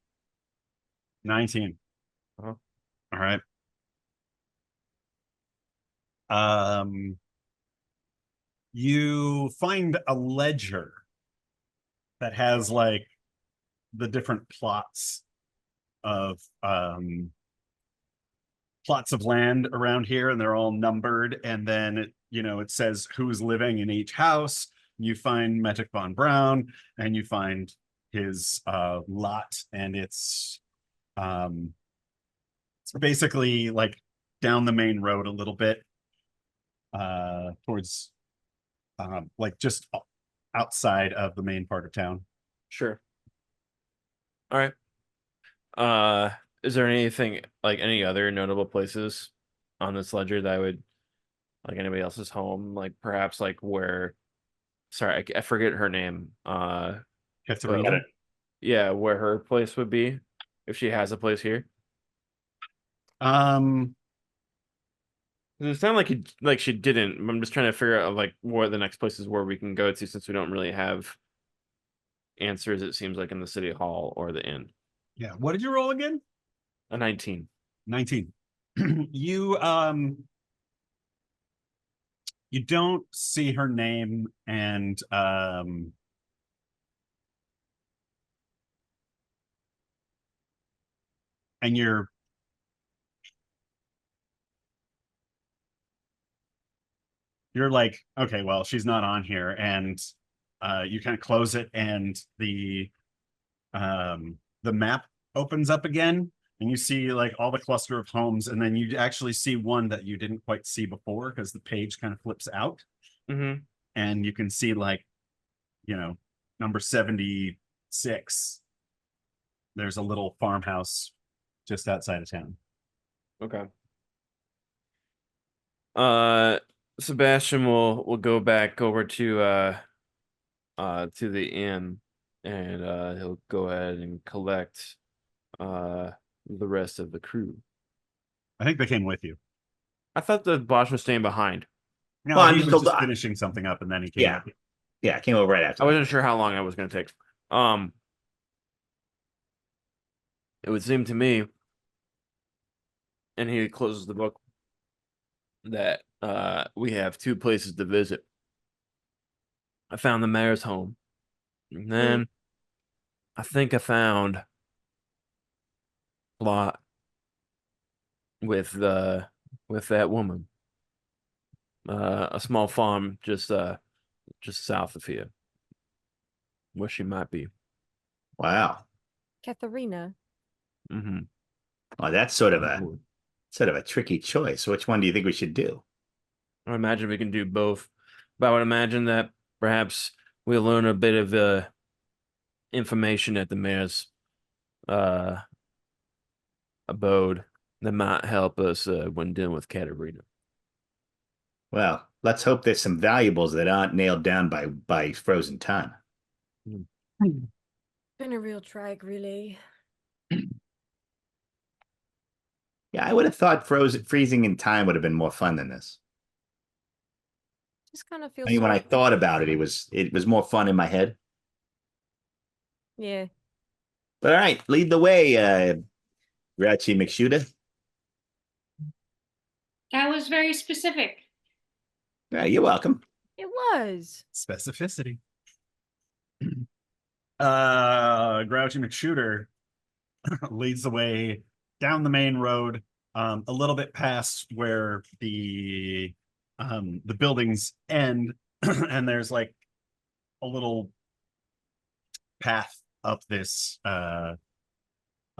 19. Uh-huh. All right. You find a ledger that has like the different plots of land around here, and they're all numbered, and then it says who's living in each house. You find Metric von Braun, and you find his lot, and it's basically like down the main road a little bit, towards like just outside of the main part of town. Sure. All right. Is there anything like any other notable places on this ledger that I would like anybody else's home? Like perhaps like where sorry, I forget her name. Katharina. Yeah, where her place would be if she has a place here. It sounded like she didn't. I'm just trying to figure out like what the next places where we can go to since we don't really have answers. It seems like in the city hall or the inn. Yeah. What did you roll again? A 19. 19. You don't see her name, and you're like, okay, well, she's not on here, and you kind of close it, and the map opens up again, and you see like all the cluster of homes, and then you actually see one that you didn't quite see before because the page kind of flips out, Mm-hmm. and you can see like, number 76. There's a little farmhouse just outside of town. Okay. Sebastian will go back over to the inn, and he'll go ahead and collect the rest of the crew. I think they came with you. I thought the boss was staying behind. No, Well, I'm he just was told- just finishing something up, and then he came Yeah. with you. Yeah, I came over right after. I wasn't sure how long I was going to take. It would seem to me, and he closes the book, that we have two places to visit. I found the mayor's home, and then I think I found a plot with that woman. A small farm just south of here, where she might be. Wow. Katharina. Mm-hmm. Well, that's sort of a tricky choice. Which one do you think we should do? I imagine we can do both, but I would imagine that perhaps we'll learn a bit of information at the mayor's abode that might help us when dealing with Katerina. Well, let's hope there's some valuables that aren't nailed down by frozen time. Been a real drag, really. Yeah, I would have thought freezing in time would have been more fun than this. Just kind of feels. I mean, when I sort of- thought about it, it was more fun in my head. Yeah. But all right, lead the way, Grouchy McShooter. That was very specific. Yeah, you're welcome. It was. Specificity. Grouchy McShooter leads the way down the main road, a little bit past where the buildings end, and there's like a little path up this a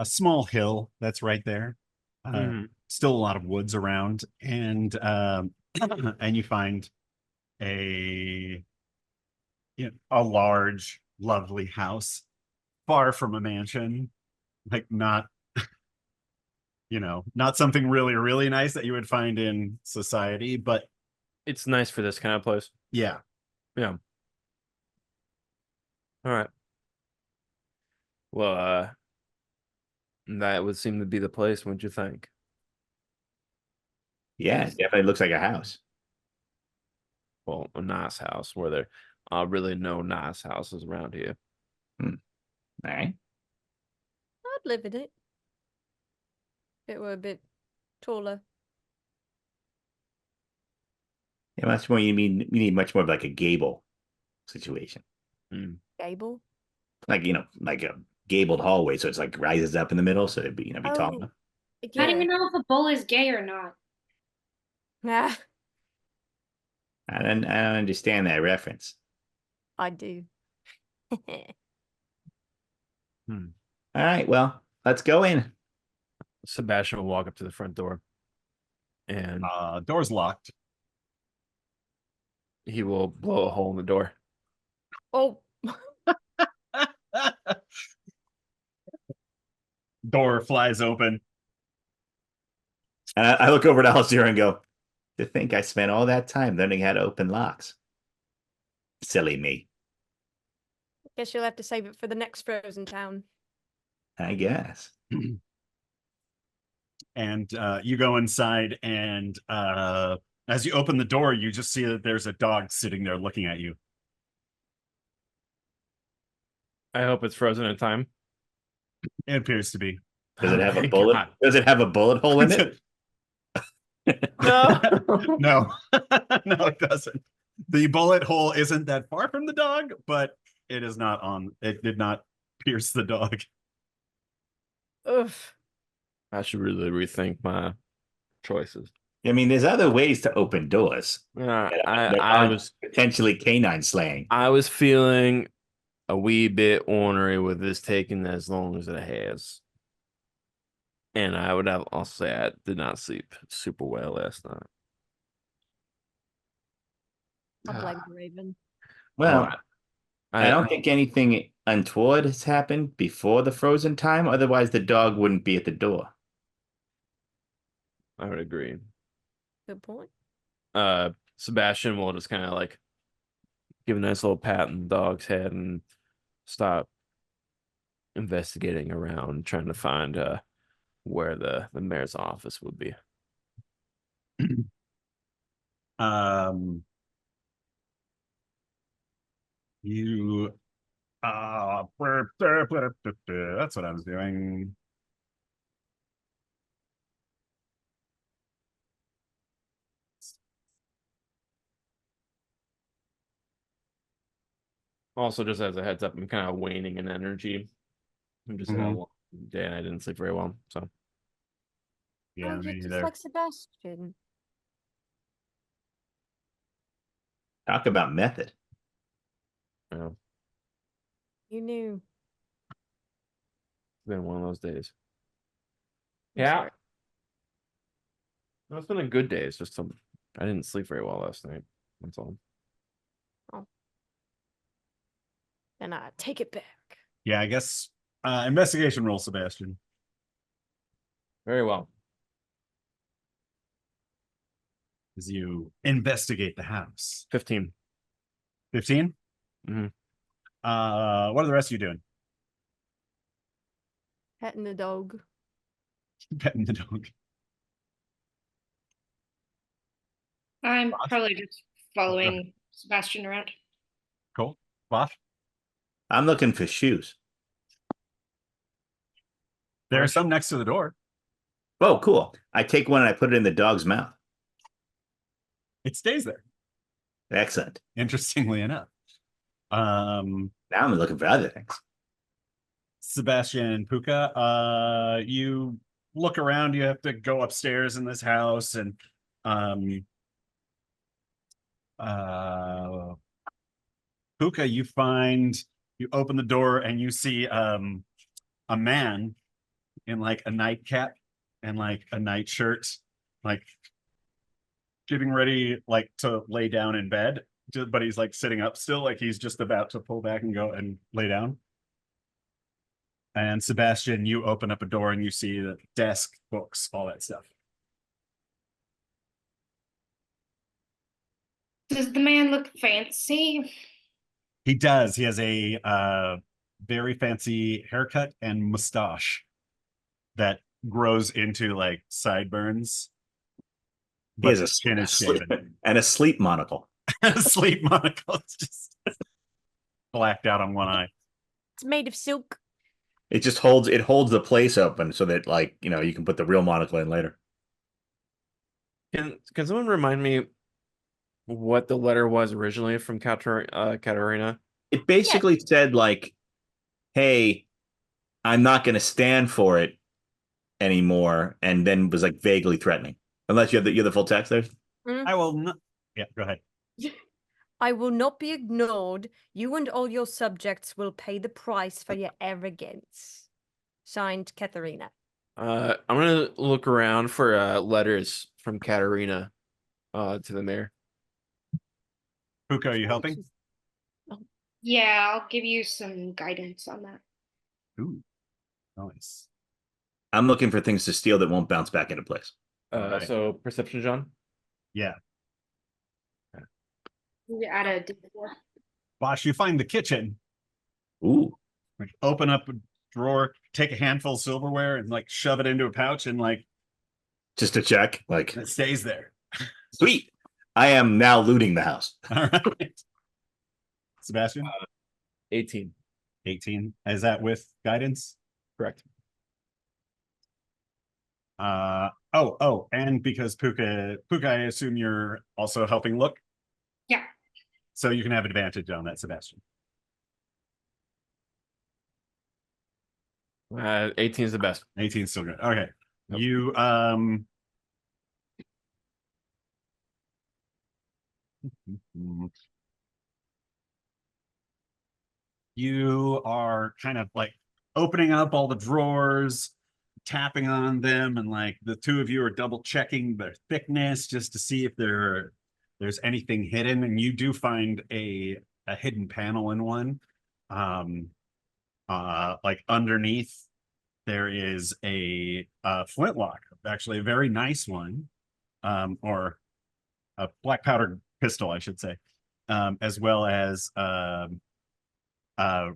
small hill that's right there. Still a lot of woods around, and and you find a a large, lovely house, far from a mansion, like not not something really, really nice that you would find in society, but It's nice for this kind of place. yeah. Yeah. All right. Well, that would seem to be the place. What'd you think? Yeah, it definitely looks like a house. Well, a nice house where there are really no nice houses around here. All right. I'd live in it. If it were a bit taller. Yeah, much more. You need much more of like a gable situation, Gable. like like a gabled hallway, so it's like rises up in the middle, so it'd be be tall Oh. enough. How do Yeah. you know if a bull is gay or not? Nah, I don't understand that reference. I do. All right, well, let's go in. Sebastian will walk up to the front door, and Door's locked. he will blow a hole in the door. Oh, Door flies open. And I look over at Alistair and go, to think I spent all that time learning how to open locks. Silly me, guess you'll have to save it for the next Frozen Town. I guess. And you go inside, and as you open the door, you just see that there's a dog sitting there looking at you. I hope it's frozen in time. It appears to be. Does it have a Thank bullet? God. Does it have a bullet hole in it? No. No, no, it doesn't. The bullet hole isn't that far from the dog, but it is not on. It did not pierce the dog. Oof. I should really rethink my choices. I mean, there's other ways to open doors. that I aren't was potentially canine slaying. I was feeling a wee bit ornery with this taking as long as it has. And I'll say I did not sleep super well last night. I blame the Raven. Well, Alright. I don't think anything untoward has happened before the frozen time. Otherwise, the dog wouldn't be at the door. I would agree. Good point. Sebastian will just kind of like give a nice little pat on the dog's head and stop investigating around, trying to find where the mayor's office would be. You that's what I was doing. Also, just as a heads up, I'm kind of waning in energy. I'm just had a long day and I didn't sleep very well. So Yeah, oh, me you're just either. like Sebastian. Talk about method. you know, You knew. it's been one of those days. I'm Yeah. sorry. No, it's been a good day. It's just I didn't sleep very well last night. That's all. And I take it back. Yeah, I guess investigation roll, Sebastian. Very well. As you investigate the house. 15. 15? Mhm. What are the rest of you doing? Petting the dog. Petting the dog. I'm probably just following Sebastian around. Cool. Bosh? I'm looking for shoes. There are some next to the door. Oh, cool. I take one and I put it in the dog's mouth. It stays there, Excellent. interestingly enough. Now I'm looking for other things. Sebastian and Puka, you look around, you have to go upstairs in this house, and Puka, you open the door and you see a man in like a nightcap and like a nightshirt, like getting ready like to lay down in bed, but he's like sitting up still, like he's just about to pull back and go and lay down. And Sebastian, you open up a door and you see the desk, books, all that stuff. Does the man look fancy? He does. He has a very fancy haircut and mustache that grows into like sideburns. He has his chin is shaven. and a sleep monocle. Sleep monocle. It's just blacked out on one eye. It's made of silk. It just holds the place open so that like, you know, you can put the real monocle in later. Can someone remind me what the letter was originally from Katarina? It basically said like, hey, I'm not going to stand for it anymore, and then was like vaguely threatening. Unless you have the full text there. I will not. Yeah, go ahead. I will not be ignored. You and all your subjects will pay the price for your arrogance. Signed, Katharina. I'm gonna look around for letters from Katarina to the mayor. Puka, are you helping? Yeah, I'll give you some guidance on that. Ooh, nice. I'm looking for things to steal that won't bounce back into place. Right. So perception, John. Yeah. You add a D4. Bosh, you find the kitchen. Ooh. Like, open up a drawer, take a handful of silverware, and like shove it into a pouch, and like Just to check. Like, it stays there. sweet. I am now looting the house. All right. Sebastian, 18. 18. Is that with guidance? Correct. And because Puka, I assume you're also helping look. Yeah. So you can have advantage on that, Sebastian. 18 is the best. 18 is still good. Okay. Yep. You are kind of like opening up all the drawers, tapping on them, and like the two of you are double checking their thickness just to see if there's anything hidden, and you do find a hidden panel in one. Like underneath there is a flintlock, actually a very nice one, or a black powder pistol, I should say, as well as a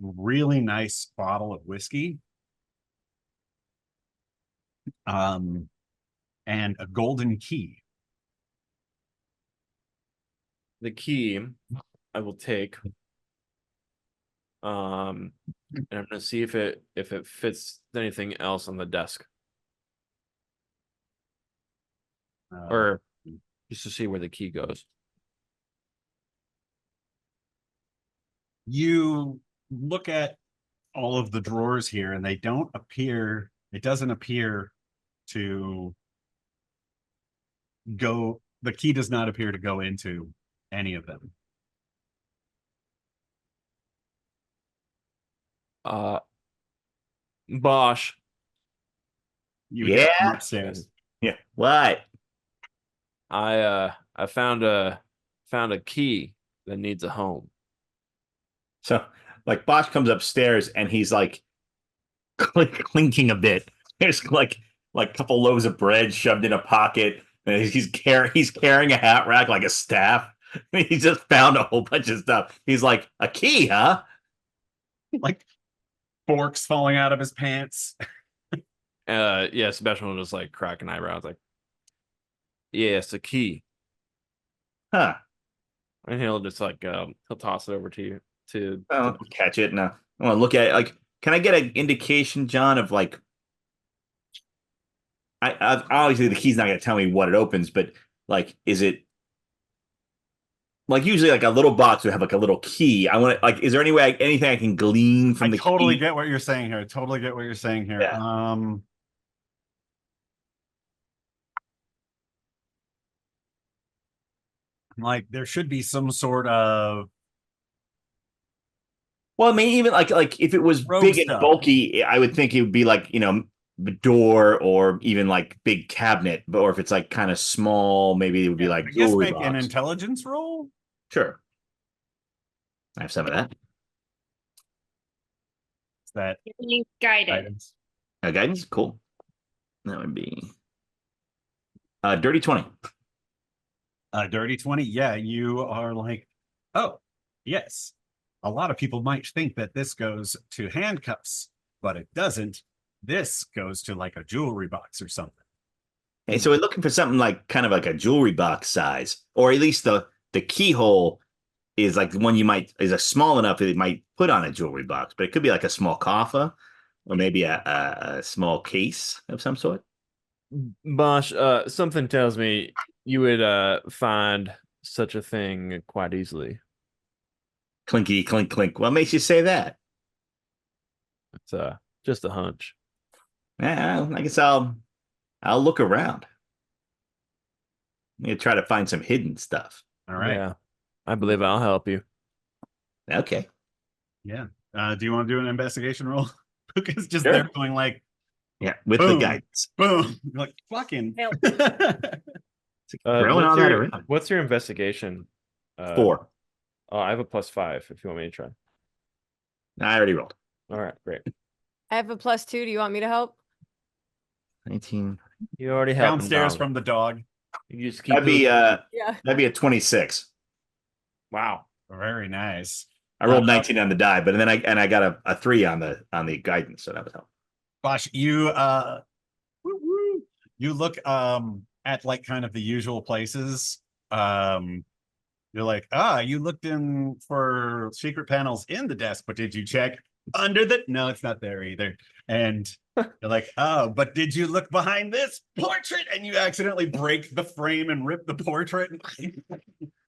really nice bottle of whiskey, and a golden key. The key I will take. And I'm gonna see if it fits anything else on the desk, or just to see where the key goes. You look at all of the drawers here, and they don't appear. It doesn't appear to go. The key does not appear to go into any of them. Bosh, You hear from Yeah. upstairs. Yeah. What? I found a key that needs a home. So, like, Bosch comes upstairs and he's like clinking a bit. There's like a couple loaves of bread shoved in a pocket, and he's carrying a hat rack like a staff. He just found a whole bunch of stuff. He's like, a key, huh? Like forks falling out of his pants. Yeah, Sebastian will just like crack an eyebrow. It's like, yeah, it's a key. Huh. And he'll just like he'll toss it over to you to Well, catch it. No, I want to look at it. Like, can I get an indication, John, of like, I obviously the key's not going to tell me what it opens, but like, is it like usually like a little box would have like a little key? I want to like, is there anything I can glean from the totally key? get what you're saying here. Yeah. Like there should be some sort of Well, I mean, even like if it was Rogue big and stuff. bulky, I would think it would be like, you know, the door or even like big cabinet. Or if it's like kind of small, maybe it would be like I guess jewelry make an box. intelligence roll. Sure. I have some of that. Is that Guidance. guidance? Guidance, cool. That would be dirty 20. Dirty 20. Yeah, you are like, oh, yes. A lot of people might think that this goes to handcuffs, but it doesn't. This goes to like a jewelry box or something. Hey, so we're looking for something like kind of like a jewelry box size, or at least the keyhole is like the one you might is a small enough that it might put on a jewelry box, but it could be like a small coffer or maybe a small case of some sort. Bosh, something tells me you would find such a thing quite easily. Clinky, clink, clink. What makes you say that? It's just a hunch. Yeah, I guess I'll look around. I'm gonna try to find some hidden stuff. All right. Yeah, I believe I'll help you. Okay. Yeah. Do you want to do an investigation roll? Puka's just Sure. there going like, Yeah, with Boom. the guidance. boom. You're like, fucking. Help. Throwing all that around. What's your investigation? 4. Oh, I have a +5 if you want me to try. I already rolled. All right, great. I have a +2. Do you want me to help? 19. You already helped him, Downstairs Donald. from the dog. You just keep That'd be Yeah. a 26. wow. Very nice. I rolled 19 on the die, but then I got a 3 on the guidance, so that was helpful. Bosh, you you look at like kind of the usual places. You're like, you looked in for secret panels in the desk, but did you check under the no, it's not there either. And you're like, oh, but did you look behind this portrait? And you accidentally break the frame and rip the portrait.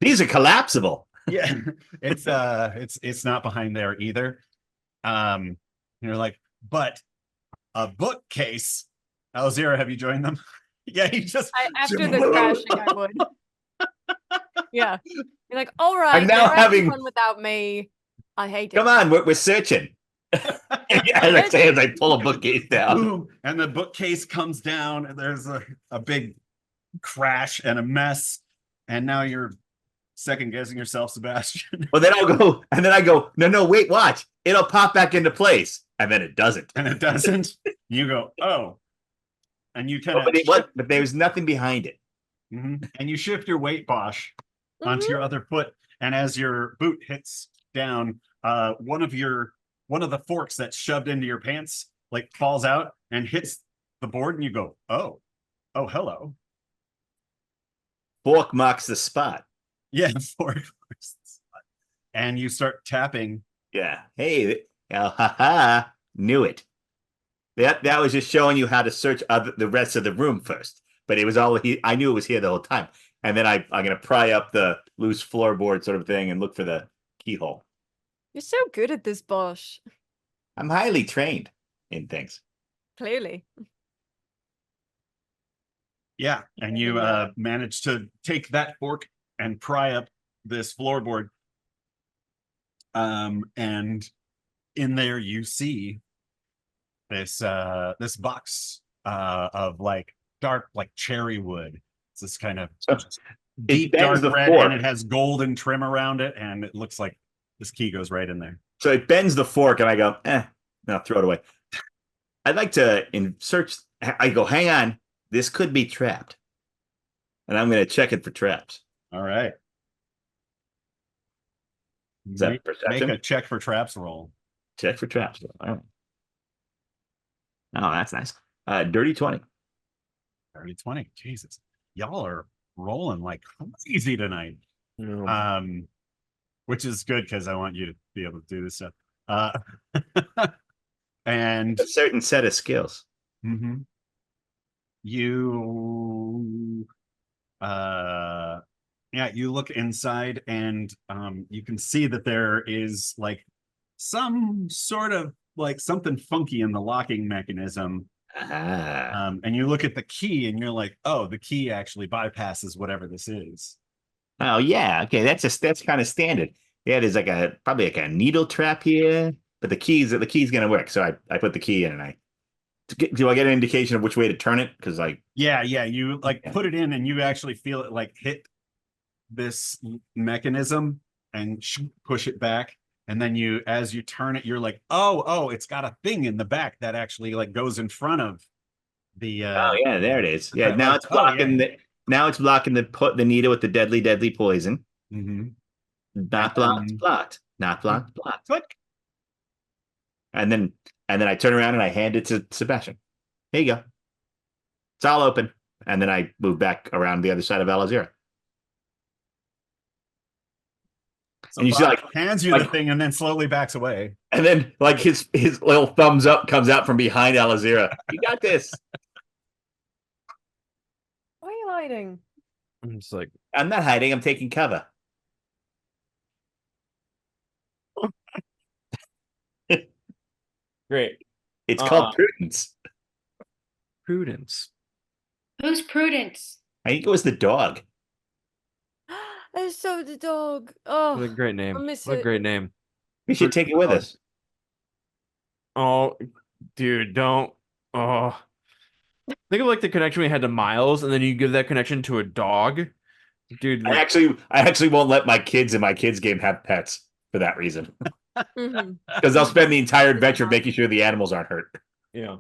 These are collapsible. Yeah, it's not behind there either. You're like, but a bookcase. Alzira, have you joined them? Yeah, you just After the crashing, I would. Yeah. You're like, all right, I'm now you're having- one without me. I hate it. Come on, we're searching. As I say, as I pull a bookcase down. boom, and the bookcase comes down, and there's a big crash and a mess, and now you're second guessing yourself, Sebastian. Well, then I go, no, wait, watch. It'll pop back into place. And then it doesn't. And it doesn't. You go, oh, and you kind of But there's nothing behind it. and you shift your weight, Bosh, onto your other foot, and as your boot hits down, one of the forks that's shoved into your pants like falls out and hits the board, and you go, oh, hello. Fork marks the spot. Yeah, fork marks the spot. And you start tapping. Yeah. Hey, ha, knew it. That was just showing you how to search the rest of the room first. But it was all I knew it was here the whole time. And then I'm gonna pry up the loose floorboard sort of thing and look for the keyhole. You're so good at this, Bosh. I'm highly trained in things. Clearly. Yeah, and you manage to take that fork and pry up this floorboard. And in there you see this box of like dark like cherry wood. It's this kind of deep dark red, and it has golden trim around it, and it looks like this key goes right in there. So it bends the fork, and I go, no, throw it away. I'd like to search. I go, hang on, this could be trapped, and I'm going to check it for traps. All right. Is that Make perception? a check for traps roll. Check for traps. All right. Oh, that's nice. Dirty 20. 30-20. Jesus, y'all are rolling like crazy tonight. No. Which is good because I want you to be able to do this stuff. And A certain set of skills. you you look inside, and you can see that there is like some sort of like something funky in the locking mechanism. And you look at the key, and you're like, oh, the key actually bypasses whatever this is. Oh yeah, okay. That's kind of standard. Yeah, there's probably like a needle trap here, but the key's gonna work. So I put the key in, and do I get an indication of which way to turn it? Because yeah, you like put it in, and you actually feel it like hit this mechanism, and push it back. And then as you turn it, you're like, oh, it's got a thing in the back that actually like goes in front of the. Oh yeah, there it is. Yeah, Like, now it's oh, yeah. blocking the needle with the deadly poison. Mm-hmm. Not blocked, blocked, not blocked, blocked. Click. And then I turn around and I hand it to Sebastian. Here you go. It's all open. And then I move back around the other side of Alazira. So And you see, Bob like- hands you the thing and then slowly backs away. And then like his little thumbs up comes out from behind Alazira. You got this. Why are you hiding? I'm just like, I'm not hiding, I'm taking cover. great. It's called prudence. Prudence. Who's Prudence? I think it was the dog. There's so the dog. What a Oh, great name. I miss What a it. great name. We should take it with us. Oh, dude, don't. Oh. Think of like the connection we had to Miles, and then you give that connection to a dog. Dude, I actually won't let my kids in my kids game have pets for that reason. Mhm. Because I'll spend the entire adventure making sure the animals aren't hurt. yeah.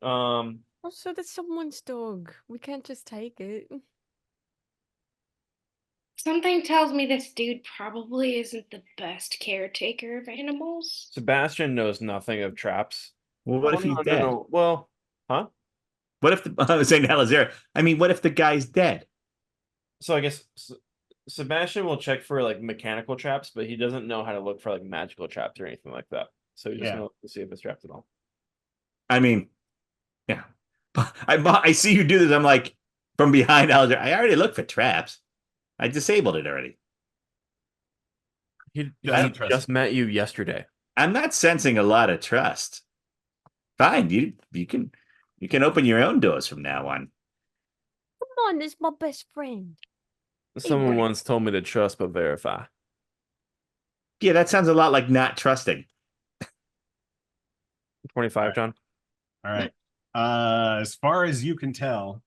Also, that's someone's dog. We can't just take it. Something tells me this dude probably isn't the best caretaker of animals. Sebastian knows nothing of traps. Well, what Oh, if he's no, dead? no. Well, huh? What if I was saying Alazira? I mean, what if the guy's dead? So I guess Sebastian will check for like mechanical traps, but he doesn't know how to look for like magical traps or anything like that. So he just Yeah. knows to see if it's trapped at all. I mean, yeah. I see you do this. I'm like, from behind Alazira, I already looked for traps. I disabled it already. He I don't trust just met you yesterday. I'm not sensing a lot of trust. Fine, you can open your own doors from now on. Come on, it's my best friend. Someone boy. once told me to trust but verify. Yeah, that sounds a lot like not trusting. 25, John. All right. As far as you can tell,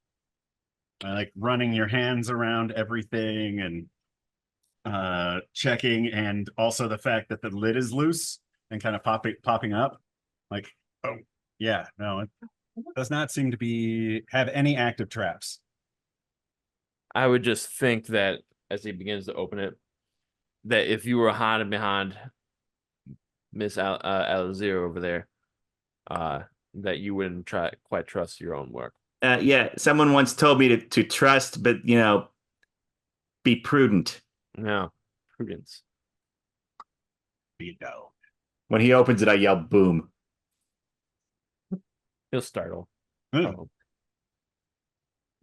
like running your hands around everything and checking, and also the fact that the lid is loose and kind of popping up. Like, oh yeah, no, it does not seem to have any active traps. I would just think that as he begins to open it, that if you were hiding behind Miss Alazir over there, that you wouldn't quite trust your own work. Yeah, someone once told me to trust, but be prudent. No, prudence. You know. When he opens it, I yell boom. He'll startle. Oh.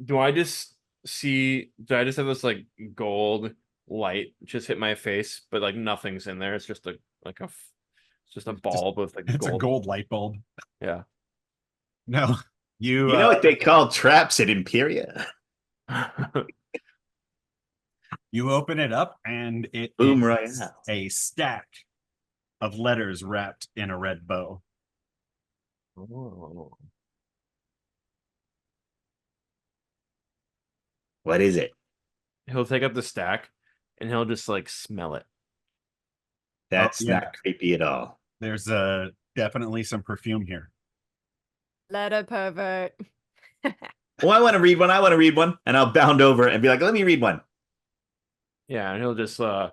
Do I just have this like gold light just hit my face, but like nothing's in there? It's just a bulb with like It's gold. a gold light bulb. Yeah. No, You know what they call traps at Imperia? you open it up and it Boom is Royale. a stack of letters wrapped in a red bow. Oh. What is it? He'll take up the stack and he'll just like smell it. That's yeah. not creepy at all. There's definitely some perfume here. Letter pervert. Well, I want to read one. And I'll bound over and be like, let me read one. Yeah, and he'll just he'll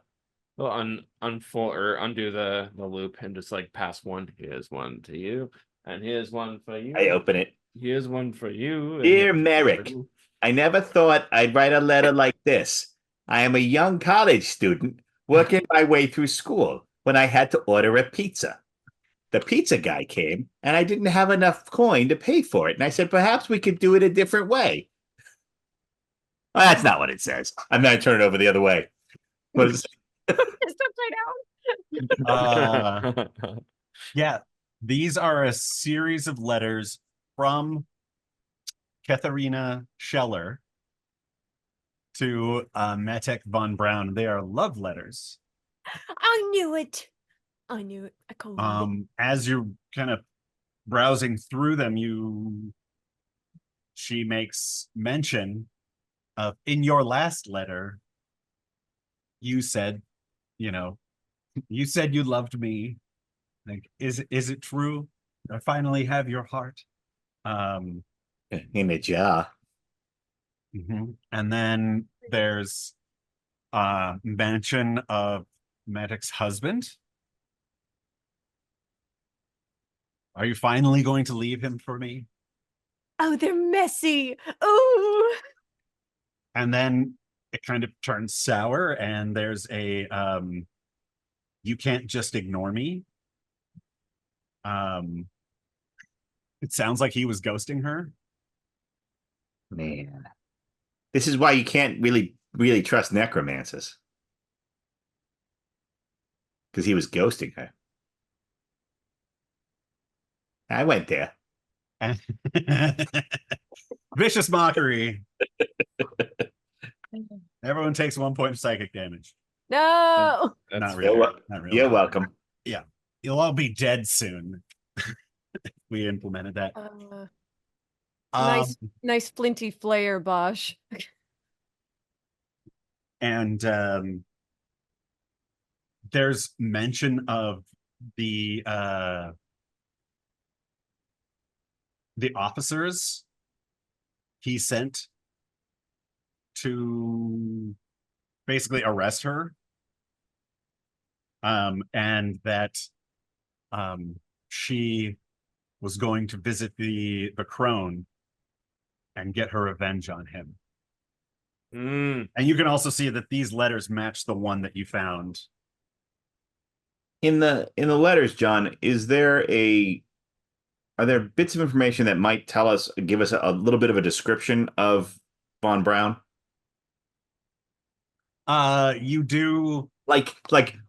unfold or undo the loop and just like pass one. Here's one to you, and here's one for you. I open it. Here's one for you. and Dear here's one for Merrick, you. I never thought I'd write a letter like this. I am a young college student working my way through school when I had to order a pizza. The pizza guy came and I didn't have enough coin to pay for it. And I said, perhaps we could do it a different way. Well, that's not what it says. I'm going to turn it over the other way. What is It's upside down. Yeah, these are a series of letters from Katharina Scheller to Matek von Braun. They are love letters. I knew it. I knew it. I called it. As you're kind of browsing through them, she makes mention of, in your last letter, you said, you know, you said you loved me. Like, is it true? I finally have your heart. Um, In a jar. And then there's mention of Medic's husband. Are you finally going to leave him for me? Oh, they're messy. Oh, And then it kind of turns sour, and there's a you can't just ignore me. It sounds like he was ghosting her. Man. This is why you can't really trust necromancers. Because he was ghosting her. I went there. And vicious mockery. Everyone takes 1 point of psychic damage. no. That's Not fair. really. Not really. You're welcome. You'll all be dead soon. We implemented that. Nice flinty flare, Bosch. And there's mention of the officers he sent to basically arrest her, and that she was going to visit the crone and get her revenge on him. Mm. And you can also see that these letters match the one that you found. In the letters, John, are there bits of information that might give us a little bit of a description of Von Braun? You do. Like,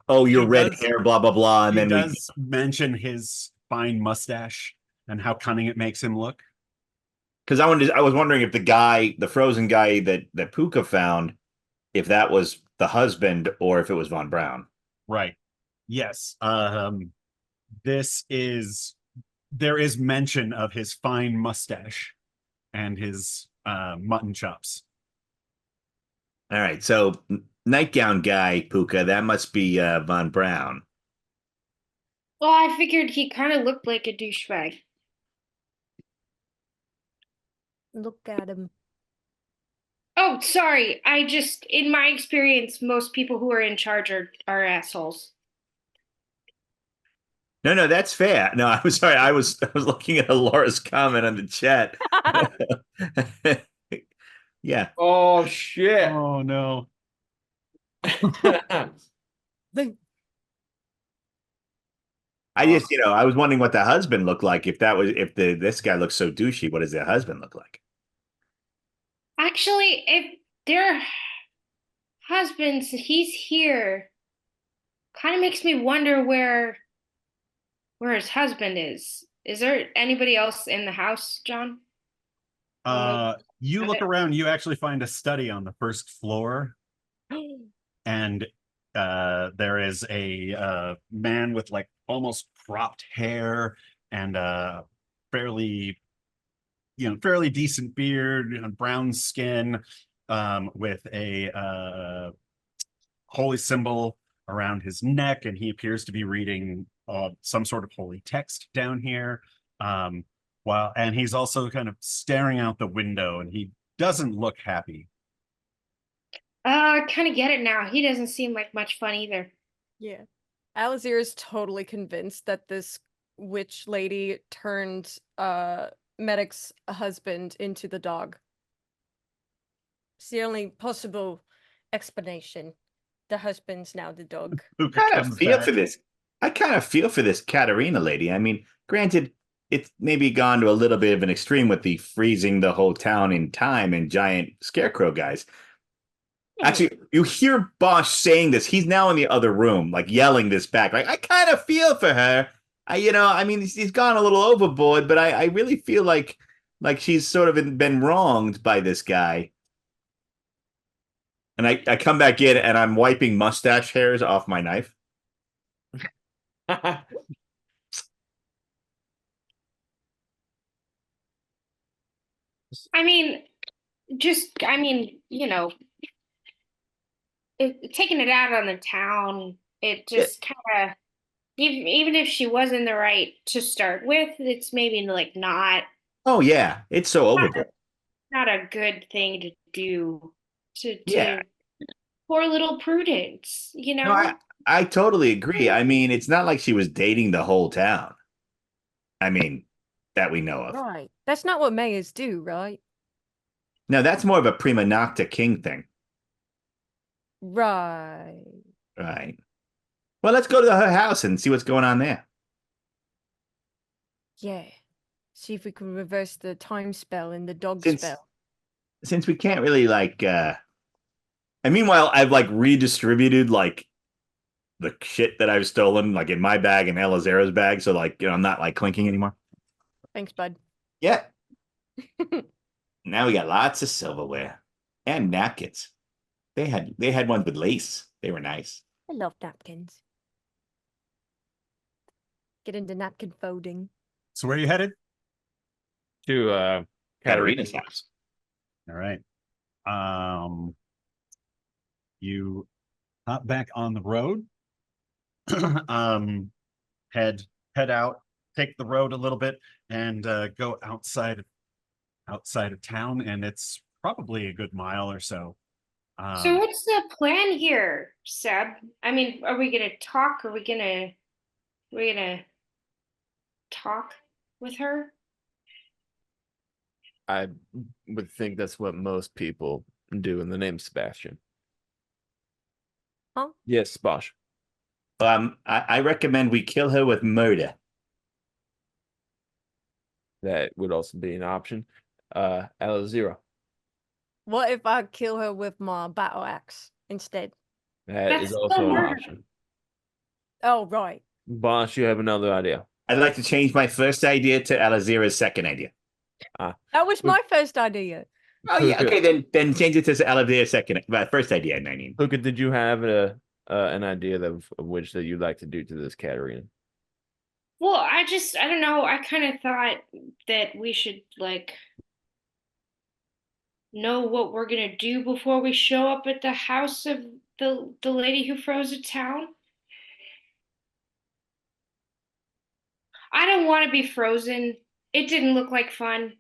oh, your He red does- hair, blah blah blah, and He then does mention his fine mustache and how cunning it makes him look. because I was wondering if the frozen guy that Puka found, if that was the husband or if it was Von Braun. Right. Yes. There is mention of his fine mustache and his mutton chops. All right, so nightgown guy Puka, that must be Von Braun. Well, I figured he kind of looked like a douchebag. Look at him. Oh, sorry. In my experience, most people who are in charge are assholes. No, that's fair. No, I was sorry. I was looking at Laura's comment on the chat. Yeah. Oh shit. Oh no. I just, I was wondering what the husband looked like. If this guy looks so douchey, what does their husband look like? Actually, if their husbands, he's here, kind of makes me wonder where his husband is. Is there anybody else in the house, John? You look around, you actually find a study on the first floor, and there is a man with like almost cropped hair and fairly decent beard and brown skin, with a holy symbol around his neck, and he appears to be reading some sort of holy text down here. And he's also kind of staring out the window, and he doesn't look happy. I kind of get it now. He doesn't seem like much fun either. Yeah. Alizir is totally convinced that this witch lady turned Medic's husband into the dog. It's the only possible explanation. The husband's now the dog. Who I kind comes of feel back. for this. I kind of feel for this Katarina lady. I mean, granted, it's maybe gone to a little bit of an extreme with the freezing the whole town in time and giant scarecrow guys. Actually, you hear Bosch saying this. He's now in the other room, like yelling this back. Like, I kind of feel for her. I mean, he's gone a little overboard, but I really feel like she's sort of been wronged by this guy. And I come back in and I'm wiping mustache hairs off my knife. I mean, taking it out on the town, it just kind of, even if she was in the right to start with, it's maybe like Oh yeah, it's so overboard. not a good thing to do to Yeah. poor little Prudence, you No, know? I totally agree. I mean, it's not like she was dating the whole town. I mean, that we know of. Right. That's not what mayors do, right? Now that's more of a prima nocta king thing, Right. right? Well, let's go to her house and see what's going on there. Yeah. See if we can reverse the time spell and the dog Since spell. since we can't really like and meanwhile I've like redistributed like the shit that I've stolen like in my bag and Elazara's bag, so like I'm not like clinking anymore. Thanks, bud. Yeah. Now we got lots of silverware and napkins. They had ones with lace. They were nice. I love napkins. Get into napkin folding. So where are you headed? To Katarina's house. All right. You hop back on the road. um, head out, take the road a little bit, and go outside of town, and it's probably a good mile or so. So what's the plan here, Seb? I mean, are we gonna talk? We're gonna talk with her? I would think that's what most people do in the name Sebastian. Huh? Yes, Bosh. I recommend we kill her with murder. That would also be an option. L0. What if I kill her with my battle axe instead? That That's is still also an murder. option. Oh, right. Bosh, you have another idea. I'd like to change my first idea to Alazira's second idea. That was my first idea. Oh yeah, Puka. okay, then change it to Alazira's second, first idea. I mean, Puka, did you have an idea of which that you'd like to do to this Katarina? Well, I don't know. I kind of thought that we should like know what we're gonna do before we show up at the house of the lady who froze a town. I don't want to be frozen. It didn't look like fun.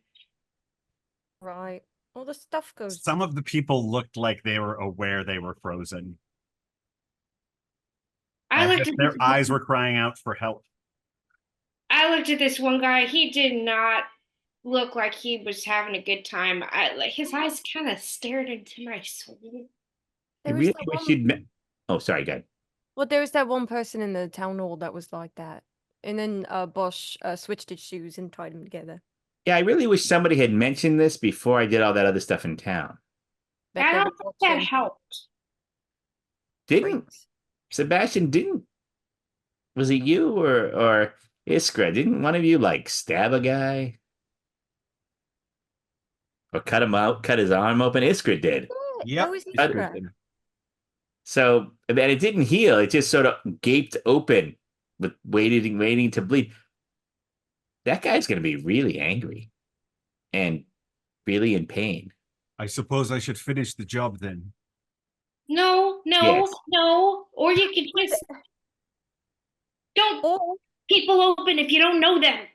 Right. All the stuff goes. Some of the people looked like they were aware they were frozen. I As looked if at their this eyes were crying out for help. I looked at this one guy. He did not look like he was having a good time. Like his eyes kind of stared into my soul. I There was really that wish one- you'd. Oh, sorry, guy. Well, there was that one person in the town hall that was like that. And then Bosch switched his shoes and tied them together. Yeah, I really wish somebody had mentioned this before I did all that other stuff in town. Bet I they don't were think that watching. helped. Didn't Freaks. Sebastian? Didn't was it you or Iskra? Didn't one of you like stab a guy or cut him out, cut his arm open? Iskra did. Yeah, Yep. that was I- Iskra. So and it didn't heal. It just sort of gaped open, with waiting to bleed. That guy's going to be really angry and really in pain. I suppose I should finish the job then. No, no, Yes. no. Or you could just don't Or people open if you don't know them.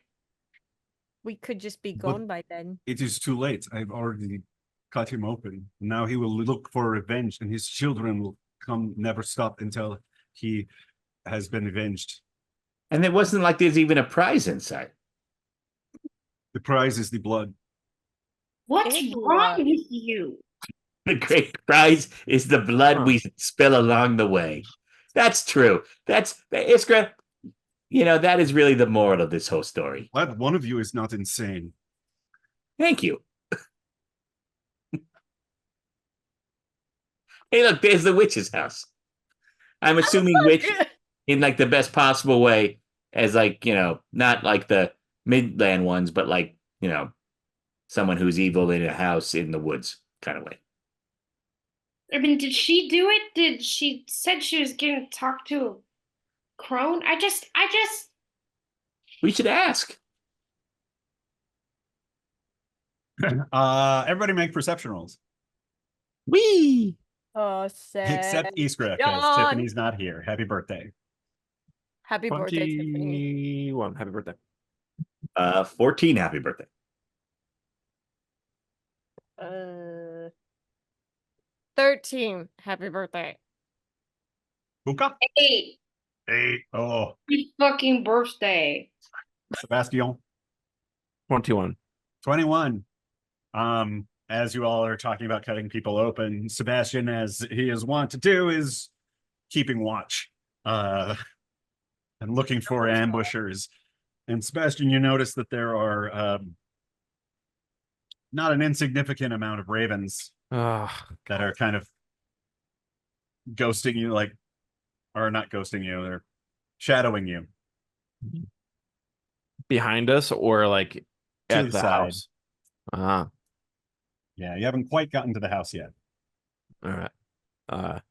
we could just be But- gone by then. It is too late. I've already cut him open. Now he will look for revenge, and his children will never stop until he has been avenged. And it wasn't like there's even a prize inside. The prize is the blood. What's Big wrong blood. with you? The great prize is the blood we spill along the way. That's true. That's Iskra. You know, that is really the moral of this whole story. Glad one of you is not insane. Thank you. Hey, look, there's the witch's house. I'm assuming witch in like the best possible way, as like, you know, not like the Midland ones, but like, you know, someone who's evil in a house in the woods kind of way. I mean, did she do it? Did she said she was gonna talk to a crone? I just We should ask. Everybody make perception rolls. Wee. Oh, Except Iskra, because John. Tiffany's not here. Happy birthday. Happy birthday, Tiffany. 21. Happy birthday. 14. Happy birthday. 13. Happy birthday. Puka? 8. 8. Oh, Happy fucking birthday. Sebastian. 21. 21. As you all are talking about cutting people open, Sebastian, as he is wont to do, is keeping watch. And looking for ambushers. And Sebastian, you notice that there are not an insignificant amount of ravens Ah, that are kind of ghosting you, like, or not ghosting you, they're shadowing you. behind us or like To at the the side. house? Ah, Yeah, you haven't quite gotten to the house yet. all right.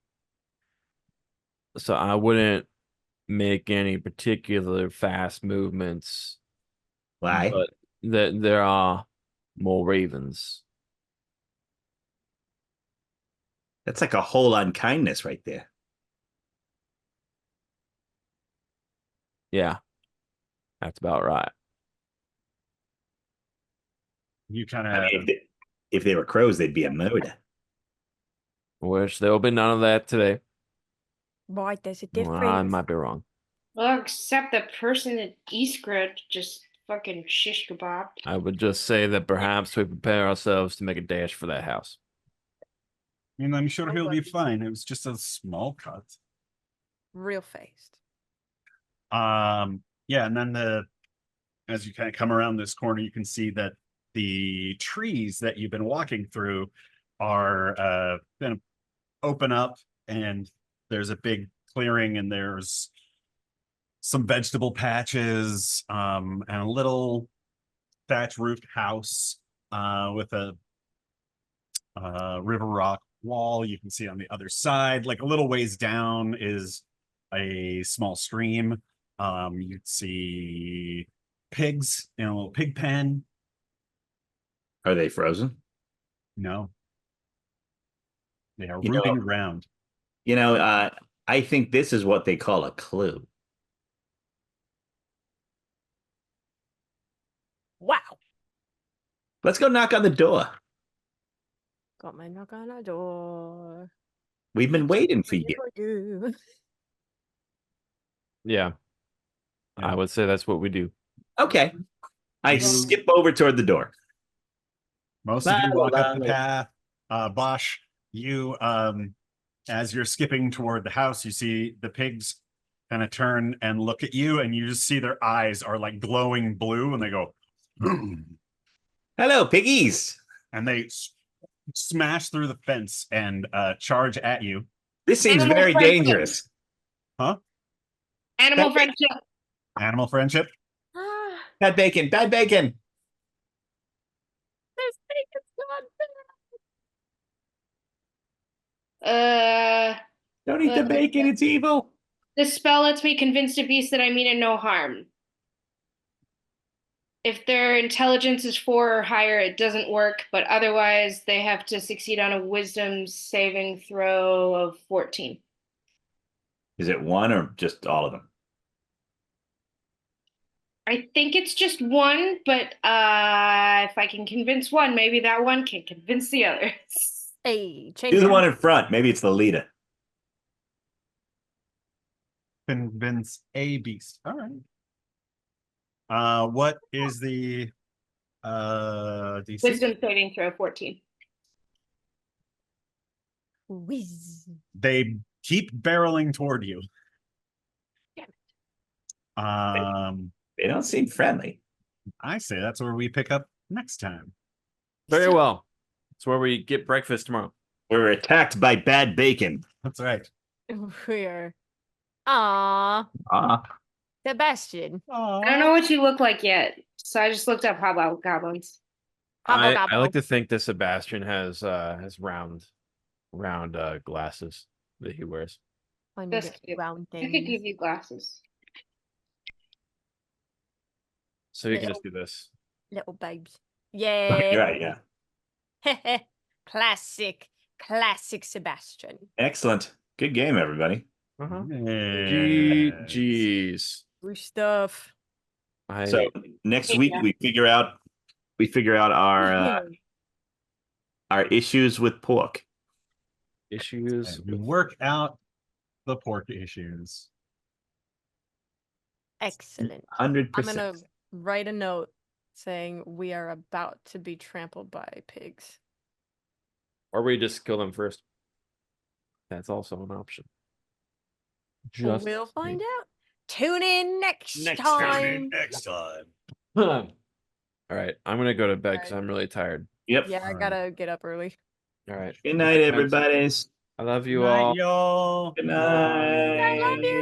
So I wouldn't make any particular fast movements, Why? but there are more ravens. That's like a whole unkindness right there. Yeah, that's about right. You kind I mean, of if they were crows, they'd be a murder. Which there will be none of that today. Boy, there's a Well, I difference. might be wrong. Well, except the person at Iskra just fucking shish kebab. I would just say that perhaps we prepare ourselves to make a dash for that house. I mean, I'm sure he'll be fine. It was just a small cut. Real faced. Yeah, and then as you kind of come around this corner, you can see that the trees that you've been walking through are going to open up, and there's a big clearing, and there's some vegetable patches, and a little thatch roofed house with a river rock wall. You can see on the other side, like a little ways down, is a small stream. You'd see pigs in a little pig pen. Are they frozen? No, they are You know- rooting around. I think this is what they call a clue. Wow. Let's go knock on the door. Got my knock on the door. We've been waiting for you. you. Yeah. Yeah. I would say that's what we do. Okay. I skip over toward the door. Most of you walk up the La, la, path. Bosch, you as you're skipping toward the house, you see the pigs kind of turn and look at you, and you just see their eyes are like glowing blue, and they go, Hello, piggies. and they smash through the fence and charge at you. This seems Animal very friendship. dangerous. Animal friendship. Animal friendship. Ah, Bad bacon, bad bacon. this thing is gone Don't eat the bacon, it's evil. This spell lets me convince the beast that I mean it no harm. If their intelligence is 4 or higher, it doesn't work, but otherwise they have to succeed on a wisdom saving throw of 14. Is it one or just all of them? I think it's just one, but if I can convince one, maybe that one can convince the others. Hey, change Do the it. one in front. Maybe it's the leader. Convince a beast. All right. What is the DC? Wisdom saving throw 14. Whiz. They keep barreling toward you. Damn They don't seem friendly. I say that's where we pick up next time. Very well. It's where we get breakfast tomorrow. We're attacked by bad bacon. That's right. We're. Aw, Ah, Sebastian. I don't know what you look like yet, so I just looked up hobgoblins. I like to think that Sebastian has round glasses that he wears. I need That's it cute. round I could things. give you glasses. So you can just do this. Little babes. you're Yeah. right, yeah. Classic. Classic Sebastian. Excellent. Good game, everybody. Uh-huh. Yes. GG's. Good stuff. So next Yeah. week we figure out our issues with pork. issues. And we work out the pork issues. Excellent. 100%. I'm gonna write a note saying we are about to be trampled by pigs. Or we just kill them first. That's also an option. Just We'll find out. Tune in next Next time. time. All right, I'm gonna go to bed because Alright. I'm really tired. Yep. Yeah, I gotta get up early. All right, Good night, everybody. I love you Night, all. y'all. Good night. I love you.